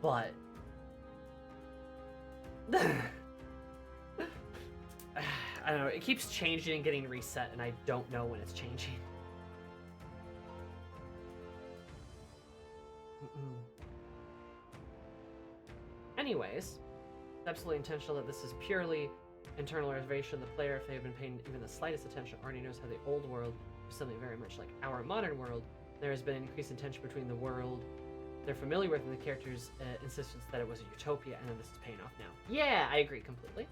But I don't know, it keeps changing and getting reset, and I don't know when it's changing. Anyways, it's absolutely intentional that this is purely internal reservation. The player, if they have been paying even the slightest attention, already knows how the old world is something very much like our modern world. There has been an increase in tension between the world they're familiar with and the characters' insistence that it was a utopia, and then this is paying off now. Yeah, I agree completely.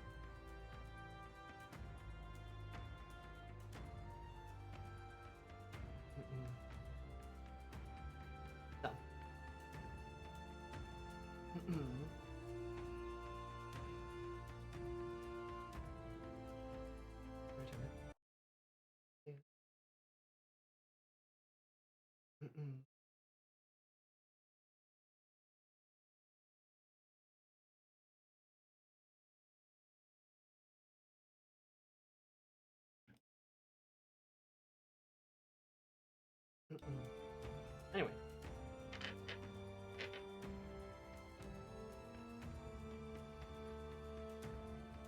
So. Anyway.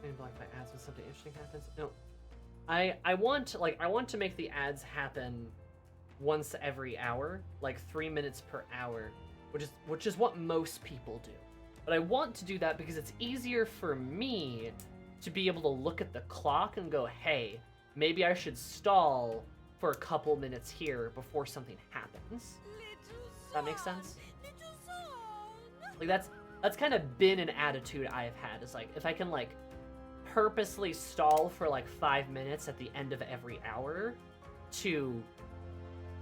Being blocked by ads when something interesting happens. No. I want to make the ads happen once every hour, like 3 minutes per hour, which is what most people do. But I want to do that because it's easier for me to be able to look at the clock and go, hey, maybe I should stall for a couple minutes here before something happens. That makes sense? Like that's kind of been an attitude I've had, is like, if I can like purposely stall for like 5 minutes at the end of every hour to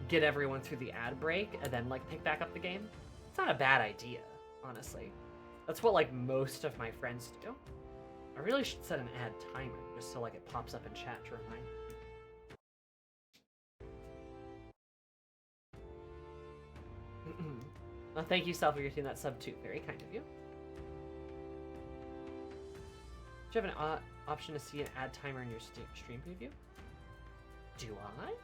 get everyone through the ad break and then like pick back up the game, it's not a bad idea, honestly. That's what like most of my friends do. I really should set an ad timer just so like it pops up in chat to remind me. Well, thank you, Self, for getting that sub too. Very kind of you. Do you have an option to see an ad timer in your stream preview? Do I?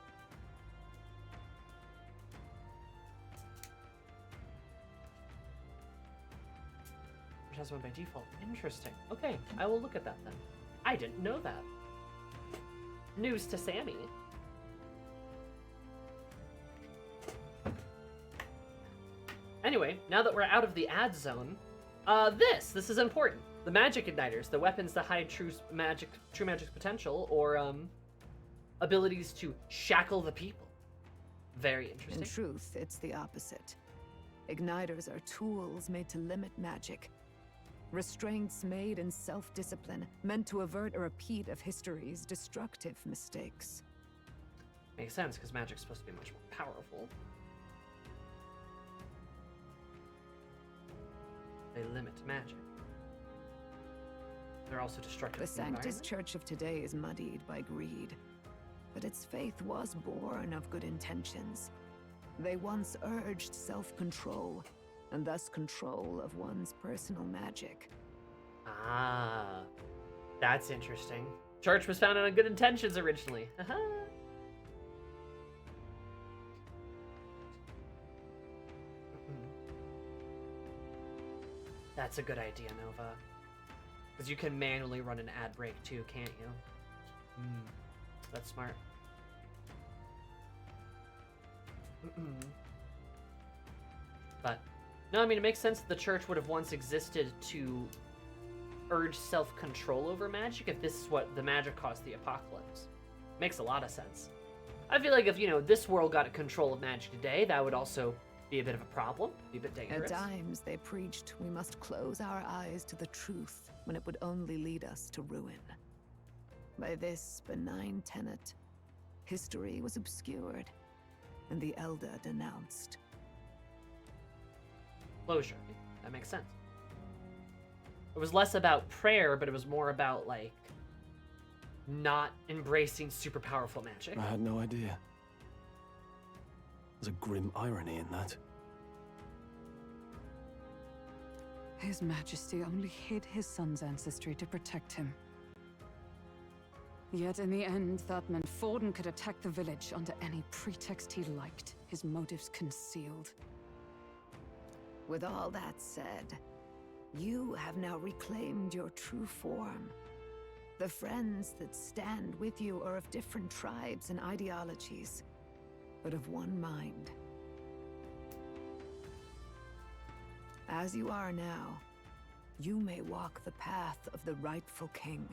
Which has one by default. Interesting. Okay, I will look at that then. I didn't know that. News to Sammy. Anyway, now that we're out of the ad zone, this is important. The magic igniters, the weapons that hide true magic's potential, or abilities to shackle the people. Very interesting. In truth, it's the opposite. Igniters are tools made to limit magic. Restraints made in self-discipline, meant to avert a repeat of history's destructive mistakes. Makes sense, because magic's supposed to be much more powerful. They limit magic. They're also destructive. The Sanctus Church of today is muddied by greed, but its faith was born of good intentions. They once urged self-control, and thus control of one's personal magic. Ah, that's interesting. Church was founded on good intentions originally. That's a good idea, Nova. Because you can manually run an ad break too, can't you? That's smart. But, no, I mean, it makes sense that the church would have once existed to urge self-control over magic if this is what the magic caused the apocalypse. Makes a lot of sense. I feel like if, this world got control of magic today, that would also be a bit of a problem, be a bit dangerous. At times, they preached we must close our eyes to the truth when it would only lead us to ruin. By this benign tenet, history was obscured, and the Elda denounced. Closure. That makes sense. It was less about prayer, but it was more about, like, not embracing super powerful magic. I had no idea. There's a grim irony in that. His Majesty only hid his son's ancestry to protect him. Yet in the end, that meant Forden could attack the village under any pretext he liked, his motives concealed. With all that said, you have now reclaimed your true form. The friends that stand with you are of different tribes and ideologies, but of one mind. As you are now, you may walk the path of the rightful king.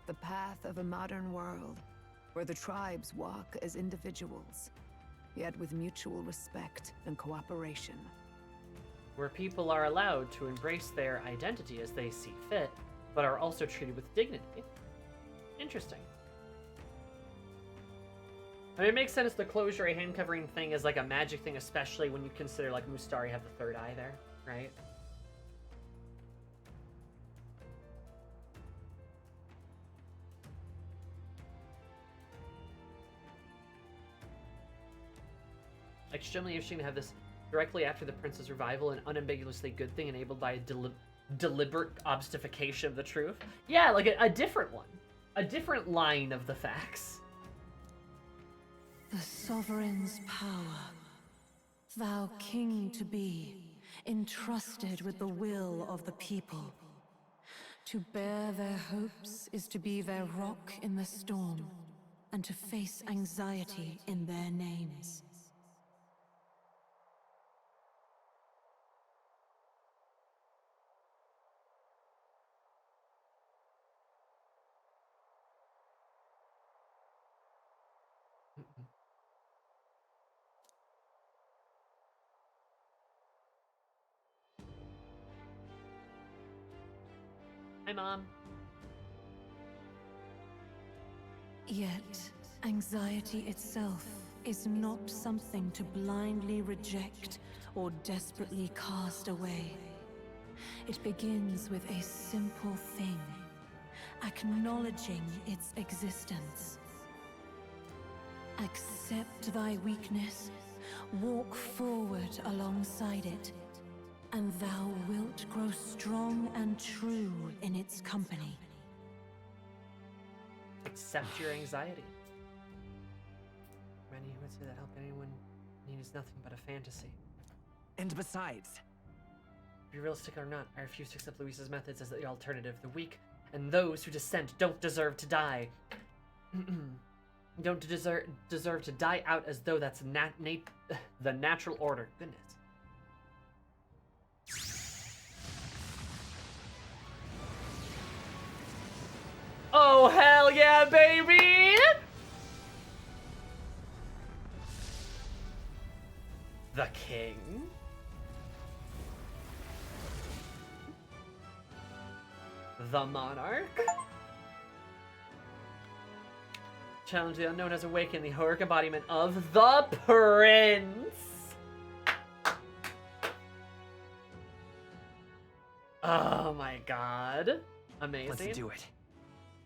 The path of a modern world, where the tribes walk as individuals, yet with mutual respect and cooperation. Where people are allowed to embrace their identity as they see fit, but are also treated with dignity. Interesting. I mean, it makes sense the closure a hand covering thing is like a magic thing, especially when you consider like Mustari have the third eye there, right? Extremely interesting to have this directly after the prince's revival, an unambiguously good thing enabled by a deliberate obfuscation of the truth. Yeah, like a different one. A different line of the facts. The sovereign's power, thou king to be, entrusted with the will of the people. To bear their hopes is to be their rock in the storm, and to face anxiety in their names. Hi, Mom. Yet, anxiety itself is not something to blindly reject or desperately cast away. It begins with a simple thing, acknowledging its existence. Accept thy weakness, walk forward alongside it, and thou wilt grow strong and true in its company. Accept your anxiety. Many would say that help anyone needs nothing but a fantasy. And besides, be realistic or not, I refuse to accept Luis's methods as the alternative. The weak and those who dissent don't deserve to die. Don't deserve to die out as though that's the natural order. Goodness. Oh, hell yeah, baby! The king? The monarch? Challenge the unknown has awakened, the heroic embodiment of the prince! Oh my god. Amazing. Let's do it.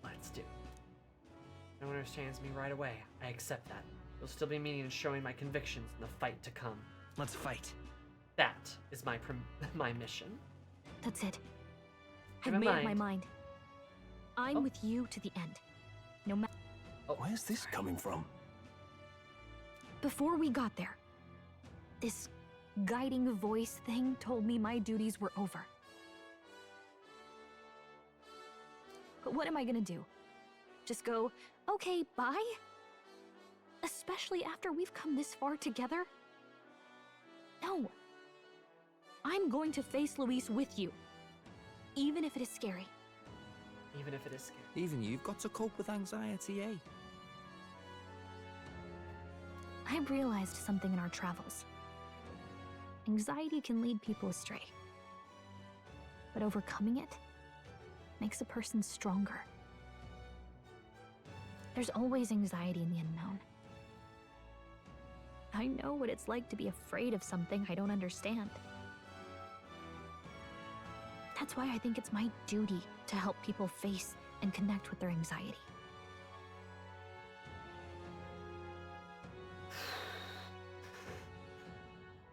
Let's do it. No one understands me right away. I accept that. There'll still be meaning in showing my convictions in the fight to come. Let's fight. That is my my mission. That's it. I've made up my mind. I'm with you to the end. No matter. Oh, where's this coming from? Before we got there, this guiding voice thing told me my duties were over. But what am I gonna do? Just go, okay, bye? Especially after we've come this far together? No. I'm going to face Luis with you. Even if it is scary. Even if it is scary. Even you've got to cope with anxiety, eh? I realized something in our travels. Anxiety can lead people astray. But overcoming it makes a person stronger. There's always anxiety in the unknown. I know what it's like to be afraid of something I don't understand. That's why I think it's my duty to help people face and connect with their anxiety.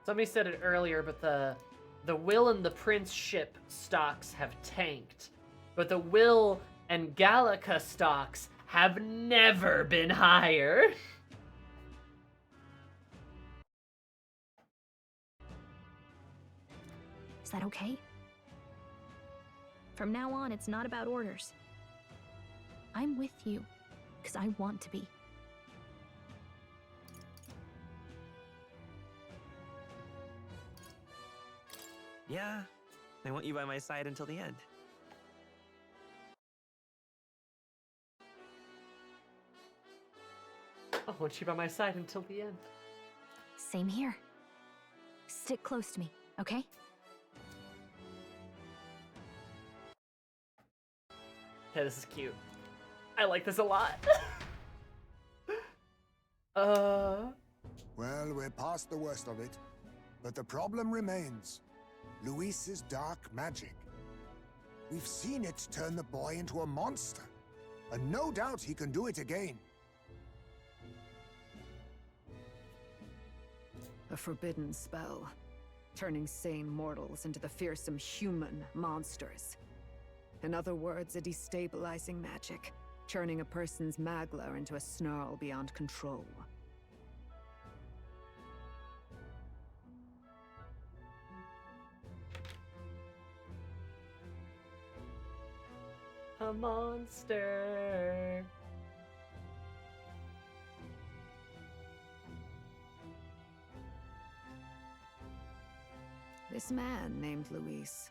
Somebody said it earlier, but the Will and the Prince ship stocks have tanked. But the Will and Gallica stocks have never been higher. Is that okay? From now on, it's not about orders. I'm with you, because I want to be. Yeah, I want you by my side until the end. I want you by my side until the end. Same here. Stick close to me, okay? Okay, this is cute. I like this a lot. Well, we're past the worst of it. But the problem remains. Luis's dark magic. We've seen it turn the boy into a monster. And no doubt he can do it again. A forbidden spell, turning sane mortals into the fearsome human monsters. In other words, a destabilizing magic, turning a person's magla into a snarl beyond control. A monster. This man named Luis.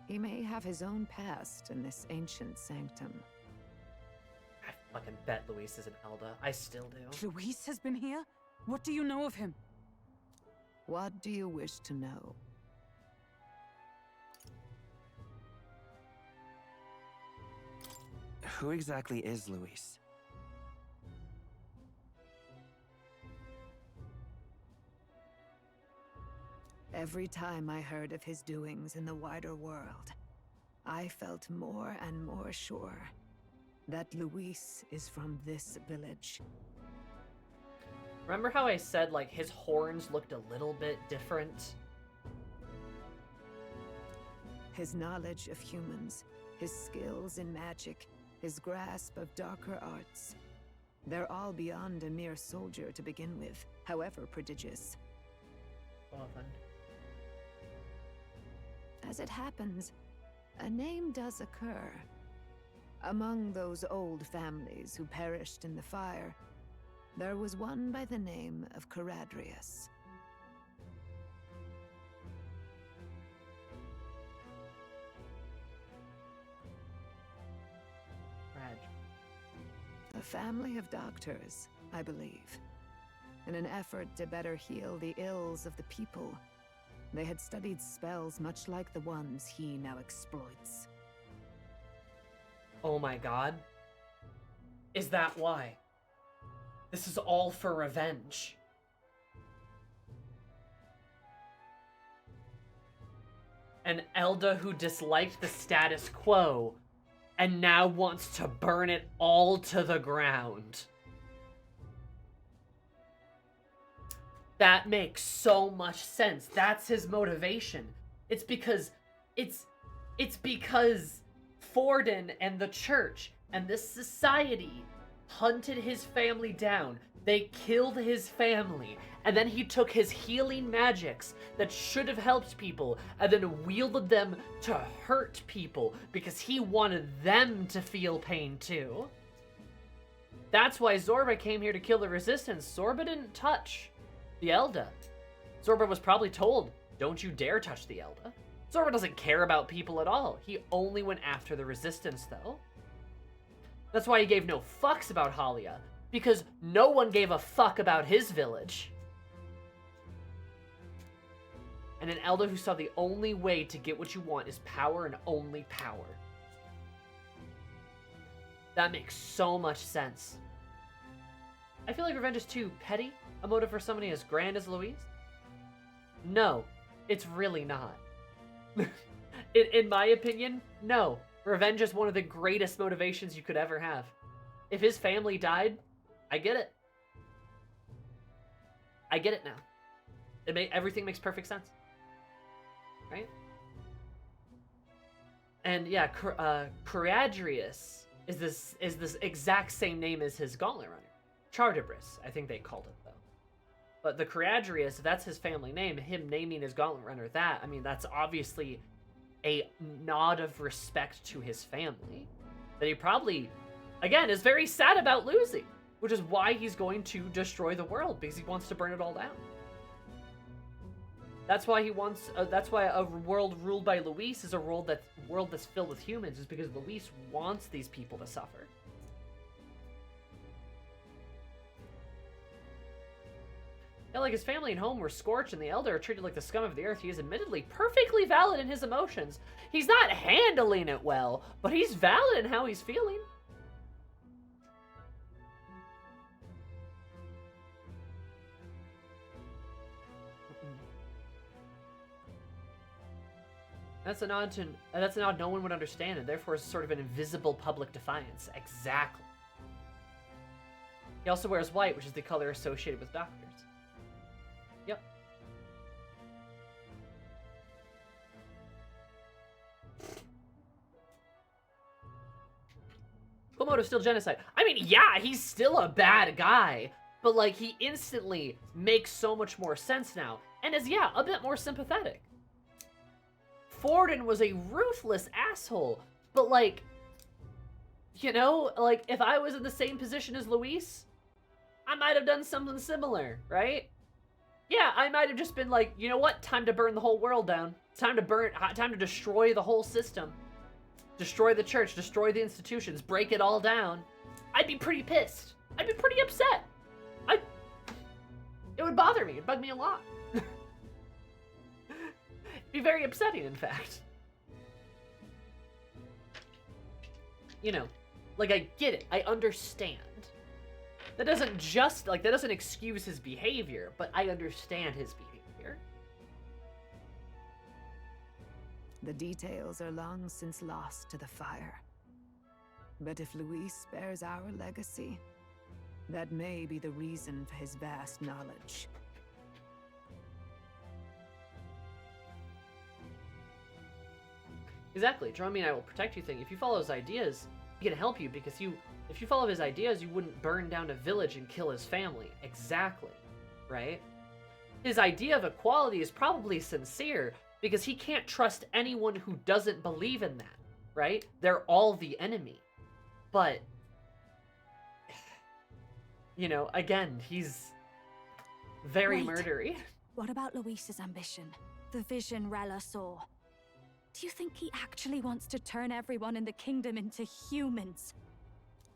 He may have his own past in this ancient sanctum. I fucking bet Luis is an Elda. I still do. Luis has been here? What do you know of him? What do you wish to know? Who exactly is Luis? Every time I heard of his doings in the wider world, I felt more and more sure that Luis is from this village. Remember how I said, like, his horns looked a little bit different? His knowledge of humans, his skills in magic, his grasp of darker arts. They're all beyond a mere soldier to begin with, however prodigious. Well then. As it happens, a name does occur. Among those old families who perished in the fire, there was one by the name of Caradrius. A family of doctors, I believe. In an effort to better heal the ills of the people, they had studied spells much like the ones he now exploits. Oh my god. Is that why? This is all for revenge. An Elda who disliked the status quo and now wants to burn it all to the ground. That makes so much sense. That's his motivation. It's because Forden and the church and this society hunted his family down. They killed his family, and then he took his healing magics that should have helped people and then wielded them to hurt people because he wanted them to feel pain too. That's why Zorba came here to kill the resistance. Zorba didn't touch the Elda. Zorba was probably told, don't you dare touch the Elda. Zorba doesn't care about people at all. He only went after the resistance though. That's why he gave no fucks about Halia, because no one gave a fuck about his village. And an Elder who saw the only way to get what you want is power and only power. That makes so much sense. I feel like revenge is too petty a motive for somebody as grand as Luis. No, it's really not. In my opinion, no. Revenge is one of the greatest motivations you could ever have. If his family died, I get it. I get it now. Everything makes perfect sense. Right? And yeah, Caradrius is this exact same name as his gauntlet runner. Chardabris, I think they called it though. But the Creadrius, that's his family name. Him naming his gauntlet runner that, I mean, that's obviously a nod of respect to his family that he probably, again, is very sad about losing, which is why he's going to destroy the world, because he wants to burn it all down. That's why he wants. That's why a world ruled by Luis is a world that's filled with humans, is because Luis wants these people to suffer. Yeah, like his family and home were scorched, and the Elder are treated like the scum of the earth. He is admittedly perfectly valid in his emotions. He's not handling it well, but he's valid in how he's feeling. That's a nod no one would understand, and therefore is sort of an invisible public defiance. Exactly. He also wears white, which is the color associated with doctors. Yep. Komodo's still genocide. I mean, yeah, he's still a bad guy, but like he instantly makes so much more sense now, and is, yeah, a bit more sympathetic. Forden was a ruthless asshole, but like, you know, like if I was in the same position as Luis, I might have done something similar, right? Yeah, I might have just been like, you know what? Time to burn the whole world down. Time to destroy the whole system. Destroy the church, destroy the institutions, break it all down. I'd be pretty pissed. I'd be pretty upset. It would bother me. It'd bug me a lot. Be very upsetting, in fact. You know, like, I get it. I understand. That doesn't excuse his behavior, but I understand his behavior. The details are long since lost to the fire. But if Luis spares our legacy, that may be the reason for his vast knowledge. Exactly. Jerome and I will protect you thing. If you follow his ideas, he can help you, because if you follow his ideas, you wouldn't burn down a village and kill his family. Exactly. Right? His idea of equality is probably sincere, because he can't trust anyone who doesn't believe in that. Right? They're all the enemy. But, you know, again, he's very murdery. What about Luis's ambition? The vision Rella saw? Do you think he actually wants to turn everyone in the kingdom into humans?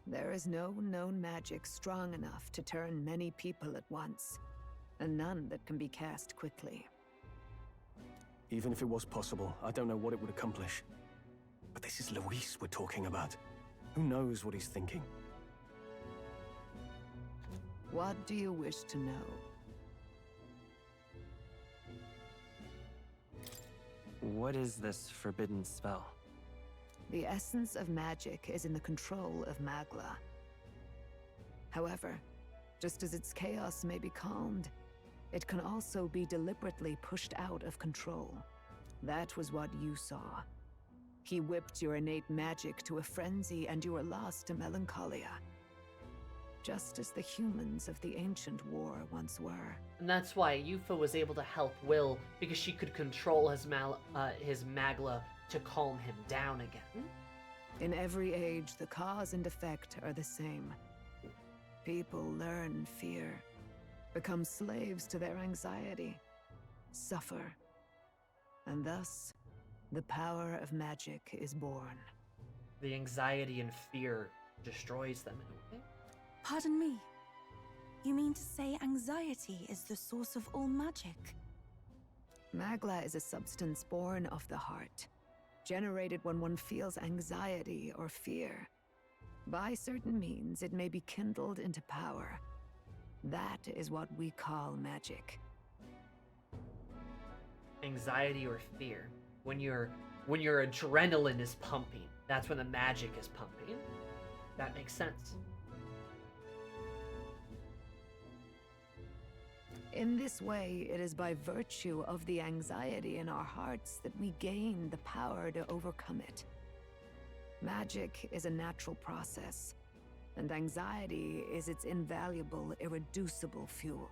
There is no known magic strong enough to turn many people at once, and none that can be cast quickly. Even if it was possible, I don't know what it would accomplish. But this is Luis we're talking about. Who knows what he's thinking? What do you wish to know? What is this forbidden spell? The essence of magic is in the control of Magla. However, just as its chaos may be calmed, it can also be deliberately pushed out of control. That was what you saw. He whipped your innate magic to a frenzy, and you were lost to melancholia. Just as the humans of the ancient war once were. And that's why Yufa was able to help Will, because she could control his Magla to calm him down again. In every age, the cause and effect are the same. People learn fear, become slaves to their anxiety, suffer, and thus, the power of magic is born. The anxiety and fear destroys them in a way. Pardon me. You mean to say anxiety is the source of all magic? Magla is a substance born of the heart, generated when one feels anxiety or fear. By certain means, it may be kindled into power. That is what we call magic. Anxiety or fear. When your adrenaline is pumping, that's when the magic is pumping. That makes sense. In this way, it is by virtue of the anxiety in our hearts that we gain the power to overcome it. Magic is a natural process, and anxiety is its invaluable, irreducible fuel.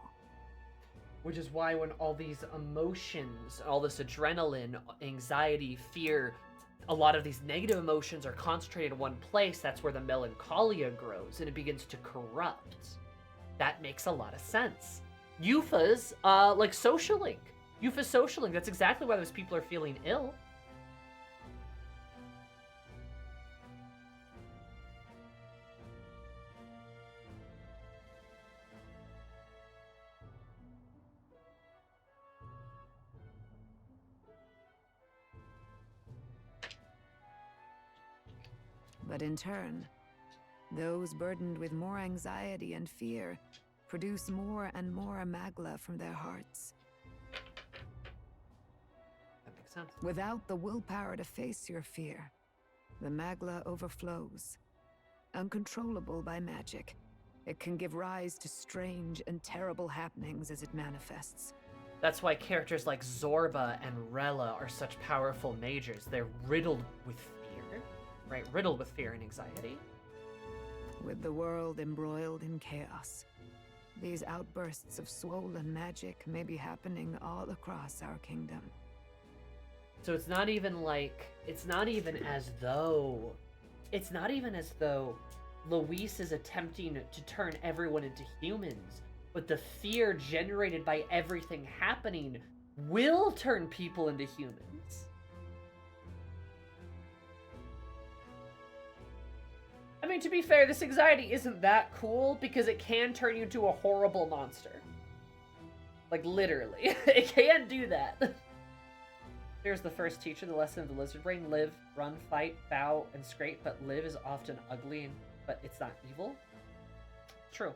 Which is why when all these emotions, all this adrenaline, anxiety, fear, a lot of these negative emotions are concentrated in one place, that's where the melancholia grows and it begins to corrupt. That makes a lot of sense. Yufa's, like social link. Yufa's social link, that's exactly why those people are feeling ill. But in turn, those burdened with more anxiety and fear produce more and more magla from their hearts. That makes sense. Without the willpower to face your fear, the magla overflows. Uncontrollable by magic, it can give rise to strange and terrible happenings as it manifests. That's why characters like Zorba and Rella are such powerful mages. They're riddled with fear, right? Riddled with fear and anxiety. With the world embroiled in chaos, these outbursts of swollen magic may be happening all across our kingdom. So it's not even as though Luis is attempting to turn everyone into humans, but the fear generated by everything happening will turn people into humans. I mean, to be fair, this anxiety isn't that cool because it can turn you into a horrible monster. Like, literally. It can do that. Here's the first teacher, the lesson of the lizard brain. Live, run, fight, bow, and scrape, but live is often ugly, but it's not evil. True.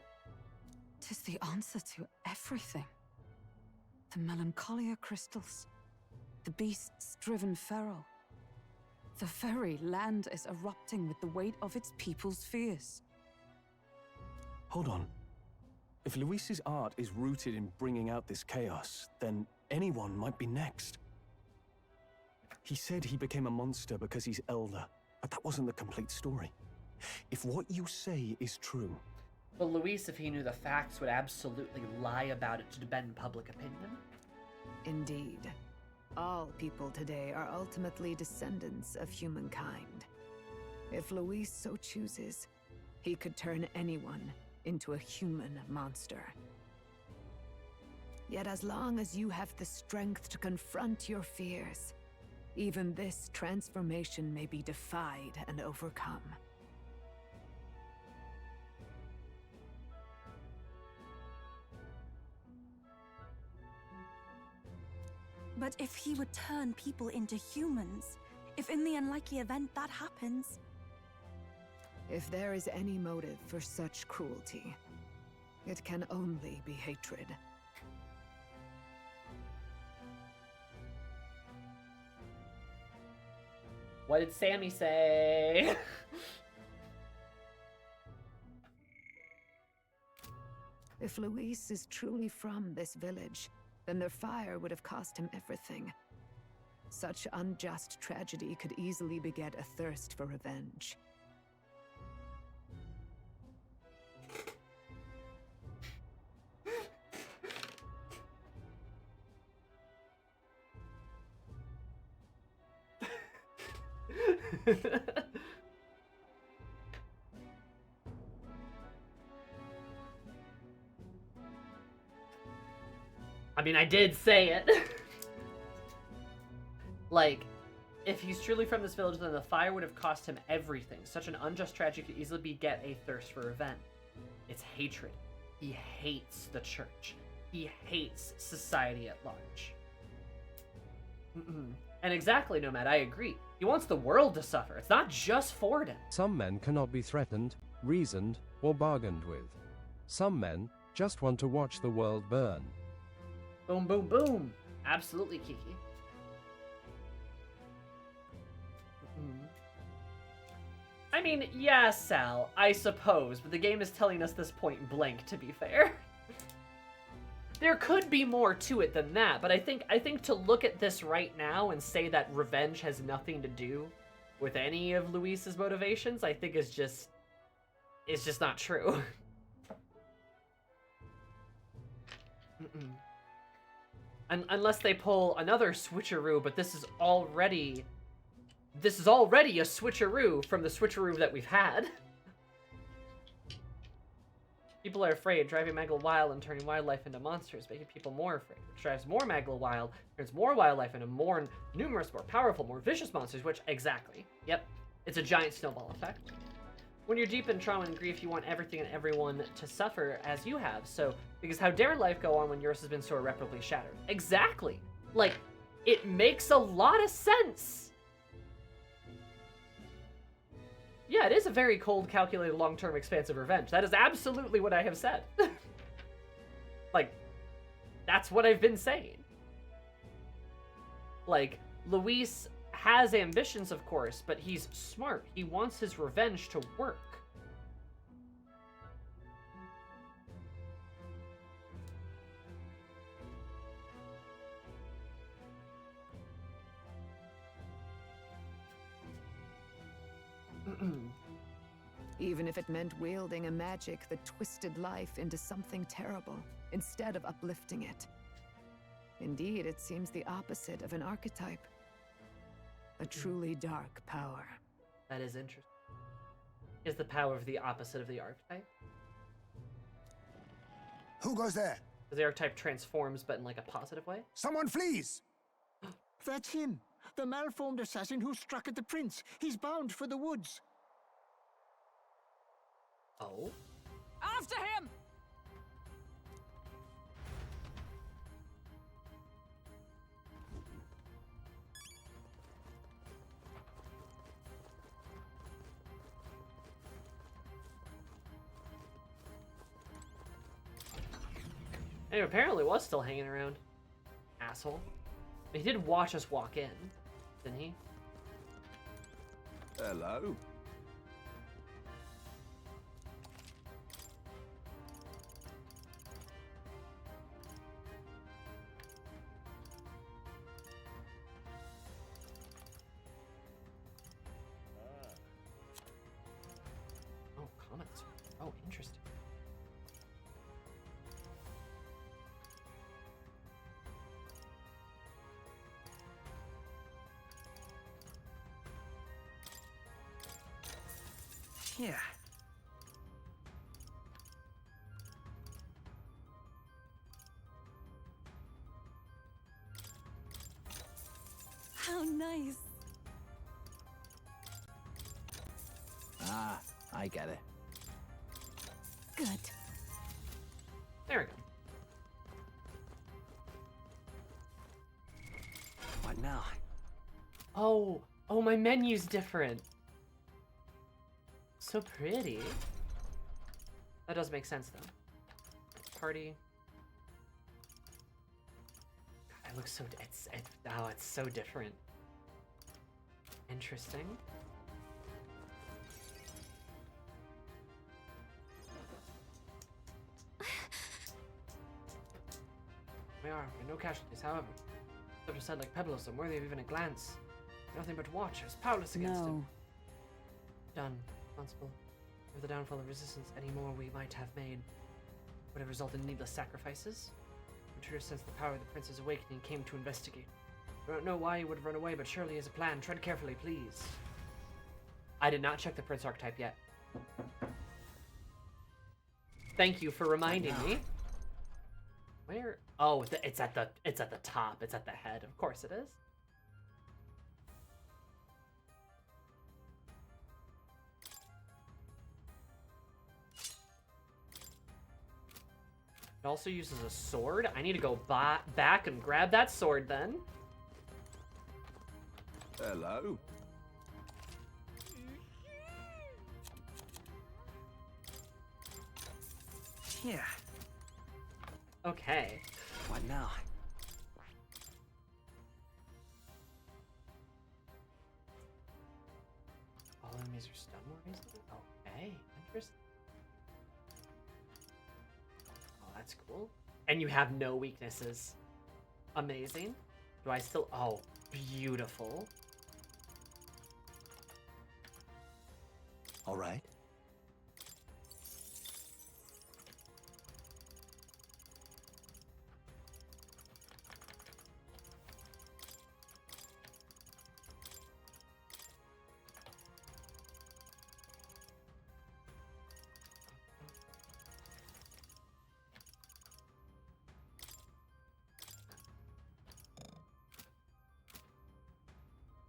'Tis the answer to everything. The melancholia crystals, the beasts driven feral. The very land is erupting with the weight of its people's fears. Hold on. If Luis's art is rooted in bringing out this chaos, then anyone might be next. He said he became a monster because he's Elda, but that wasn't the complete story. If what you say is true... But Luis, if he knew the facts, would absolutely lie about it to bend public opinion. Indeed. All people today are ultimately descendants of humankind. If Luis so chooses, he could turn anyone into a human monster. Yet as long as you have the strength to confront your fears, even this transformation may be defied and overcome. But if he would turn people into humans, if in the unlikely event that happens... If there is any motive for such cruelty, it can only be hatred. What did Sammy say? If Luis is truly from this village, then their fire would have cost him everything. Such unjust tragedy could easily beget a thirst for revenge. I mean, I did say it. Like, if he's truly from this village, then the fire would have cost him everything. Such an unjust tragedy could easily beget a thirst for revenge. It's hatred. He hates the church. He hates society at large. And exactly, Nomad, I agree. He wants the world to suffer. It's not just Forden. Some men cannot be threatened, reasoned, or bargained with. Some men just want to watch the world burn. Boom, boom, boom. Absolutely, Kiki. I mean, yeah, Sal, I suppose, but the game is telling us this point blank, to be fair. There could be more to it than that, but I think to look at this right now and say that revenge has nothing to do with any of Luis's motivations, I think is just not true. Unless they pull another switcheroo, but this is already a switcheroo from the switcheroo that we've had. People are afraid, driving Maggle wild and turning wildlife into monsters, making people more afraid. Which drives more Maggle wild, turns more wildlife into more numerous, more powerful, more vicious monsters, which, exactly. Yep, it's a giant snowball effect. When you're deep in trauma and grief, you want everything and everyone to suffer as you have, so, because how dare life go on when yours has been so irreparably shattered? Exactly! Like, it makes a lot of sense! Yeah, it is a very cold, calculated, long-term, expansive revenge. That is absolutely what I have said. Like, that's what I've been saying. Like, Luis has ambitions, of course, but he's smart. He wants his revenge to work. Even if it meant wielding a magic that twisted life into something terrible, instead of uplifting it. Indeed, it seems the opposite of an archetype. A truly dark power. That is interesting. Is the power of the opposite of the archetype? Who goes there? Because the archetype transforms, but in like a positive way? Someone flees! That's him. The malformed assassin who struck at the prince. He's bound for the woods. Oh? After him! And he apparently was still hanging around. Asshole. But he did watch us walk in, didn't he? Hello. Oh, comments. Oh, interesting. Yeah. How nice. Ah, I get it. Good. There we go. What now? Oh, my menu's different. So pretty. That does make sense, though. Party. God, it looks so... It's so different. Interesting. We are. No casualties, however. They're said like pebbles, unworthy of even a glance. Nothing but watchers, powerless against him. Done. Responsible for the downfall of resistance. Any more we might have made would have resulted in needless sacrifices. Intruder sensed the power of the prince's awakening and came to investigate. I don't know why he would have run away, but surely he has a plan. Tread carefully, please. I did not check the prince archetype yet. Thank you for reminding me. Where? Oh, it's at the top. It's at the head. Of course it is. It also uses a sword. I need to go back and grab that sword then. Hello. Yeah. Okay. What now? All enemies are stunned more easily? Okay, interesting. Oh, that's cool. And you have no weaknesses. Amazing. Do I still... Oh, beautiful. All right.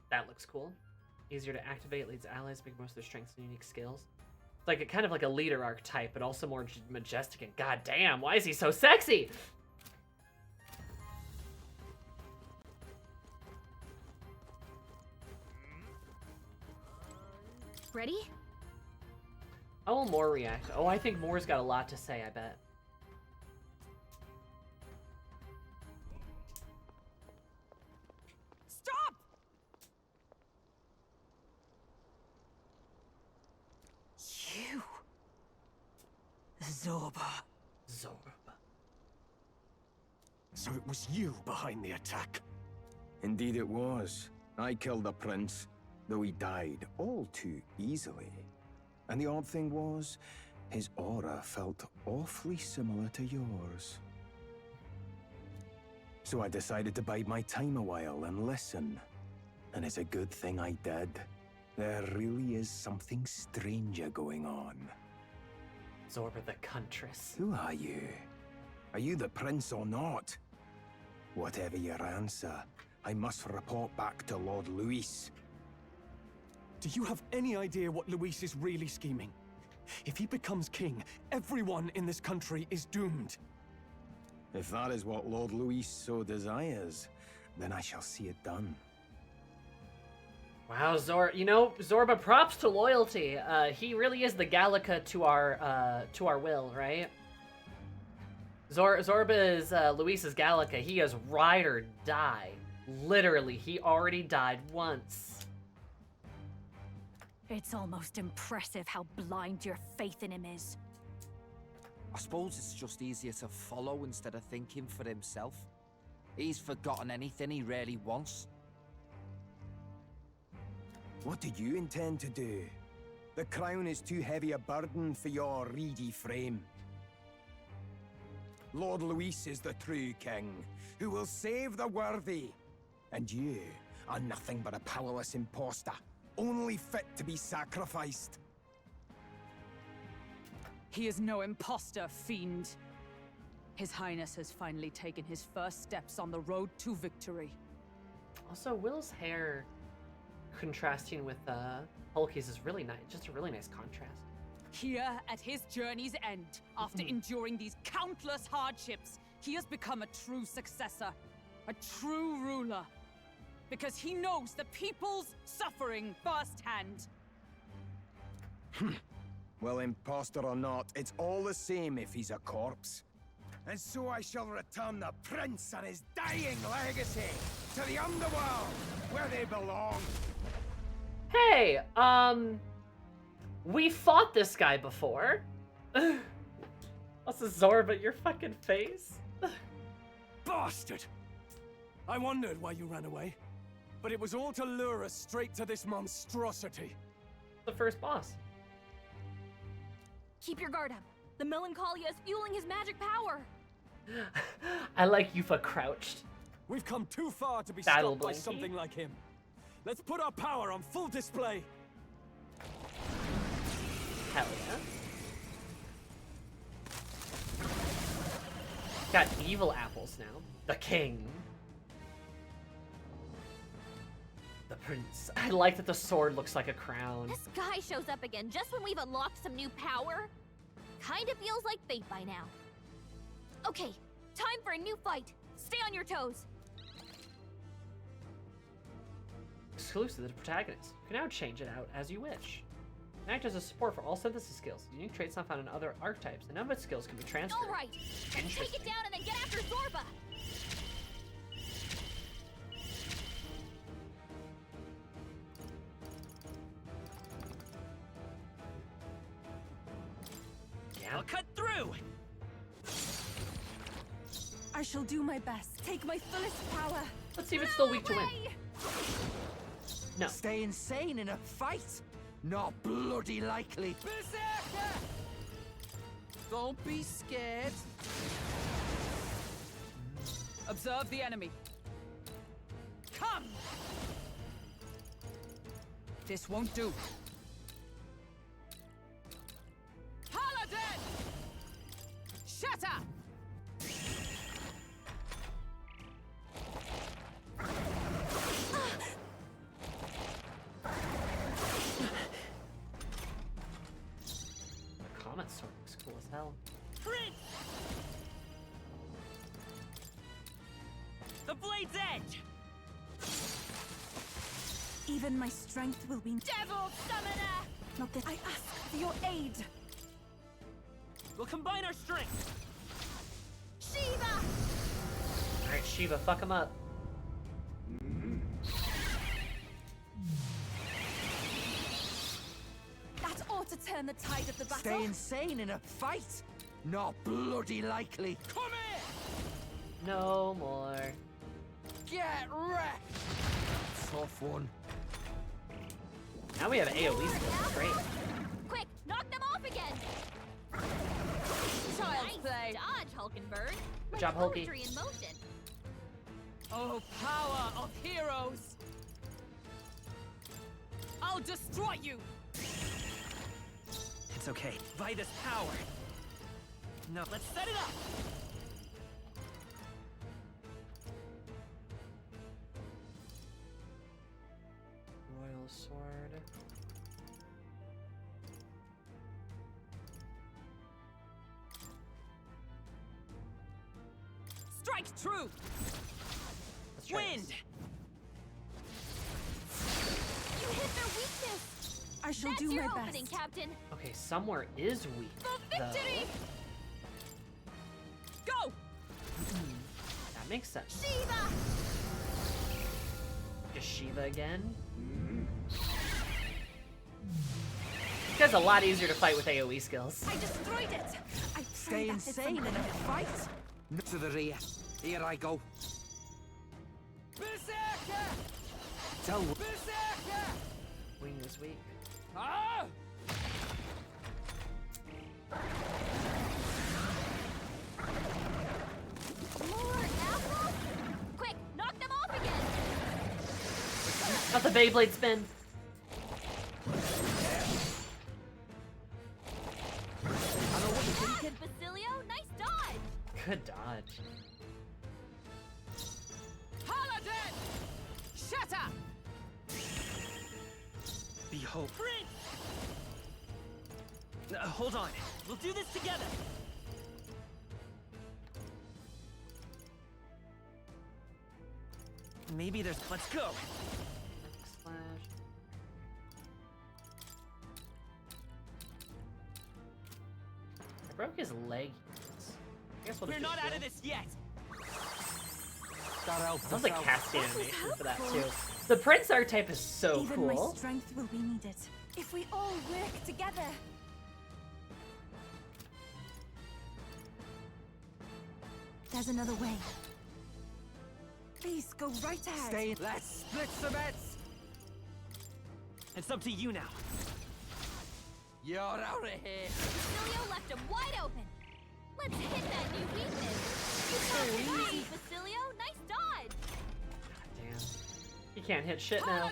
That looks cool. Easier to activate, leads allies, make most of their strengths and unique skills. It's like kind of like a leader archetype, but also more majestic. And goddamn, why is he so sexy? Ready? How will Moore react? Oh, I think Moore's got a lot to say, I bet. Stop! You. Zorba. Zorba. So it was you behind the attack? Indeed it was. I killed the prince, though he died all too easily. And the odd thing was, his aura felt awfully similar to yours. So I decided to bide my time a while and listen. And it's a good thing I did. There really is something stranger going on. Zorba the Huntress. Who are you? Are you the prince or not? Whatever your answer, I must report back to Lord Luis. Do you have any idea what Luis is really scheming? If he becomes king, everyone in this country is doomed. If that is what Lord Luis so desires, then I shall see it done. Wow, Zorba, props to loyalty. He really is the Gallica to our will, right? Zorba is Luis's Gallica. He is ride or die. Literally, he already died once. It's almost impressive how blind your faith in him is. I suppose it's just easier to follow instead of thinking for himself. He's forgotten anything he really wants. What do you intend to do? The crown is too heavy a burden for your reedy frame. Lord Luis is the true king, who will save the worthy. And you are nothing but a powerless imposter, only fit to be sacrificed. He is no imposter, fiend. His Highness has finally taken his first steps on the road to victory. Also, Will's hair contrasting with Hulky's is really nice. Just a really nice contrast. Here, at his journey's end, after enduring these countless hardships, he has become a true successor, a true ruler. Because he knows the people's suffering firsthand. Well, imposter or not, it's all the same if he's a corpse. And so I shall return the prince and his dying legacy to the underworld, where they belong. Hey, we fought this guy before. What's a Zorba, your fucking face? Bastard! I wondered why you ran away, but it was all to lure us straight to this monstrosity. The first boss. Keep your guard up. The Melancholia is fueling his magic power. I like Yufa crouched. We've come too far to be Battle stopped by Blinky. something like him. Let's put our power on full display. Hell yeah. Got evil apples now. The king. The prince. I like that the sword looks like a crown. This guy shows up again just when we've unlocked some new power. Kinda feels like fate by now. Okay, time for a new fight. Stay on your toes. Exclusive to the protagonist. You can now change it out as you wish. Act as a support for all synthesis skills. Unique traits not found in other archetypes. And none of its skills can be transferred. All right, let's take it down and then get after Zorba. Yeah. I'll cut through. I shall do my best. Take my fullest power. Let's see if it's still weak to win. No. Stay insane in a fight? Not bloody likely. Berserker! Don't be scared. Observe the enemy. Come! This won't do. Paladin! Shatter! The comet sword looks cool as hell. Prince! The blade's edge! Even my strength will be... Devil Summoner! Not that I ask for your aid! We'll combine our strength! Shiva! Alright, Shiva, fuck him up. That ought to turn the tide of the battle. Stay insane in a fight? Not bloody likely. Come here! No more. Get wrecked! Tough one. Now we have AoE skills. Great. Quick, knock them off again! Child's Nice play. dodge, Hulkenberg. Good job, Hulky. Poetry in motion. Oh, power of heroes! I'll destroy you! It's okay. By this power. No, let's set it up! Royal sword. Strike true! Let's try Wind! this. You hit their weakness! I shall That's do your my opening, best. Captain. Okay, somewhere is weak. For victory! Go! That makes sense. Shiva! Just Shiva again. This guy's a lot easier to fight with AoE skills. I destroyed it! I pray Stay that it's insane in a something. fight? To the rear. Here I go. Berserker! Tell Berserker! Wing is weak. Ah! More apples? Quick, knock them off again! Not the Beyblade spin. Good, Basilio, nice dodge! Good dodge. Paladin! Shatter! Behold. Prince! Hold on. We'll do this together. Maybe there's... Let's go! Slash. I broke his leg. I guess we'll We're just not do out shield. of this yet! Sounds like casting animation for that too. The Prince archetype is so Even my cool. strength will be needed. If we all work together. There's another way. Please go right ahead. Stay. Let's split some heads. It's up to you now. You're out of here. Basilio left him wide open. Let's hit that new weakness. You got it easy, Basilio. Nice dodge. Damn. He can't hit shit now.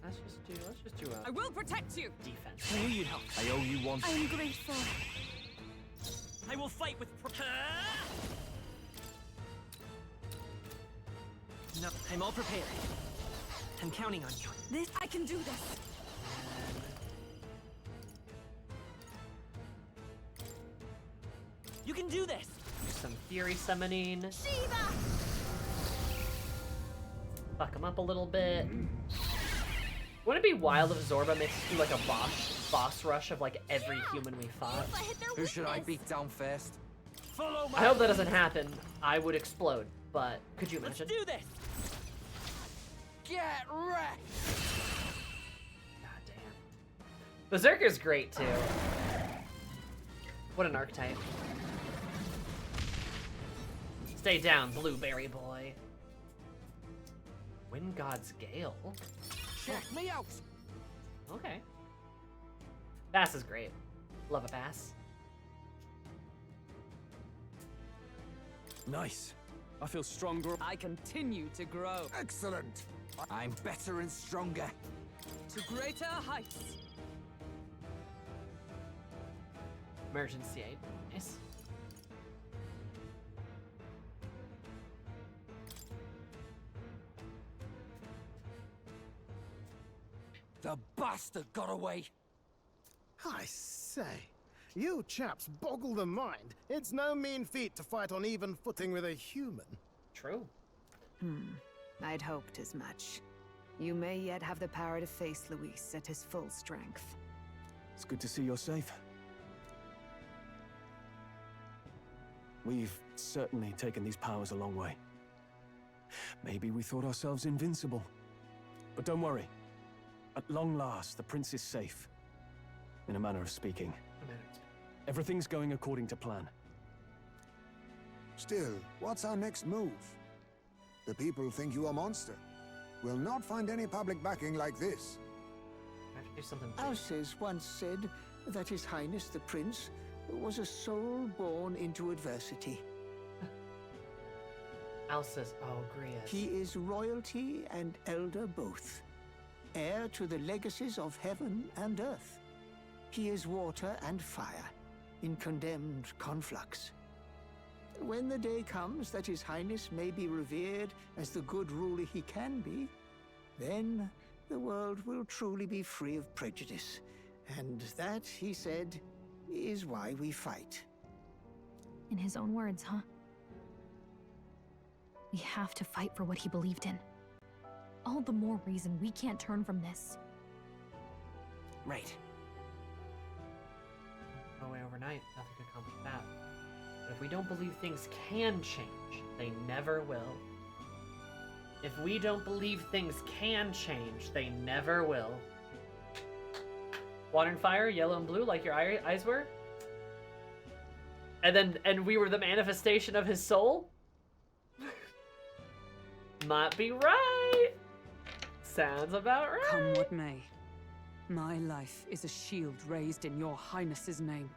Let's just do I will protect you! defense. I knew you'd help. I owe you one. I am grateful. I will fight with... No, I'm all prepared. I'm counting on you. This I can do this. You can do this! Some fury summoning. Shiva! Fuck him up a little bit. Wouldn't it be wild if Zorba makes us do like a boss rush of like every human we fought? If I hit their Who should I weakness. beat down first? Follow my... I hope that doesn't happen. I would explode, but could you Let's imagine? do this! Get wrecked. God damn. Berserker's great too. What an archetype. Stay down, blueberry boy. Wind God's Gale. Check me out. Okay. Bass is great. Love a bass. Nice. I feel stronger. I continue to grow. Excellent. I'm better and stronger. To greater heights. Emergency aid. Nice. The bastard got away. I say, you chaps boggle the mind. It's no mean feat to fight on even footing with a human. True. I'd hoped as much. You may yet have the power to face Luis at his full strength. It's good to see you're safe. We've certainly taken these powers a long way. Maybe we thought ourselves invincible. But don't worry. At long last, the prince is safe. In a manner of speaking. Everything's going according to plan. Still, what's our next move? The people think you a monster. We'll not find any public backing like this. I have to do something. Alces once said that His Highness the Prince was a soul born into adversity. Alces, oh, Grias. He is royalty and elder both, heir to the legacies of heaven and earth. He is water and fire, in condemned conflux. When the day comes that His Highness may be revered as the good ruler he can be, then the world will truly be free of prejudice. And that, he said, is why we fight. In his own words, huh? We have to fight for what he believed in. All the more reason we can't turn from this. Right. No way overnight. Nothing could accomplish that. But if we don't believe things can change, they never will. If we don't believe things can change, they never will. Water and fire, yellow and blue, like your eyes were? And we were the manifestation of his soul? Might be right. Sounds about right. Come what may. My life is a shield raised in your highness's name.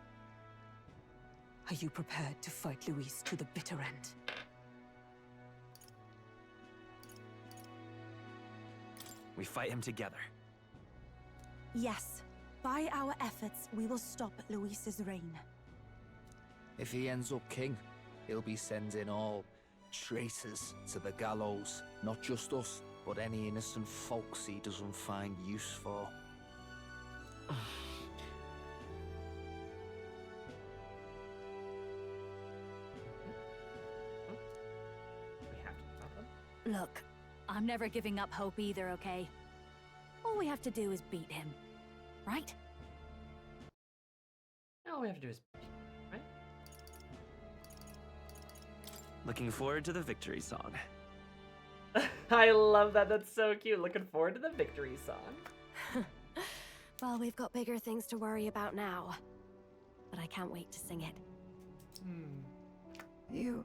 Are you prepared to fight Luis to the bitter end? We fight him together. Yes. By our efforts, we will stop Luis's reign. If he ends up king, he'll be sending all traitors to the gallows. Not just us, but any innocent folks he doesn't find use for. Look, I'm never giving up hope either, okay? All we have to do is beat him, right? All we have to do is right? Looking forward to the victory song. I love that. That's so cute. Looking forward to the victory song. Well, we've got bigger things to worry about now. But I can't wait to sing it. You...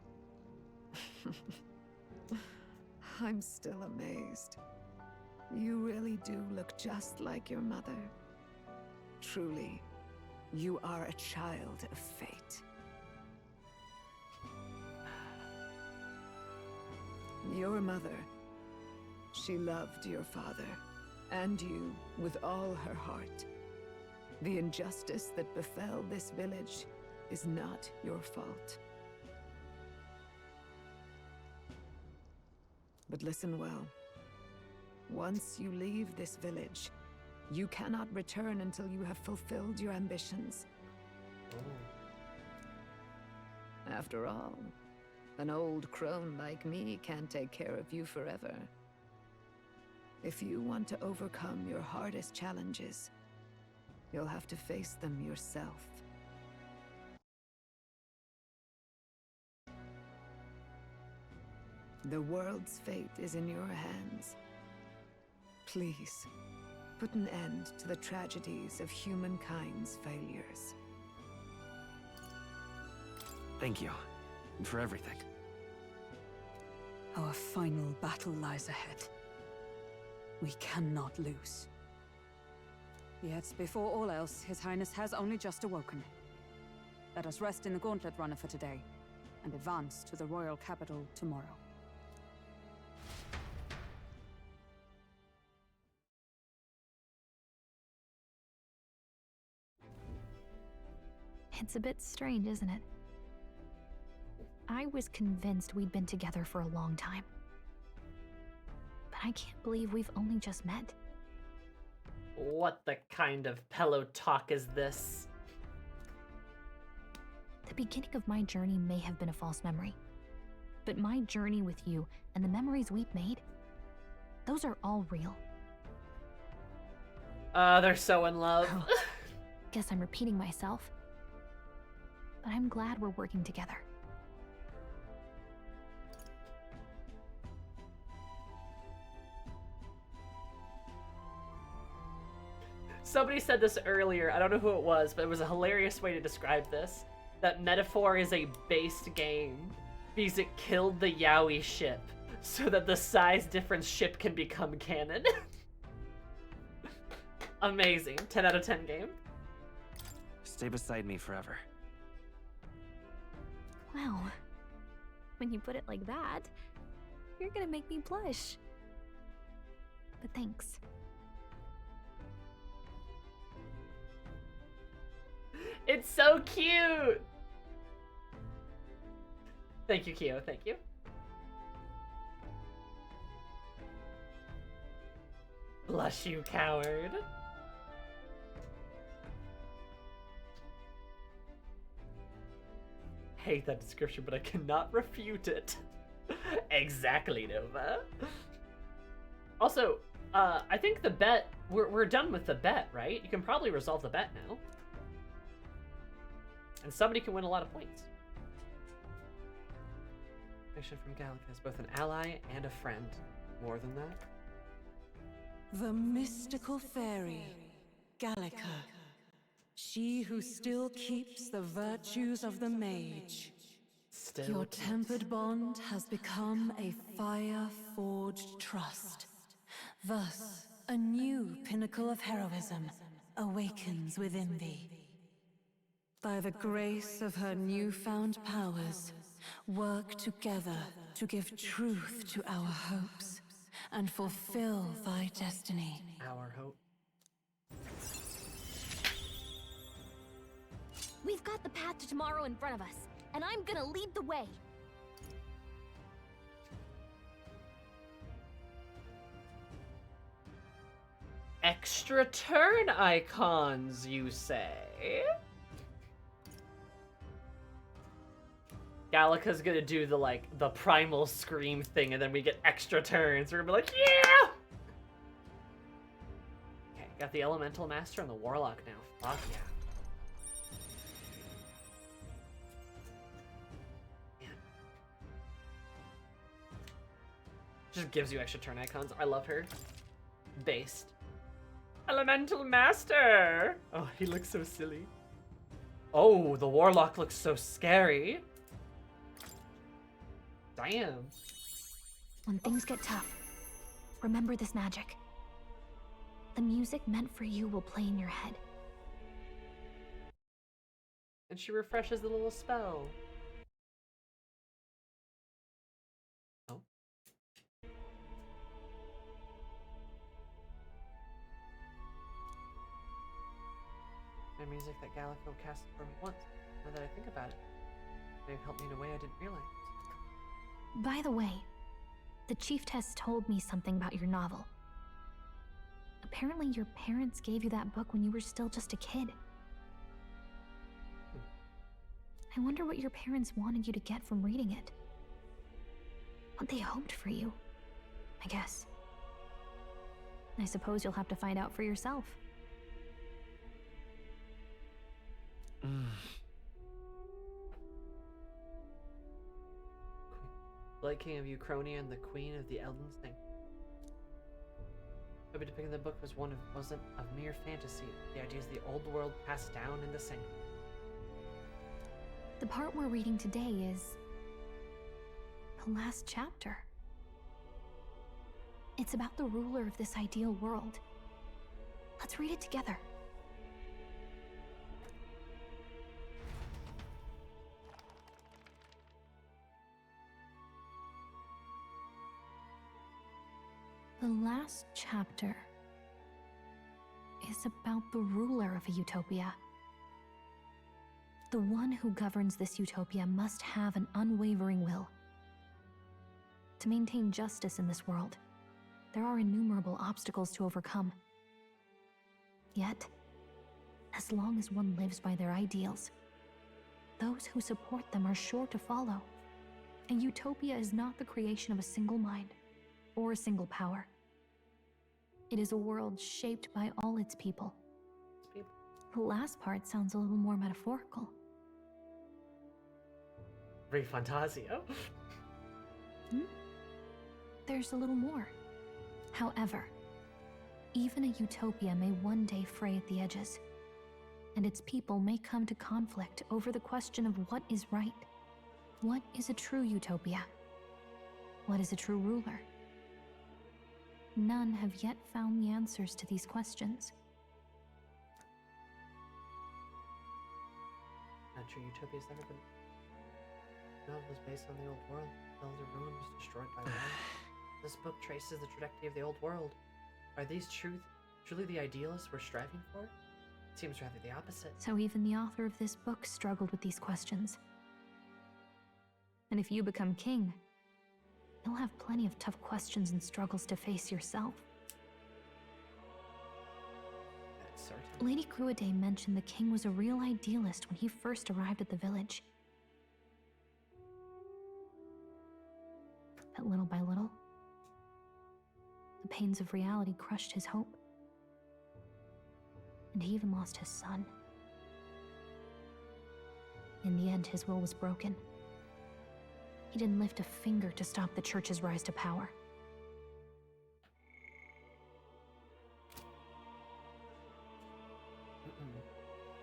I'm still amazed. You really do look just like your mother. Truly, you are a child of fate. Your mother, she loved your father, and you with all her heart. The injustice that befell this village is not your fault. But listen well. Once you leave this village, you cannot return until you have fulfilled your ambitions. After all, an old crone like me can't take care of you forever. If you want to overcome your hardest challenges, you'll have to face them yourself. The world's fate is in your hands. Please, put an end to the tragedies of humankind's failures. Thank you. And for everything. Our final battle lies ahead. We cannot lose. Yet, before all else, His Highness has only just awoken. Let us rest in the Gauntlet Runner for today, and advance to the royal capital tomorrow. It's a bit strange, isn't it? I was convinced we'd been together for a long time. But I can't believe we've only just met. What the kind of pillow talk is this? The beginning of my journey may have been a false memory. But my journey with you and the memories we've made, those are all real. They're so in love. Guess I'm repeating myself. But I'm glad we're working together. Somebody said this earlier, I don't know who it was, but it was a hilarious way to describe this. That Metaphor is a based game because it killed the Yaoi ship so that the size difference ship can become canon. Amazing. 10 out of 10 game. Stay beside me forever. Wow. When you put it like that, you're gonna make me blush. But thanks. It's so cute! Thank you, Kyo. Thank you. Blush, you coward. Hate that description, but I cannot refute it. Exactly, Nova. Also, I think the bet, we're done with the bet, right? You can probably resolve the bet now. And somebody can win a lot of points. Mission from Gallica is both an ally and a friend. More than that. The mystical fairy, Gallica. She who still keeps the virtues of the mage. Your tempered bond has become a fire-forged trust. Thus, a new pinnacle of heroism awakens within thee. By the grace of her newfound powers, work together to give truth to our hopes and fulfill thy destiny. Our hope. We've got the path to tomorrow in front of us, and I'm gonna lead the way. Extra turn icons, you say? Gallica's gonna do the primal scream thing, and then we get extra turns. We're gonna be like, yeah! Okay, got the Elemental Master and the Warlock now. Fuck yeah. Man. Just gives you extra turn icons. I love her. Based. Elemental Master! Oh, he looks so silly. Oh, the Warlock looks so scary. Damn. When things get tough, remember this magic. The music meant for you will play in your head. And she refreshes the little spell. Oh. The music that Gallico cast for me once. Now that I think about it, may have helped me in a way I didn't realize. By the way, the Chieftess told me something about your novel. Apparently your parents gave you that book when you were still just a kid. I wonder what your parents wanted you to get from reading it. What they hoped for you, I guess. I suppose you'll have to find out for yourself. Light King of Uchronia and the Queen of the Elden Thing. Maybe depicting the book wasn't a mere fantasy. The ideas of the old world passed down in the same. The part we're reading today is the last chapter. It's about the ruler of this ideal world. Let's read it together. The last chapter is about the ruler of a utopia. The one who governs this utopia must have an unwavering will. To maintain justice in this world, there are innumerable obstacles to overcome. Yet, as long as one lives by their ideals, those who support them are sure to follow. A utopia is not the creation of a single mind or a single power. It is a world shaped by all its people. The last part sounds a little more metaphorical. Refantazio? There's a little more. However, even a utopia may one day fray at the edges, and its people may come to conflict over the question of what is right. What is a true utopia? What is a true ruler? None have yet found the answers to these questions. Not true utopia's never been. Novel is based on the old world. Elder ruin was destroyed by war. This book traces the trajectory of the old world. Are these truly the idealists we're striving for? It seems rather the opposite. So even the author of this book struggled with these questions. And if you become king, you'll have plenty of tough questions and struggles to face yourself. That's certain. Lady Cruaday mentioned the king was a real idealist when he first arrived at the village. But little by little, the pains of reality crushed his hope. And he even lost his son. In the end, his will was broken. He didn't lift a finger to stop the church's rise to power.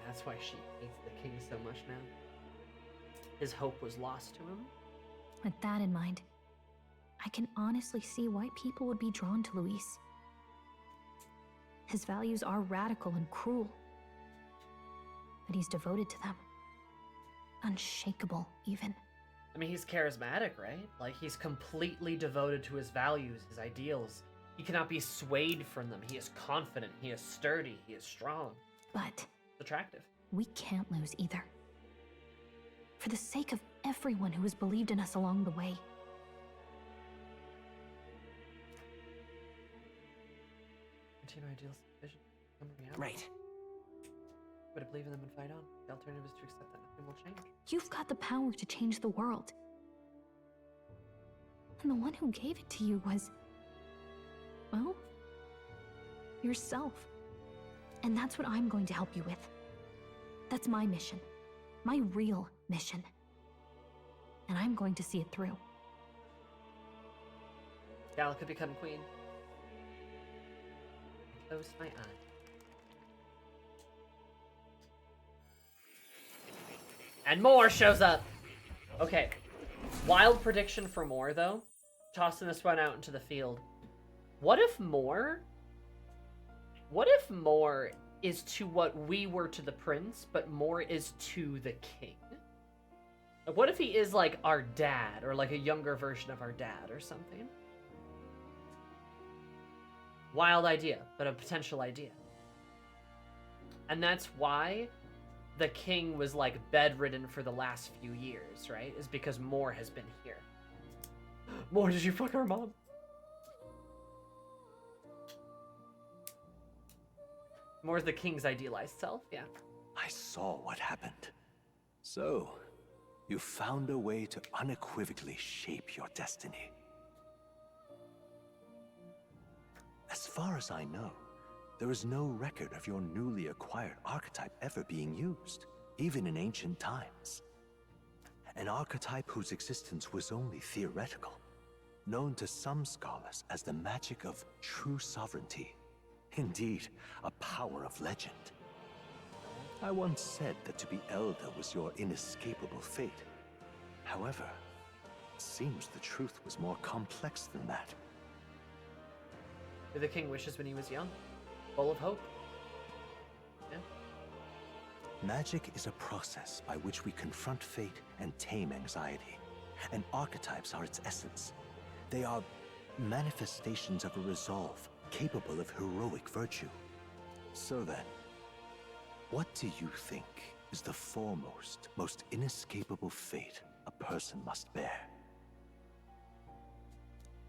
That's why she hates the king so much now. His hope was lost to him. With that in mind, I can honestly see why people would be drawn to Luis. His values are radical and cruel, but he's devoted to them. Unshakable, even. I mean, he's charismatic, right? Like, he's completely devoted to his values, his ideals. He cannot be swayed from them. He is confident, he is sturdy, he is strong. But it's attractive. We can't lose either. For the sake of everyone who has believed in us along the way. Continue ideals, vision, become reality. Right. But to believe in them and fight on. The alternative is to accept that nothing will change. You've got the power to change the world. And the one who gave it to you was, well, yourself. And that's what I'm going to help you with. That's my mission. My real mission. And I'm going to see it through. Gal could become queen. I closed my eye. And more shows up! Okay. Wild prediction for more, though. Tossing this one out into the field. What if more is to what we were to the prince, but more is to the king? Like, what if he is like our dad, or like a younger version of our dad, or something? Wild idea, but a potential idea. And that's why the king was like bedridden for the last few years, right? Is because Mor has been here. Mor, did you fuck our mom? Mor's the king's idealized self, yeah. I saw what happened. So, you found a way to unequivocally shape your destiny. As far as I know, there is no record of your newly acquired archetype ever being used, even in ancient times. An archetype whose existence was only theoretical, known to some scholars as the magic of true sovereignty. Indeed, a power of legend. I once said that to be Elda was your inescapable fate. However, it seems the truth was more complex than that. The king wishes when he was young, full of hope. Yeah. Magic is a process by which we confront fate and tame anxiety, and archetypes are its essence. They are manifestations of a resolve capable of heroic virtue. So then, what do you think is the foremost, most inescapable fate a person must bear?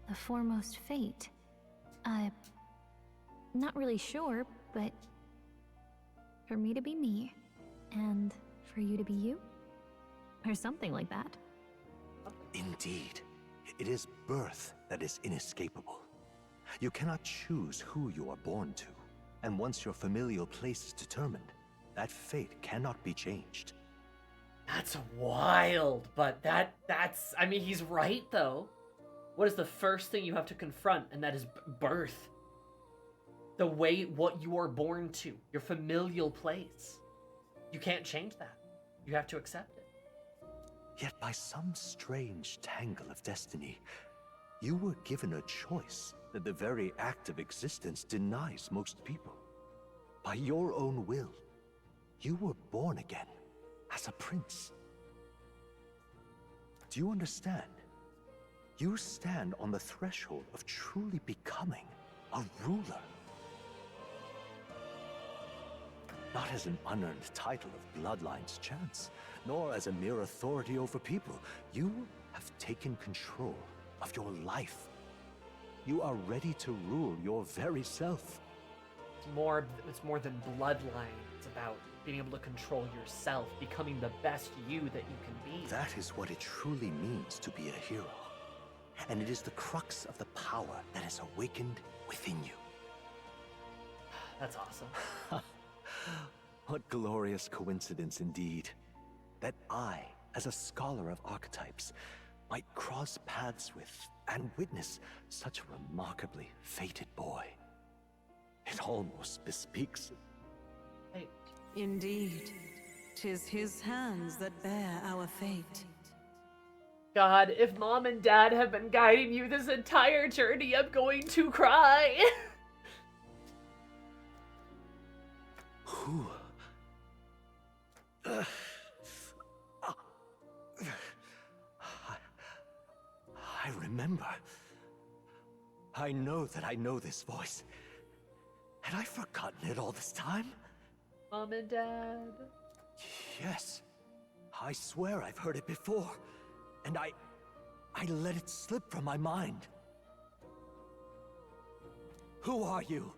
The foremost fate? Not really sure, but for me to be me, and for you to be you? Or something like that. Indeed. It is birth that is inescapable. You cannot choose who you are born to, and once your familial place is determined, that fate cannot be changed. That's wild, but that's, I mean, he's right, though. What is the first thing you have to confront? And that is birth. The way, what you are born to, your familial place. You can't change that. You have to accept it. Yet by some strange tangle of destiny, you were given a choice that the very act of existence denies most people. By your own will, you were born again as a prince. Do you understand? You stand on the threshold of truly becoming a ruler. Not as an unearned title of bloodline's chance, nor as a mere authority over people. You have taken control of your life. You are ready to rule your very self. It's more than bloodline. It's about being able to control yourself, becoming the best you that you can be. That is what it truly means to be a hero. And it is the crux of the power that is awakened within you. That's awesome. What glorious coincidence indeed, that I, as a scholar of archetypes, might cross paths with and witness such a remarkably fated boy. It almost bespeaks fate. Indeed, 'tis his hands that bear our fate. God, if mom and dad have been guiding you this entire journey, I'm going to cry. Who? I remember. I know that I know this voice. Had I forgotten it all this time? Mom and Dad. Yes. I swear I've heard it before. And I let it slip from my mind. Who are you?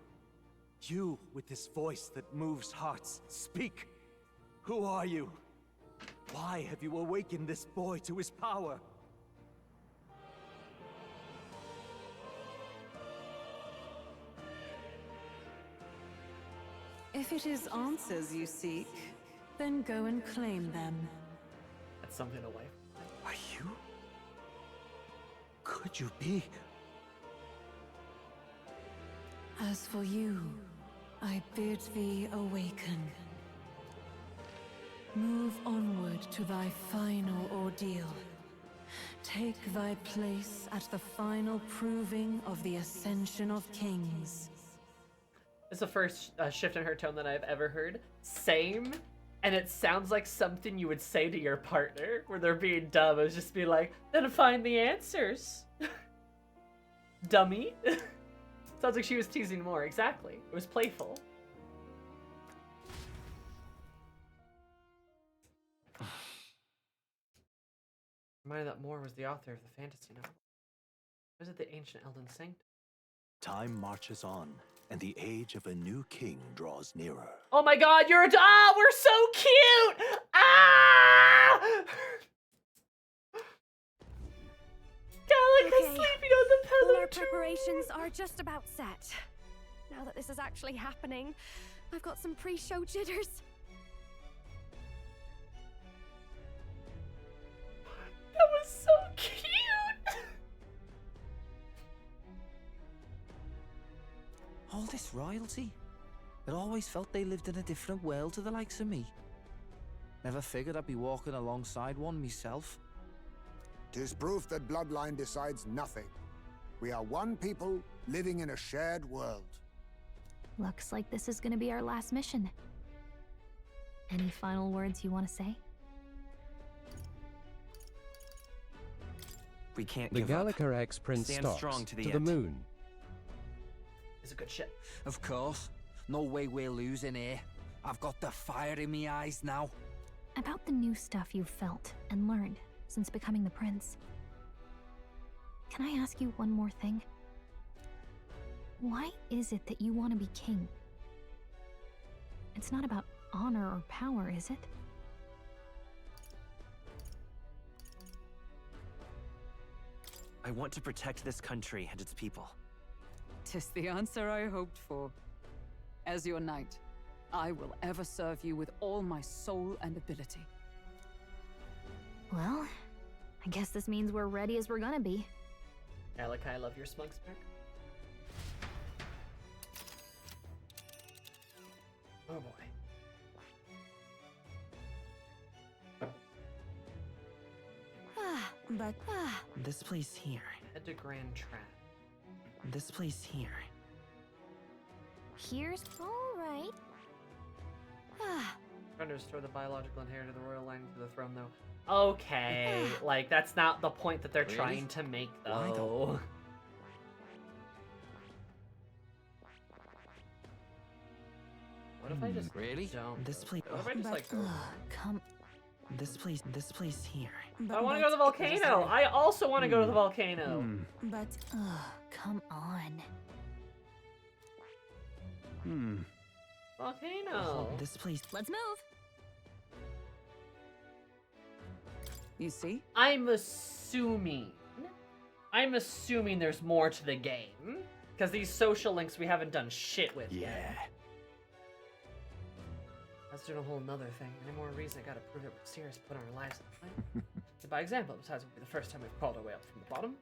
You with this voice that moves hearts. Speak. Who are you? Why have you awakened this boy to his power? If it is answers you seek, then go and claim them. That's something away. Are you? Could you be? As for you, I bid thee awaken. Move onward to thy final ordeal. Take thy place at the final proving of the ascension of kings. It's the first shift in her tone that I've ever heard. Same. And it sounds like something you would say to your partner where they're being dumb. It would just be like, then find the answers. Dummy. Sounds like she was teasing more. Exactly. It was playful. Reminded that Moore was the author of the fantasy novel. Was it the ancient Elden Sanctum? Time marches on, and the age of a new king draws nearer. Oh my god, you're we're so cute! Ah! Gallica's Okay. sleeping on the pillow. All our preparations are just about set. Now that this is actually happening, I've got some pre-show jitters. That was so cute! All this royalty? It always felt they lived in a different world to the likes of me. Never figured I'd be walking alongside one myself. 'Tis proof that bloodline decides nothing. We are one people living in a shared world. Looks like this is gonna be our last mission. Any final words you want to say? We can't The give up. Gallica X Prince Stand stalks strong to the the end. moon. It's a good ship. Of course. No way we're losing here. I've got the fire in my eyes now. About the new stuff you've felt and learned since becoming the prince. Can I ask you one more thing? Why is it that you want to be king? It's not about honor or power, is it? I want to protect this country and its people. 'Tis the answer I hoped for. As your knight, I will ever serve you with all my soul and ability. Well, I guess this means we're ready as we're gonna be. Alec, I love your smug smirk. Oh boy. This place here. Head to Grand Trap. This place here. Here's alright. Trying to restore the biological inherit of the royal line to the throne, though. Okay, like that's not the point that they're Really? trying to make, Why though. What if I just Really? don't? This place. What if I just like go? Come. This place here. I want to go to the volcano. I also want to go to the volcano. But, come on. Volcano. This place. Let's move. You see? I'm assuming there's more to the game. Because these social links we haven't done shit with yet. That's doing a whole nother thing. Any more reason I gotta prove that we're serious put our lives on the line? And by example, besides it will be the first time we've crawled our way up from the bottom.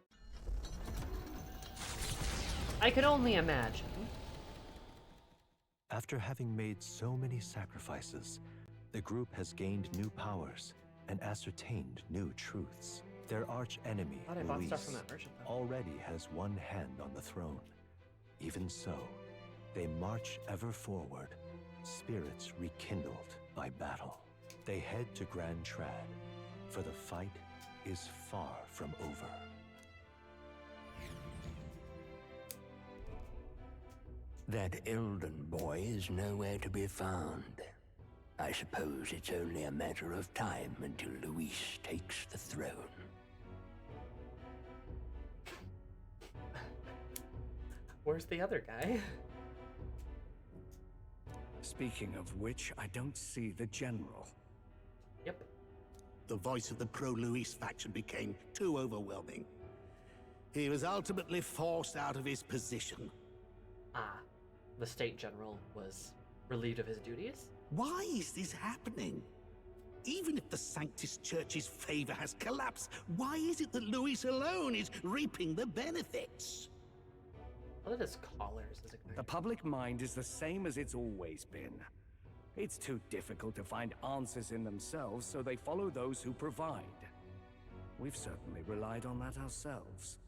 I can only imagine. After having made so many sacrifices, the group has gained new powers and ascertained new truths. Their arch-enemy, Thought I bought Luis, stuff from that merchant, though. already has one hand on the throne. Even so, they march ever forward, spirits rekindled by battle. They head to Grand Trad, for the fight is far from over. That Elden boy is nowhere to be found. I suppose it's only a matter of time until Luis takes the throne. Where's the other guy? Speaking of which, I don't see the general. Yep. The voice of the pro-Luis faction became too overwhelming. He was ultimately forced out of his position. Ah, the state general was relieved of his duties? Why is this happening? Even if the Sanctus Church's favor has collapsed, why is it that Luis alone is reaping the benefits? Look at his collars as The public mind is the same as it's always been. It's too difficult to find answers in themselves, so they follow those who provide. We've certainly relied on that ourselves.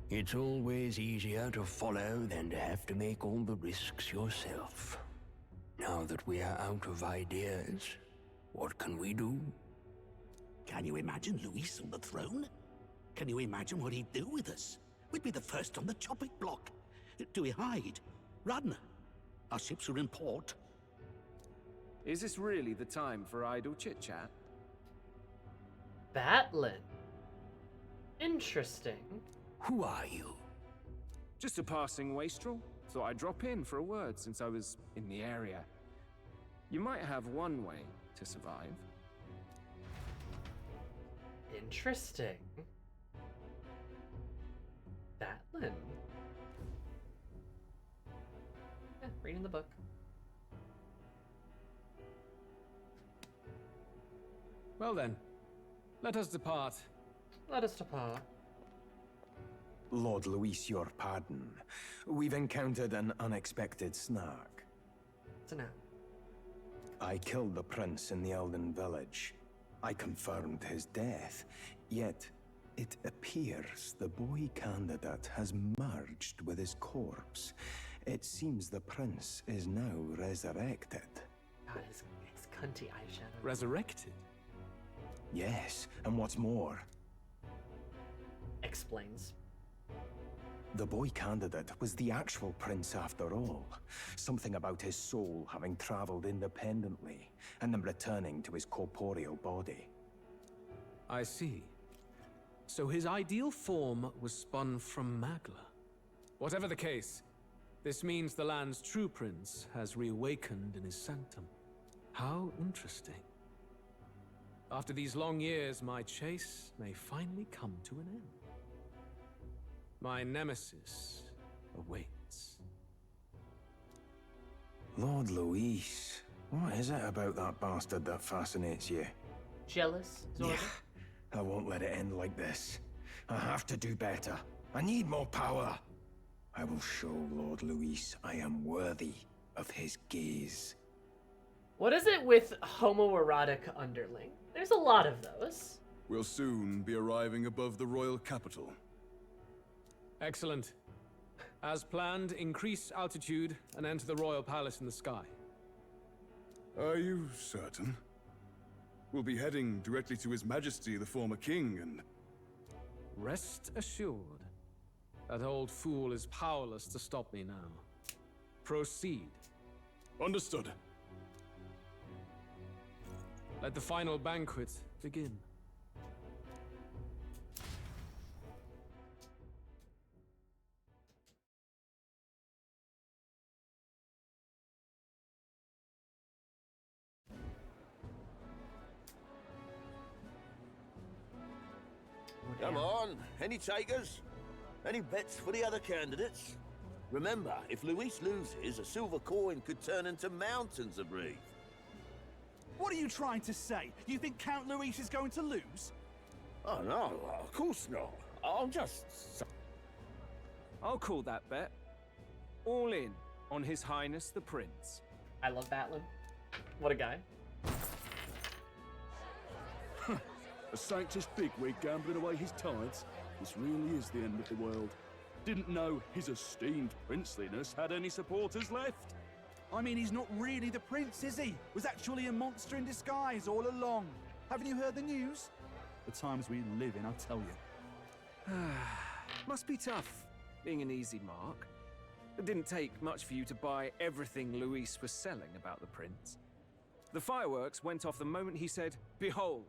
It's always easier to follow than to have to make all the risks yourself. Now that we are out of ideas, what can we do? Can you imagine Luis on the throne? Can you imagine what he'd do with us? We'd be the first on the chopping block. Do we hide? Run? Our ships are in port. Is this really the time for idle chit-chat? Batlin. Interesting. Who are you? Just a passing wastrel. Thought I'd drop in for a word since I was in the area. You might have one way to survive. Interesting. Batlin. Yeah, reading the book. Well then, let us depart. Let us depart. Lord Luis, your pardon. We've encountered an unexpected snag. What's an I killed the prince in the Elden village. I confirmed his death, yet it appears the boy candidate has merged with his corpse. It seems the prince is now resurrected. God, his cunty eyeshadow. Resurrected? Yes, and what's more... Explains. The boy candidate was the actual prince after all. Something about his soul having traveled independently, and then returning to his corporeal body. I see. So his ideal form was spun from Magla. Whatever the case, this means the land's true prince has reawakened in his sanctum. How interesting. After these long years, my chase may finally come to an end. My nemesis awaits. Lord Luis, what is it about that bastard that fascinates you? Jealous? Yeah, I won't let it end like this. I have to do better. I need more power. I will show Lord Luis I am worthy of his gaze. What is it with homoerotic underling? There's a lot of those. We'll soon be arriving above the royal capital. Excellent. As planned, increase altitude and enter the royal palace in the sky. Are you certain? We'll be heading directly to His Majesty, the former king, and... Rest assured, that old fool is powerless to stop me now. Proceed. Understood. Let the final banquet begin. Come on, any takers? Any bets for the other candidates? Remember, if Luis loses, a silver coin could turn into mountains of wreath. What are you trying to say? You think Count Luis is going to lose? Oh no, of course not. I'm just... I'll call that bet. All in on His Highness the Prince. I love Batlin. What a guy. A sanctus bigwig gambling away his tithes? This really is the end of the world. Didn't know his esteemed princeliness had any supporters left. I mean, he's not really the prince, is he? Was actually a monster in disguise all along. Haven't you heard the news? The times we live in, I tell you. Must be tough, being an easy mark. It didn't take much for you to buy everything Luis was selling about the prince. The fireworks went off the moment he said, "Behold."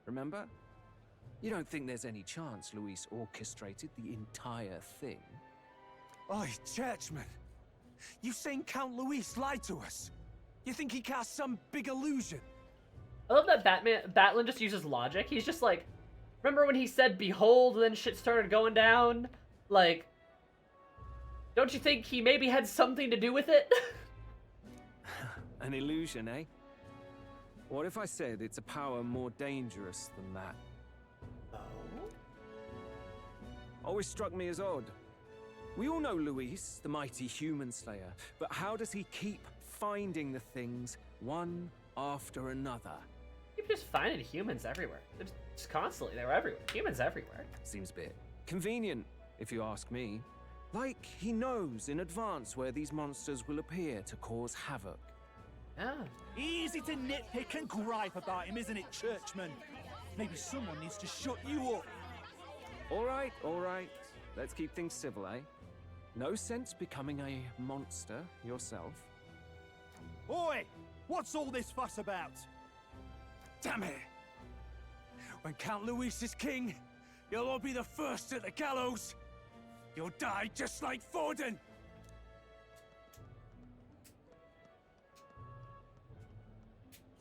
Remember? You don't think there's any chance Luis orchestrated the entire thing? Oi, churchman! You've seen Count Luis lie to us? You think he cast some big illusion? I love that Batlin just uses logic. He's just like, remember when he said behold, then shit started going down? Like, don't you think he maybe had something to do with it? An illusion, eh? What if I said it's a power more dangerous than that? Always struck me as odd. We all know Luis, the mighty human slayer, but how does he keep finding the things one after another? You're just finding humans everywhere. They're just constantly, they're everywhere. Humans everywhere. Seems a bit convenient, if you ask me. Like he knows in advance where these monsters will appear to cause havoc. Yeah. Easy to nitpick and gripe about him, isn't it, churchman? Maybe someone needs to shut you up. All right, all right. Let's keep things civil, eh? No sense becoming a monster yourself. Oi! What's all this fuss about? Damn it! When Count Luis is king, you'll all be the first at the gallows. You'll die just like Forden.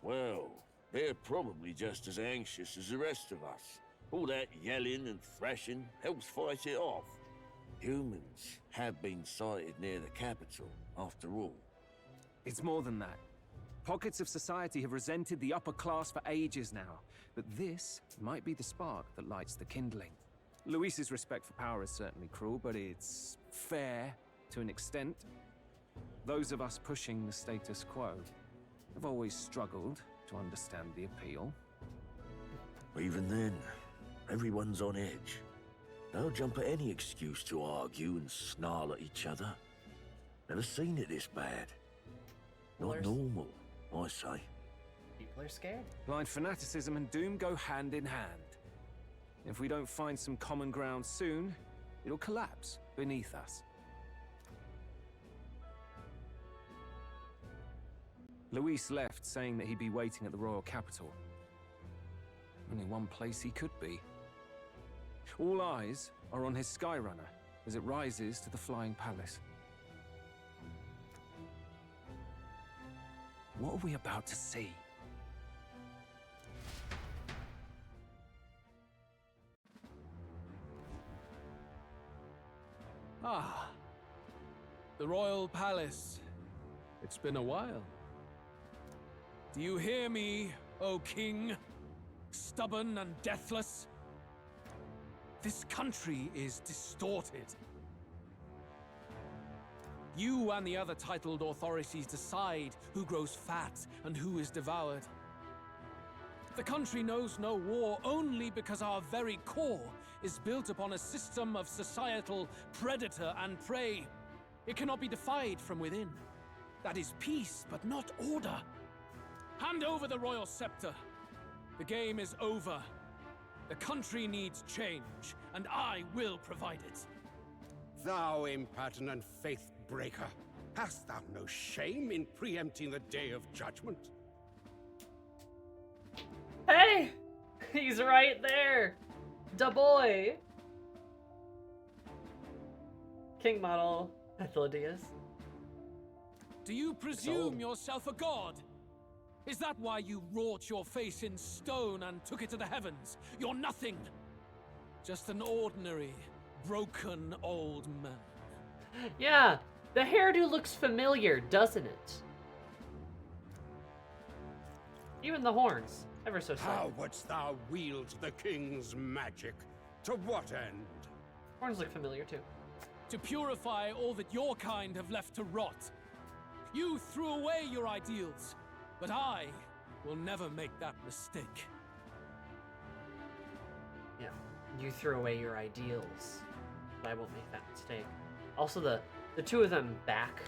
Well, they're probably just as anxious as the rest of us. All that yelling and thrashing helps fight it off. Humans have been sighted near the capital, after all. It's more than that. Pockets of society have resented the upper class for ages now, but this might be the spark that lights the kindling. Luis's respect for power is certainly cruel, but it's fair to an extent. Those of us pushing the status quo have always struggled to understand the appeal. Even then, everyone's on edge. They'll jump at any excuse to argue and snarl at each other. Never seen it this bad. Not normal, I say. People are scared. Blind fanaticism and doom go hand in hand. If we don't find some common ground soon, it'll collapse beneath us. Luis left saying that he'd be waiting at the royal capital. Only one place he could be. All eyes are on his Skyrunner as it rises to the flying palace. What are we about to see? Ah, the royal palace. It's been a while. Do you hear me, O king? Stubborn and deathless? This country is distorted. You and the other titled authorities decide who grows fat and who is devoured. The country knows no war only because our very core is built upon a system of societal predator and prey. It cannot be defied from within. That is peace, but not order. Hand over the royal scepter. The game is over. The country needs change, and I will provide it. Thou impertinent faith breaker, hast thou no shame in preempting the day of judgment? Hey! He's right there! Da boy! King model, Ethyldius. Do you presume yourself a god? Is that why you wrought your face in stone and took it to the heavens? You're nothing. Just an ordinary, broken old man. Yeah, the hairdo looks familiar, doesn't it? Even the horns, ever so slightly. How wouldst thou wield the king's magic? To what end? Horns look familiar too. To purify all that your kind have left to rot. You threw away your ideals, but I will never make that mistake. Yeah, you threw away your ideals, but I won't make that mistake. Also, the two of them back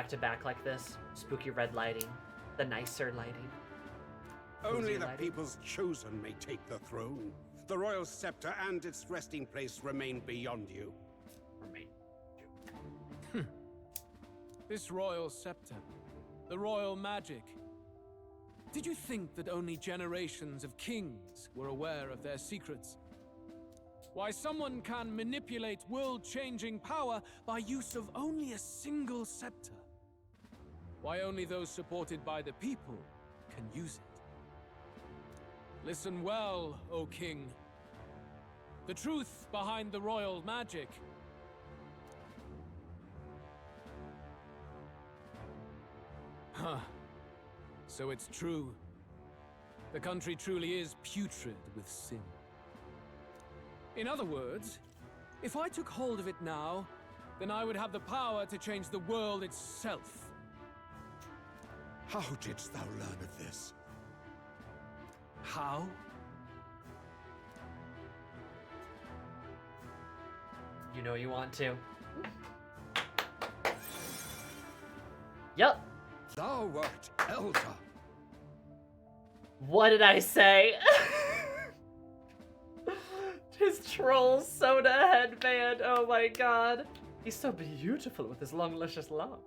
to back like this, spooky red lighting, the nicer lighting. Only the people's chosen may take the throne. The royal scepter and its resting place remain beyond you. This royal scepter, the royal magic. Did you think that only generations of kings were aware of their secrets? Why someone can manipulate world-changing power by use of only a single scepter? Why only those supported by the people can use it? Listen well, O king. The truth behind the royal magic. Huh. So it's true. The country truly is putrid with sin. In other words, if I took hold of it now, then I would have the power to change the world itself. How didst thou learn of this? How? You know you want to. Yup. Thou wert Elda. What did I say? His troll soda headband. Oh my god. He's so beautiful with his long, luscious lock.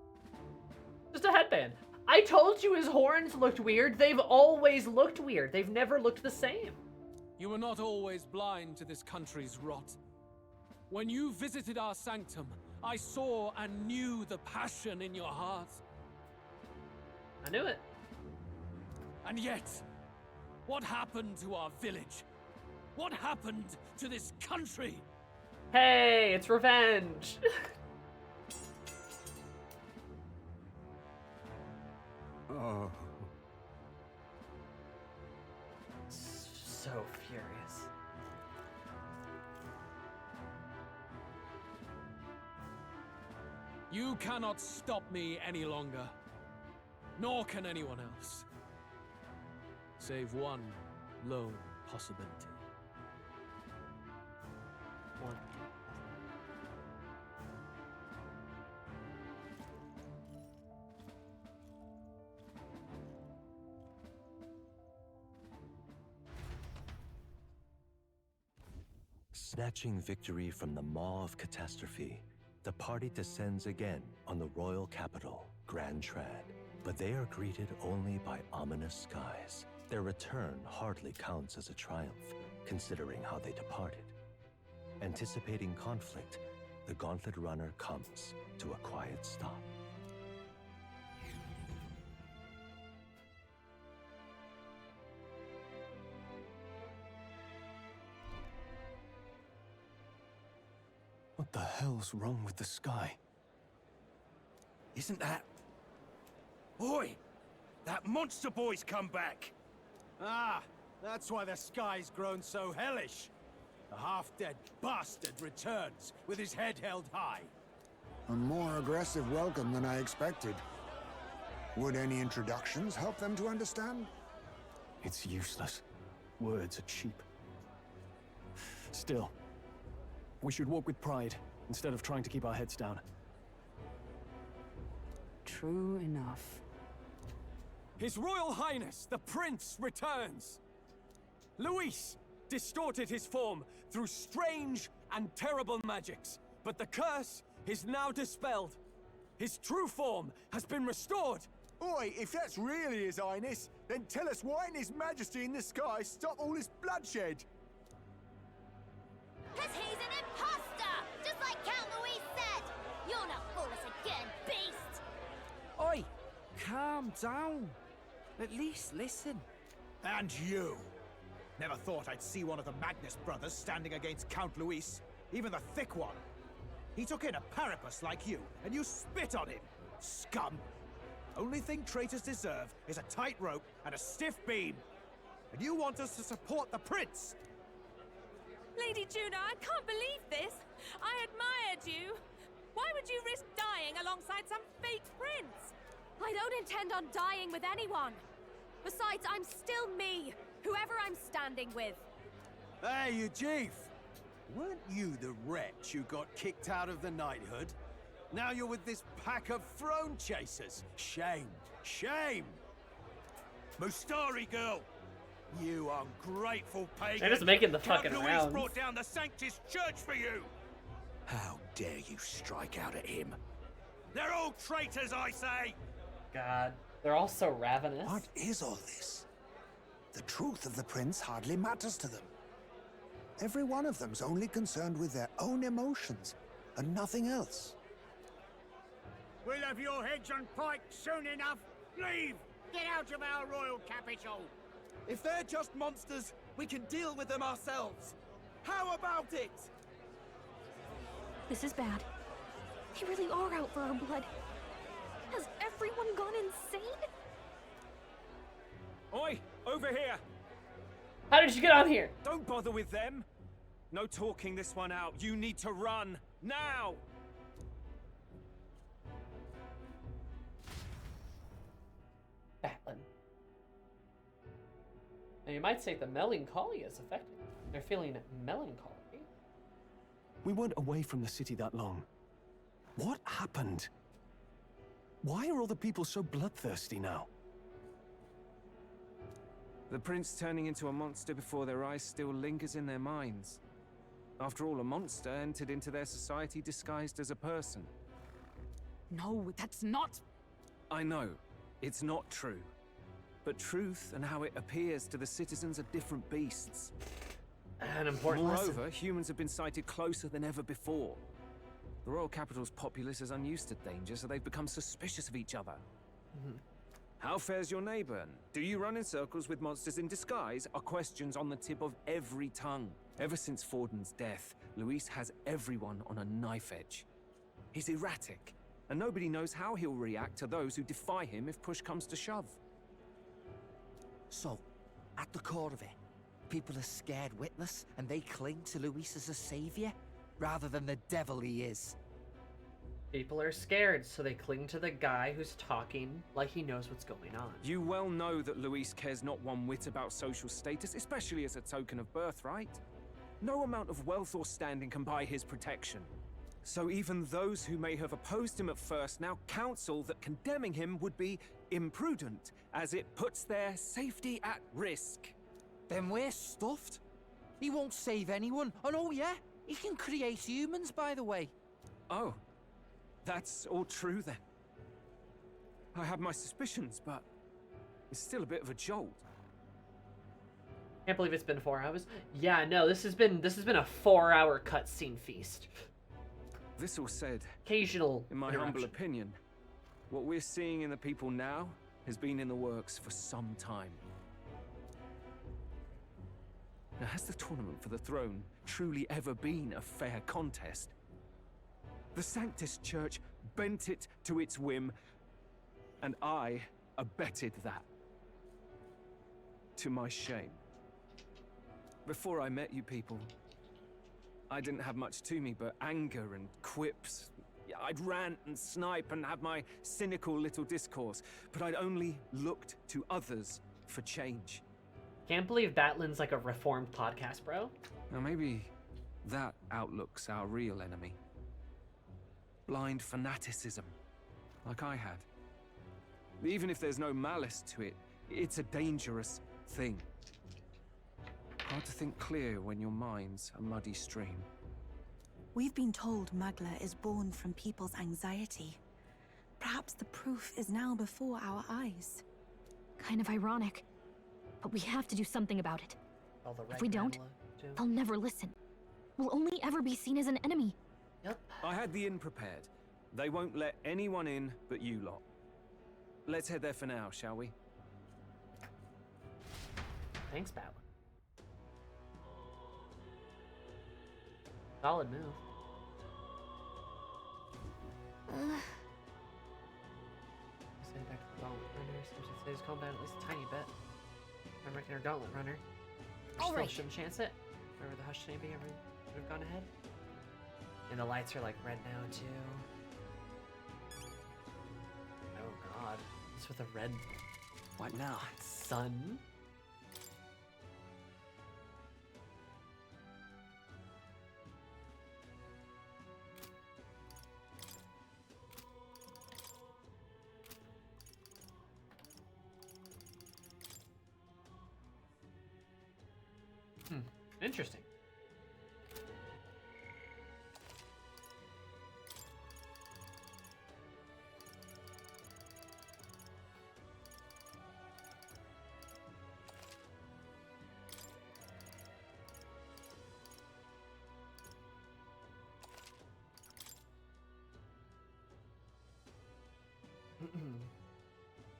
Just a headband. I told you his horns looked weird. They've always looked weird. They've never looked the same. You were not always blind to this country's rot. When you visited our sanctum, I saw and knew the passion in your heart. I knew it. And yet, what happened to our village? What happened to this country? Hey, it's revenge. Oh. So furious. You cannot stop me any longer. Nor can anyone else. Save one lone possibility. One. Snatching victory from the maw of catastrophe, the party descends again on the royal capital, Grand Trad. But they are greeted only by ominous skies. Their return hardly counts as a triumph, considering how they departed. Anticipating conflict, the Gauntlet Runner comes to a quiet stop. What the hell's wrong with the sky? Isn't that... Oi! That monster boy's come back! Ah, that's why the sky's grown so hellish. The half-dead bastard returns with his head held high. A more aggressive welcome than I expected. Would any introductions help them to understand? It's useless. Words are cheap. Still, we should walk with pride instead of trying to keep our heads down. True enough. His Royal Highness, the Prince, returns! Luis distorted his form through strange and terrible magics, but the curse is now dispelled. His true form has been restored! Oi, if that's really His Highness, then tell us why didn't His Majesty in the sky stop all this bloodshed? Cause he's an imposter! Just like Count Louis said! You'll not fool us again, beast! Oi! Calm down. At least listen. And you! Never thought I'd see one of the Magnus brothers standing against Count Luis, even the thick one. He took in a Paripus like you, and you spit on him! Scum! Only thing traitors deserve is a tight rope and a stiff beam. And you want us to support the prince! Lady Juna, I can't believe this! I admired you! Why would you risk dying alongside some fake prince? I don't intend on dying with anyone! Besides, I'm still me, whoever I'm standing with. Hey, you chief! Weren't you the wretch who got kicked out of the knighthood? Now you're with this pack of throne chasers. Shame! Shame! Mustari girl! You ungrateful pagan! They're just making the Count fucking Louis rounds. brought down the Sanctus Church for you! How dare you strike out at him? They're all traitors, I say! God, they're all so ravenous. What is all this? The truth of the prince hardly matters to them. Every one of them's only concerned with their own emotions and nothing else. We'll have your heads on pike soon enough. Leave! Get out of our royal capital! If they're just monsters, we can deal with them ourselves. How about it? This is bad. They really are out for our blood. Has everyone gone insane? Oi! Over here! How did you get on here? Don't bother with them! No talking this one out. You need to run! Now! Batlin. Now you might say the melancholy is affecting them. They're feeling melancholy. We weren't away from the city that long. What happened? Why are all the people so bloodthirsty now? The prince turning into a monster before their eyes still lingers in their minds. After all, a monster entered into their society disguised as a person. No, that's not... I know, it's not true. But truth and how it appears to the citizens are different beasts. An important Moreover, lesson. humans have been sighted closer than ever before. The royal capital's populace is unused to danger, so they've become suspicious of each other. How fares your neighbor? Do you run in circles with monsters in disguise? Are questions on the tip of every tongue. Ever since Forden's death, Luis has everyone on a knife edge. He's erratic, and nobody knows how he'll react to those who defy him if push comes to shove. So, at the core of it, people are scared witless and they cling to Luis as a savior, rather than the devil he is. People are scared, so they cling to the guy who's talking like he knows what's going on. You well know that Luis cares not one whit about social status, especially as a token of birthright. No amount of wealth or standing can buy his protection. So even those who may have opposed him at first now counsel that condemning him would be imprudent, as it puts their safety at risk. Then we're stuffed. He won't save anyone. And oh yeah, he can create humans, by the way. Oh, that's all true then. I have my suspicions, but it's still a bit of a jolt. Can't believe it's been 4 hours. Yeah, no, this has been a 4-hour cutscene feast. This all said, occasional in my humble opinion, what we're seeing in the people now has been in the works for some time. Now, has the tournament for the throne truly ever been a fair contest? The Sanctus Church bent it to its whim, and I abetted that. To my shame. Before I met you people, I didn't have much to me but anger and quips. I'd rant and snipe and have my cynical little discourse, but I'd only looked to others for change. Can't believe Batlin's like a reformed podcast, bro. Now maybe that outlook's our real enemy. Blind fanaticism, like I had. Even if there's no malice to it, it's a dangerous thing. Hard to think clear when your mind's a muddy stream. We've been told Magla is born from people's anxiety. Perhaps the proof is now before our eyes. Kind of ironic, but we have to do something about it. Oh, if we don't, they'll never listen. We'll only ever be seen as an enemy. Yep. I had the inn prepared. They won't let anyone in but you lot. Let's head there for now, shall we? Thanks, Batlin. Solid move. Send back to the Gauntlet Runner. Seems to say he's calmed down at least a tiny bit. I'm reckon our Gauntlet Runner. Still shouldn't chance it. Wherever the Hush Navy ever would have gone ahead. And the lights are like red now too. Oh god. It's with a red. What now? Sun. Interesting.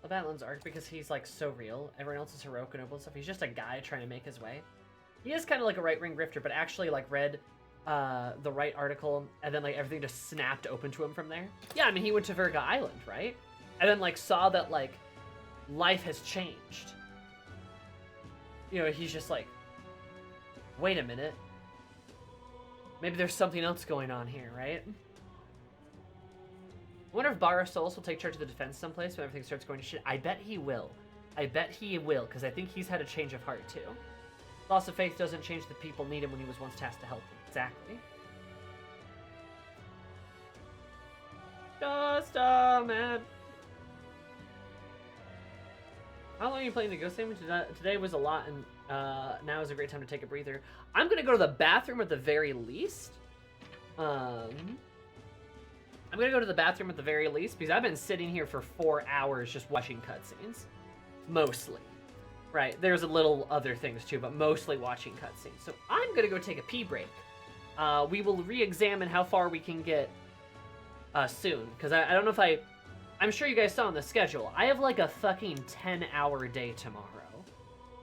Batlin's arc, because he's like so real. Everyone else is heroic and noble and stuff. He's just a guy trying to make his way. He is kind of like a right-wing grifter, but actually like read the right article and then like everything just snapped open to him from there. Yeah, I mean he went to Virga Island, right? And then like saw that like life has changed. You know, he's just like, wait a minute. Maybe there's something else going on here, right? I wonder if Bara Souls will take charge of the defense someplace when everything starts going to shit. I bet he will. I bet he will, because I think he's had a change of heart too. Loss of faith doesn't change the people need him when he was once tasked to help them. Exactly. Just a man. How long are you playing the Ghost Game? Today was a lot, and now is a great time to take a breather. I'm gonna go to the bathroom at the very least. I'm gonna go to the bathroom at the very least because I've been sitting here for 4 hours just watching cutscenes. Mostly. Right, there's a little other things too, but mostly watching cutscenes. So I'm gonna go take a pee break. We will re-examine how far we can get soon. Because I don't know if I'm sure you guys saw on the schedule. I have like a fucking 10-hour day tomorrow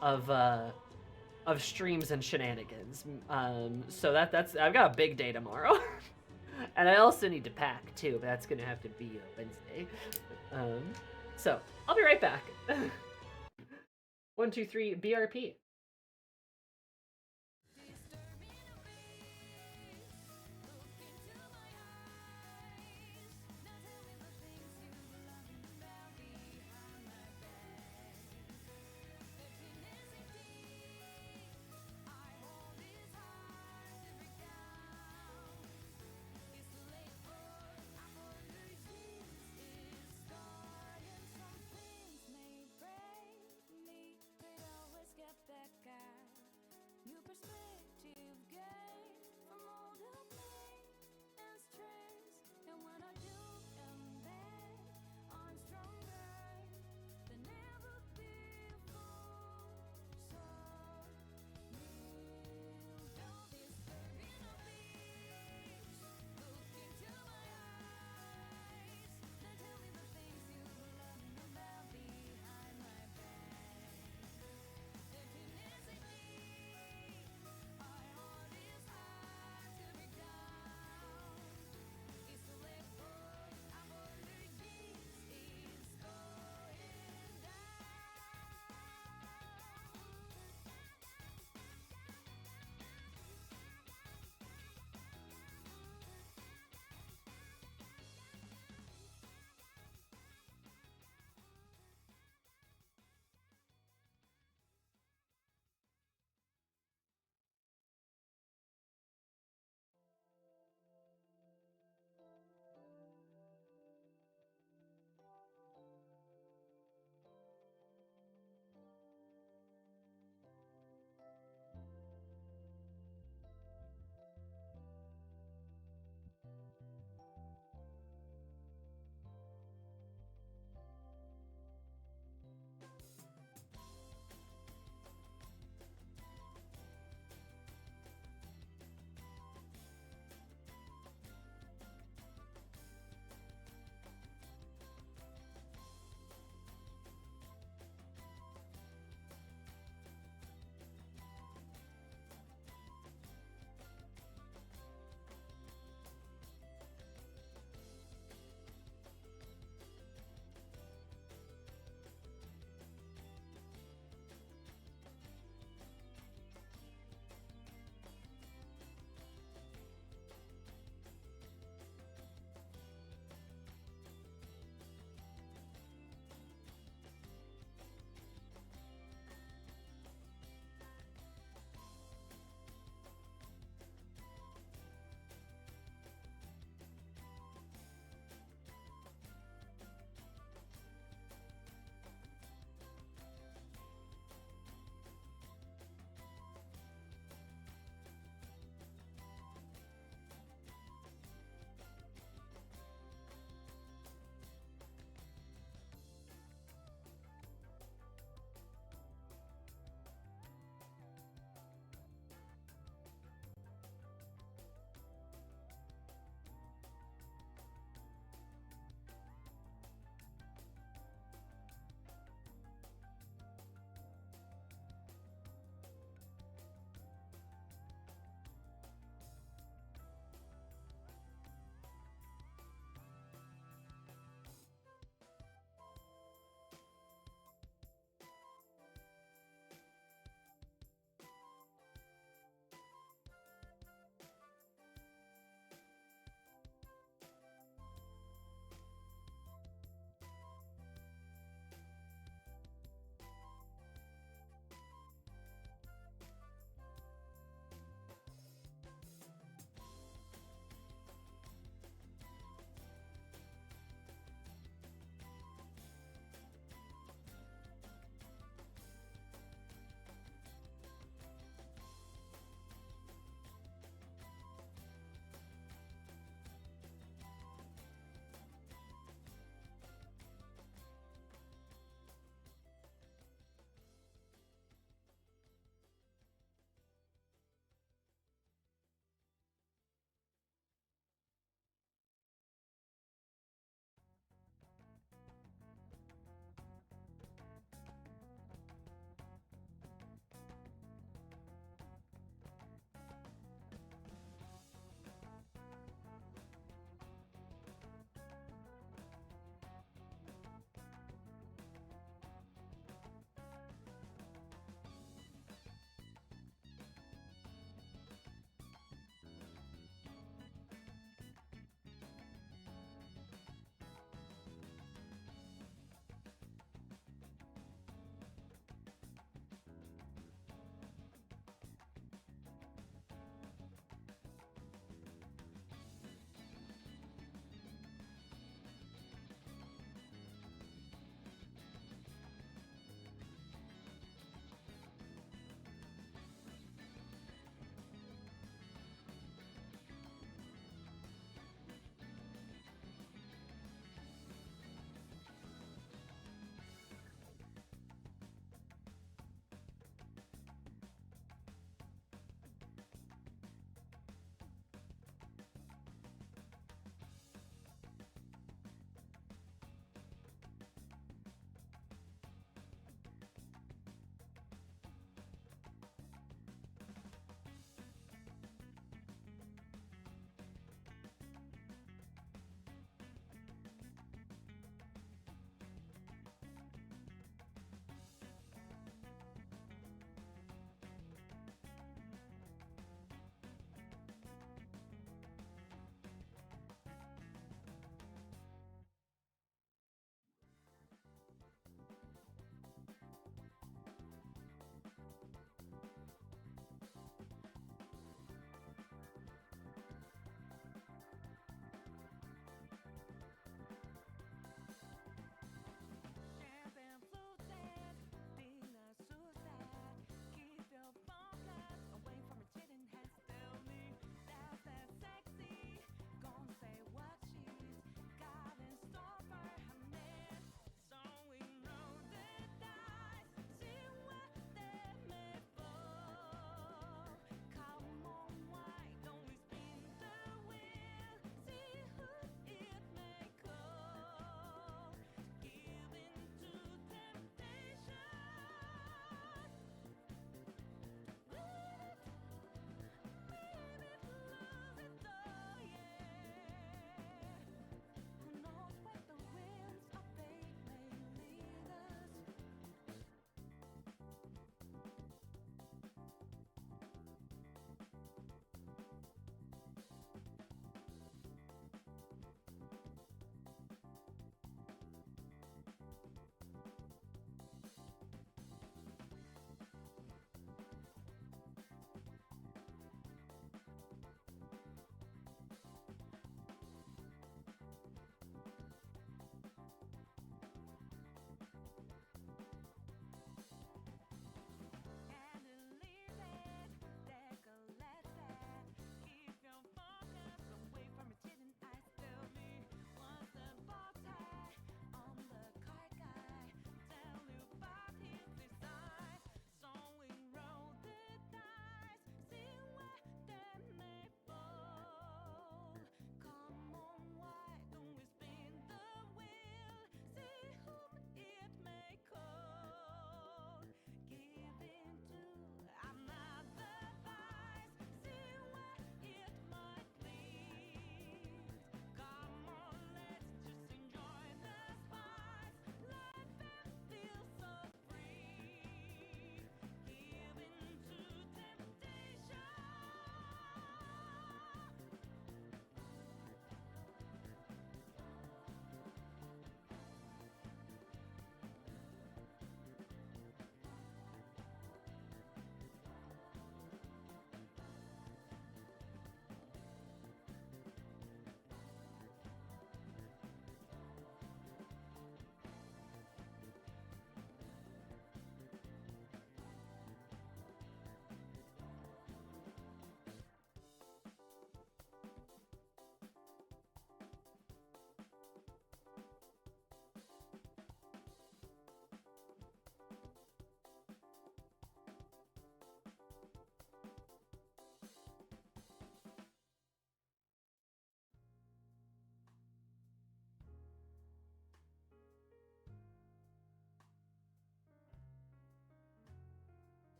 of streams and shenanigans. So that's I've got a big day tomorrow. And I also need to pack too, but that's gonna have to be a Wednesday. So I'll be right back. 1, 2, 3, BRP.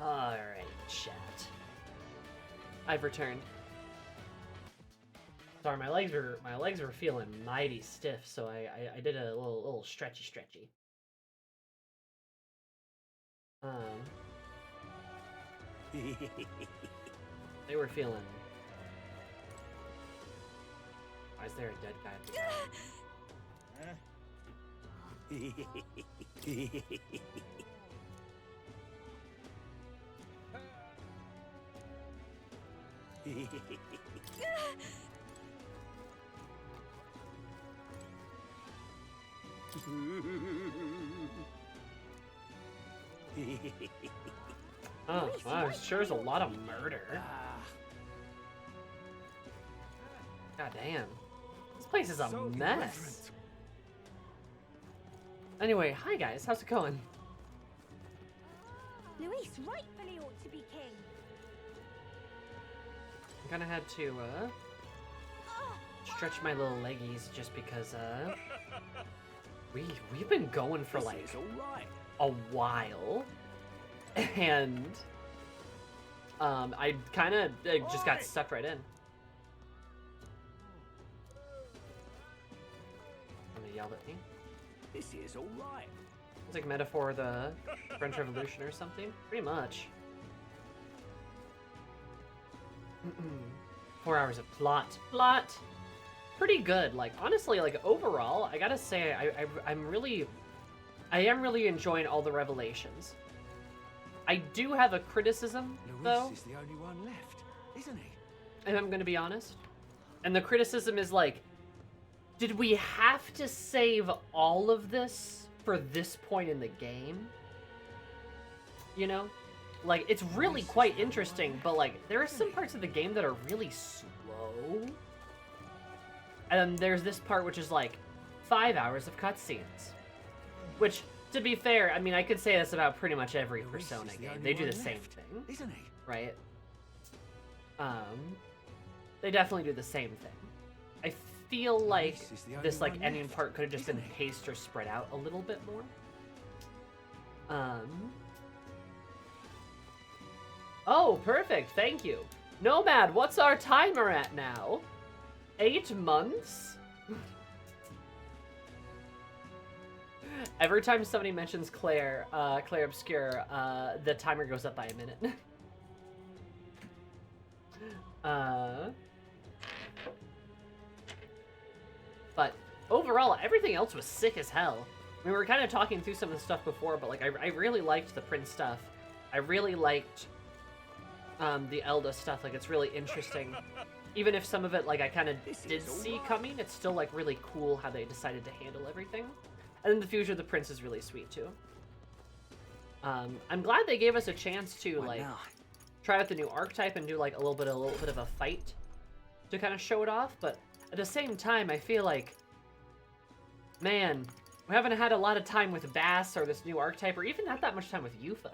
Alright, chat. I've returned. Sorry, my legs were feeling mighty stiff, so I did a little stretchy. They were feeling. Why is there a dead guy Oh, wow, sure is a lot of murder. God damn. This place is a mess. Anyway, hi guys, how's it going? Luis rightfully ought to be king. I kinda had to, stretch my little leggies just because, we've been going for like a while. And, I kinda just got sucked right in. Somebody yelled at me. This is all right. It's like metaphor of the French Revolution or something. Pretty much. 4 hours of plot. Pretty good. Like, honestly, like, overall, I gotta say, I am really enjoying all the revelations. I do have a criticism, though. Luis is the only one left, isn't he? And I'm gonna be honest. And the criticism is like, did we have to save all of this for this point in the game? You know? Like, it's really quite interesting, but like, there are some parts of the game that are really slow. And then there's this part which is like 5 hours of cutscenes. Which, to be fair, I mean, I could say this about pretty much every Persona game. They do the same thing. Isn't he? Right? They definitely do the same thing. I feel like this like ending part could have just been paced or spread out a little bit more. Oh, perfect. Thank you. Nomad, what's our timer at now? 8 months? Every time somebody mentions Claire Obscure, the timer goes up by a minute. But overall, everything else was sick as hell. I mean, we were kind of talking through some of the stuff before, but like, I really liked the Prince stuff. I really liked the Elda stuff. Like, it's really interesting. Even if some of it, like, I kind of did see coming, it's still like really cool how they decided to handle everything. And then the future of the Prince is really sweet too. I'm glad they gave us a chance to like try out the new archetype and do like a little bit of a fight to kind of show it off. But at the same time, I feel like, man, we haven't had a lot of time with Bass or this new archetype, or even not that much time with Yuffie.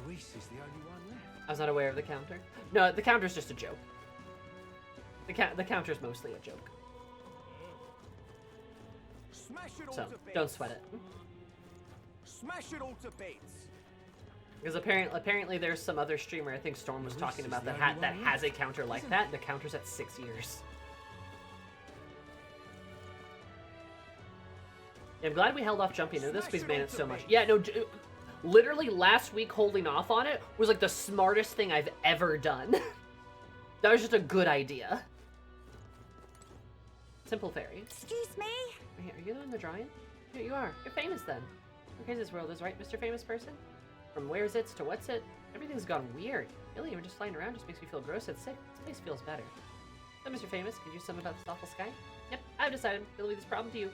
Luis is the only one left. I was not aware of the counter. No, the counter's just a joke. The counter's mostly a joke. Smash it all So, to bits. don't sweat it. Smash it all to bits. Because apparently there's some other streamer, I think Storm was talking about, that has a counter like that. The counter's at 6 years. Yeah, I'm glad we held off jumping into this because we made it so much. Yeah, no, literally last week holding off on it was like the smartest thing I've ever done. That was just a good idea. Simple Fairy. Excuse me? Are you doing the drawing? Yeah, you are. You're famous then. Okay, this world is right, Mr. Famous Person? From where's it to what's it? Everything's gone weird. Really, even just flying around just makes me feel gross and sick. This place feels better. So, Mr. Famous, could you do something about this awful sky? Yep, I've decided. I'll leave this problem to you.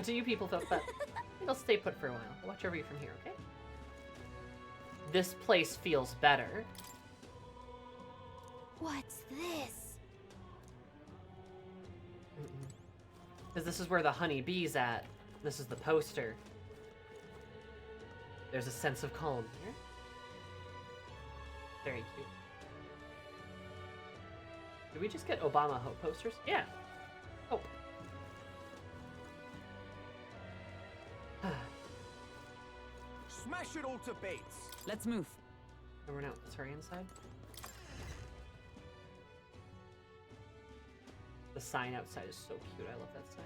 To you people, though, but I think I'll stay put for a while. I'll watch over you from here, okay? This place feels better. What's this? Because this is where the honeybee's at. This is the poster. There's a sense of calm here. Very cute. Did we just get Obama Hope posters? Yeah. Hope. smash it all to bits. Let's move. Oh, we're not. Sorry, inside. The sign outside is so cute. I love that sign.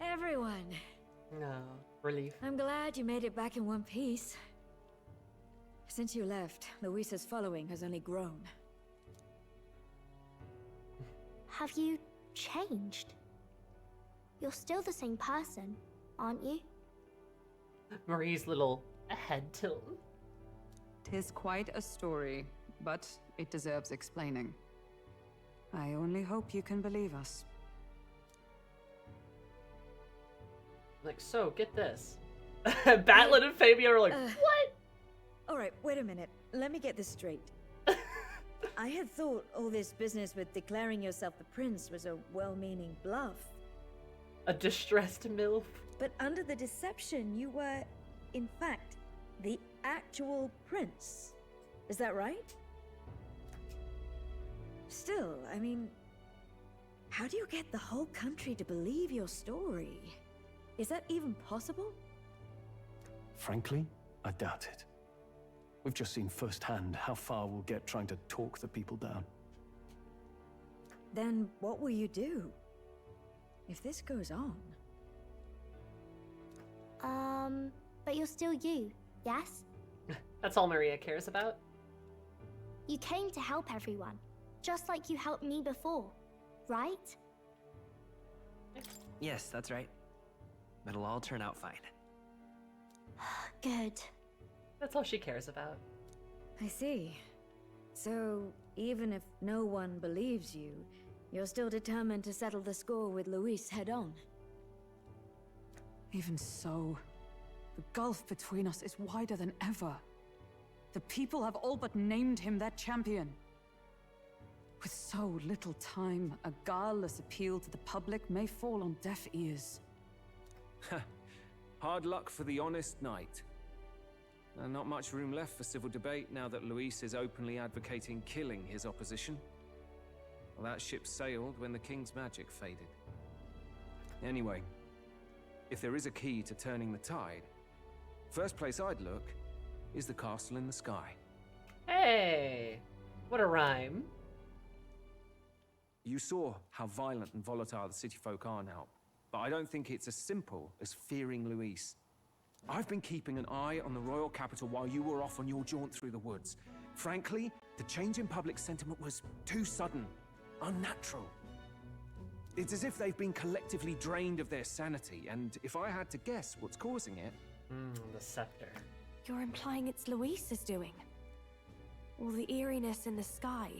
Everyone. No. Relief. I'm glad you made it back in one piece. Since you left, Luisa's following has only grown. Have you changed? You're still the same person, aren't you? Marie's little head tilt. 'Tis quite a story, but it deserves explaining. I only hope you can believe us. Like, so, get this. Batlin and Fabio are like, what? Alright, wait a minute. Let me get this straight. I had thought all this business with declaring yourself the prince was a well-meaning bluff. A distressed MILF? But under the deception, you were, in fact, the actual prince. Is that right? Still, I mean, how do you get the whole country to believe your story? Is that even possible? Frankly, I doubt it. We've just seen firsthand how far we'll get trying to talk the people down. Then what will you do? If this goes on... But you're still you, yes? That's all Maria cares about. You came to help everyone, just like you helped me before, right? Yes, that's right. It'll all turn out fine. Good. That's all she cares about. I see. So, even if no one believes you, you're still determined to settle the score with Luis head-on? Even so, the gulf between us is wider than ever. The people have all but named him their champion. With so little time, a guileless appeal to the public may fall on deaf ears. Hard luck for the honest knight. And not much room left for civil debate now that Luis is openly advocating killing his opposition. Well, that ship sailed when the king's magic faded. Anyway, if there is a key to turning the tide, first place I'd look is the castle in the sky. Hey, what a rhyme. You saw how violent and volatile the city folk are now, but I don't think it's as simple as fearing Luis. I've been keeping an eye on the royal capital while you were off on your jaunt through the woods. Frankly, the change in public sentiment was too sudden, unnatural. It's as if they've been collectively drained of their sanity, and if I had to guess what's causing it... the scepter. You're implying it's Luis's doing? Or the eeriness in the sky?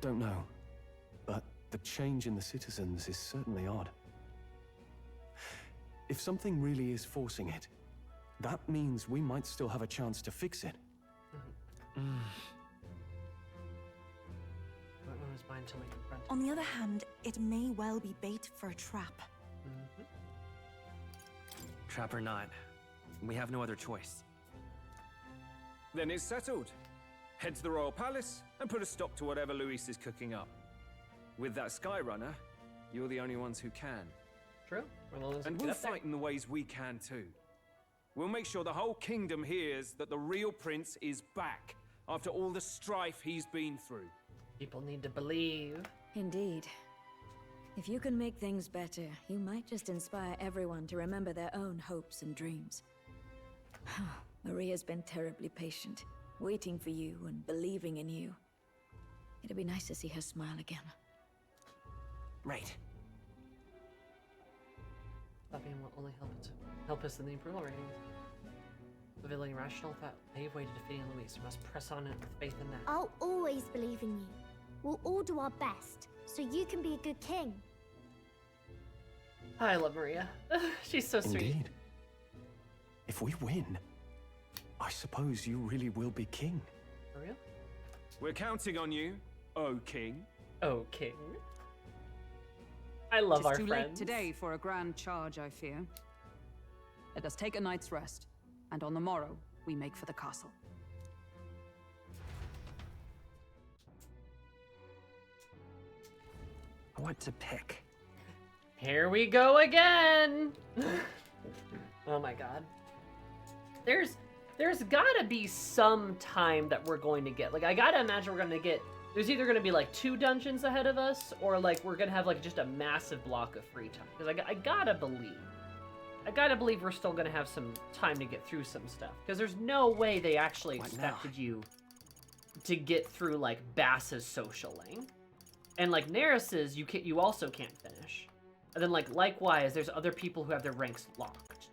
Don't know, but the change in the citizens is certainly odd. If something really is forcing it, that means we might still have a chance to fix it. On the other hand, it may well be bait for a trap. Trap or not, we have no other choice. Then it's settled. Head to the royal palace and put a stop to whatever Luis is cooking up. With that Skyrunner, you're the only ones who can. True. And we'll fight in the ways we can too. We'll make sure the whole kingdom hears that the real prince is back after all the strife he's been through. People need to believe. Indeed. If you can make things better, you might just inspire everyone to remember their own hopes and dreams. Maria's been terribly patient, waiting for you and believing in you. It'd be nice to see her smile again. Right. That will only help us in the approval ratings. The villain rational thought pave way to defeating Luis. We must press on it with faith in that. I'll always believe in you. We'll all do our best, so you can be a good king. I love Maria. She's so sweet. Indeed. If we win, I suppose you really will be king. For real? We're counting on you, O king. O king. I love our too friends. Late today for a grand charge, I fear. Let us take a night's rest, and on the morrow, we make for the castle. what to pick. Here we go again. Oh my god. There's gotta be some time that we're going to get. Like, I gotta imagine we're gonna get, there's either gonna be like 2 dungeons ahead of us, or like we're gonna have like just a massive block of free time. Because I gotta believe we're still gonna have some time to get through some stuff. Because there's no way they actually expected you to get through like Bass's socialing. And like Neris's, you also can't finish. And then like likewise, there's other people who have their ranks locked.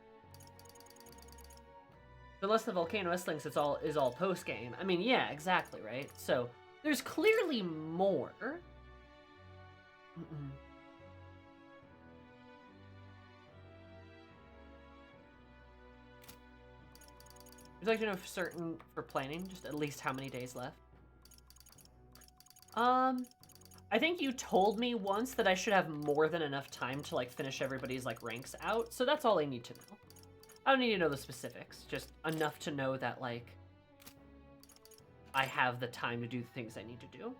Unless the Volcano Links is all post game. I mean, yeah, exactly, right? So there's clearly more. Would you like to know for certain for planning, just at least how many days left? I think you told me once that I should have more than enough time to like finish everybody's like ranks out, so that's all I need to know. I don't need to know the specifics, just enough to know that like I have the time to do the things I need to do.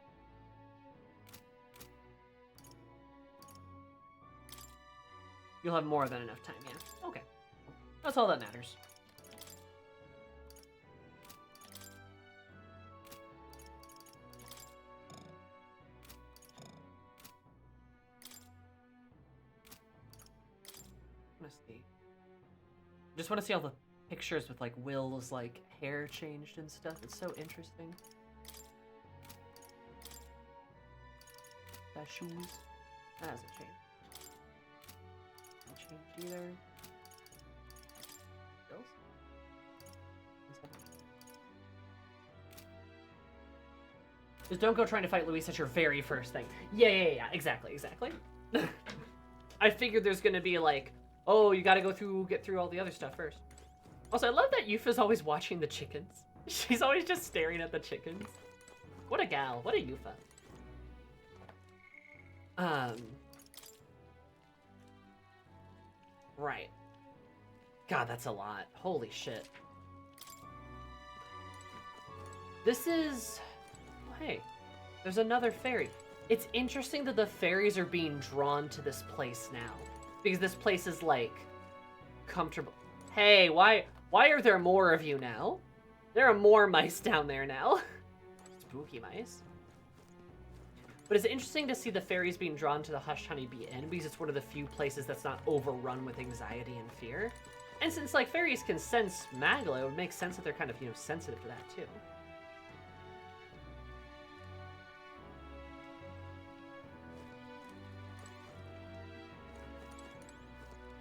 You'll have more than enough time, yeah. Okay. That's all that matters. Just want to see all the pictures with like Will's like hair changed and stuff. It's so interesting. That shoes. That hasn't changed. Hasn't changed either. Bills? Just don't go trying to fight Luis. That's your very first thing. Yeah. Exactly. I figured there's gonna be like, oh, you gotta get through all the other stuff first. Also, I love that Yufa's always watching the chickens. She's always just staring at the chickens. What a gal. What a Yufa. Right. God, that's a lot. Holy shit. This is... Hey, there's another fairy. It's interesting that the fairies are being drawn to this place now. Because this place is, like, comfortable. Hey, why are there more of you now? There are more mice down there now. Spooky mice. But it's interesting to see the fairies being drawn to the Hush Honeybee Inn, because it's one of the few places that's not overrun with anxiety and fear. And since, like, fairies can sense Magla, it would make sense that they're kind of, you know, sensitive to that, too.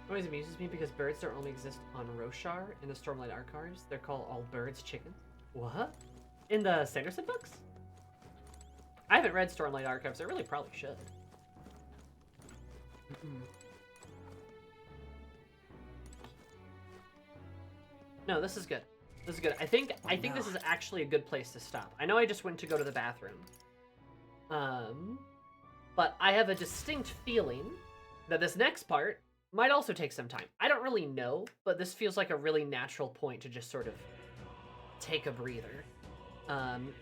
It always amuses me because birds don't only exist on Roshar in the Stormlight Archives. They're called all birds chickens. What? In the Sanderson books? I haven't read Stormlight Archives. I really probably should. No, this is good. This is good. I think this is actually a good place to stop. I know I just went to go to the bathroom. But I have a distinct feeling that this next part might also take some time. I don't really know, but this feels like a really natural point to just sort of take a breather.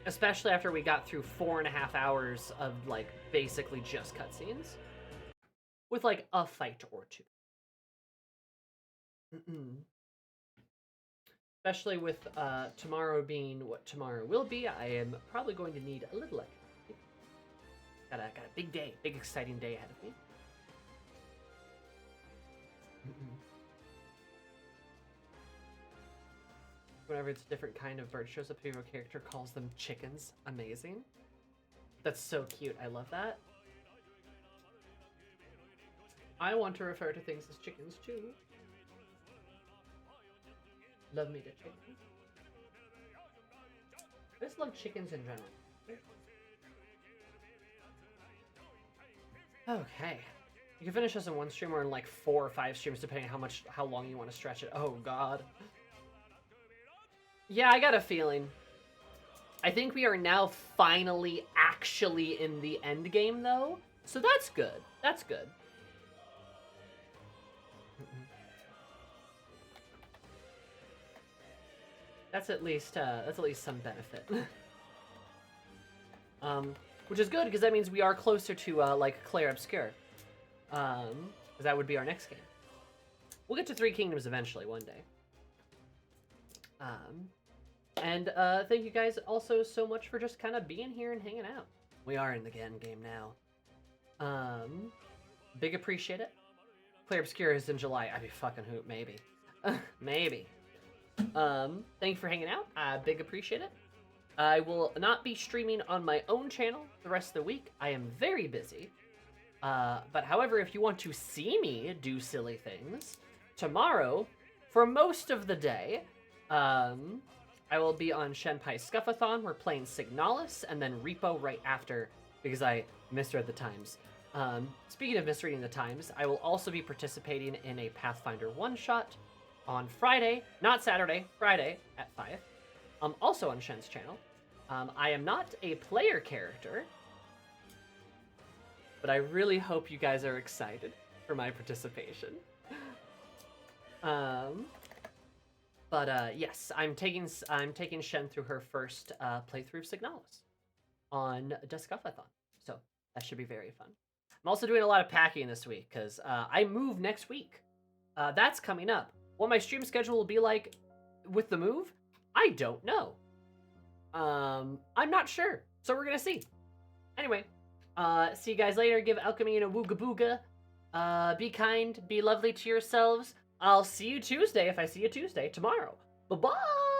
Especially after we got through 4.5 hours of, like, basically just cutscenes. With, like, a fight or two. Especially with tomorrow being what tomorrow will be, I am probably going to need a little extra. Got a big day, big exciting day ahead of me. Whenever it's a different kind of bird shows up, your character calls them chickens. Amazing. That's so cute. I love that. I want to refer to things as chickens too. Love me to chickens. I just love chickens in general. Okay. You can finish this in one stream or in like 4 or 5 streams depending on how long you want to stretch it. Oh god. Yeah, I got a feeling. I think we are now finally actually in the end game though. So that's good. That's good. That's at least some benefit. which is good because that means we are closer to like Clair Obscure. That would be our next game. We'll get to 3 Kingdoms eventually one day. And thank you guys also so much for just kind of being here and hanging out. We are in the end game now. Big appreciate it. Clair Obscure is in July. I'd be fucking hoot, maybe. Maybe. Thank you for hanging out. I big appreciate it. I will not be streaming on my own channel the rest of the week. I am very busy. But however, if you want to see me do silly things, tomorrow, for most of the day, I will be on Shenpai Scuff-a-thon. We're playing Signalis, and then Repo right after, because I misread the times. Speaking of misreading the times, I will also be participating in a Pathfinder one-shot on Friday, not Saturday, Friday at 5. Also on Shen's channel. I am not a player character, but I really hope you guys are excited for my participation. Yes, I'm taking Shen through her first playthrough of Signalis on Discuff-a-thon, so that should be very fun. I'm also doing a lot of packing this week because I move next week. That's coming up. What my stream schedule will be like with the move, I don't know. I'm not sure, so we're gonna see. Anyway, see you guys later. Give Alchemy a wooga booga. Be kind, be lovely to yourselves. I'll see you Tuesday if I see you Tuesday, tomorrow. Bye-bye!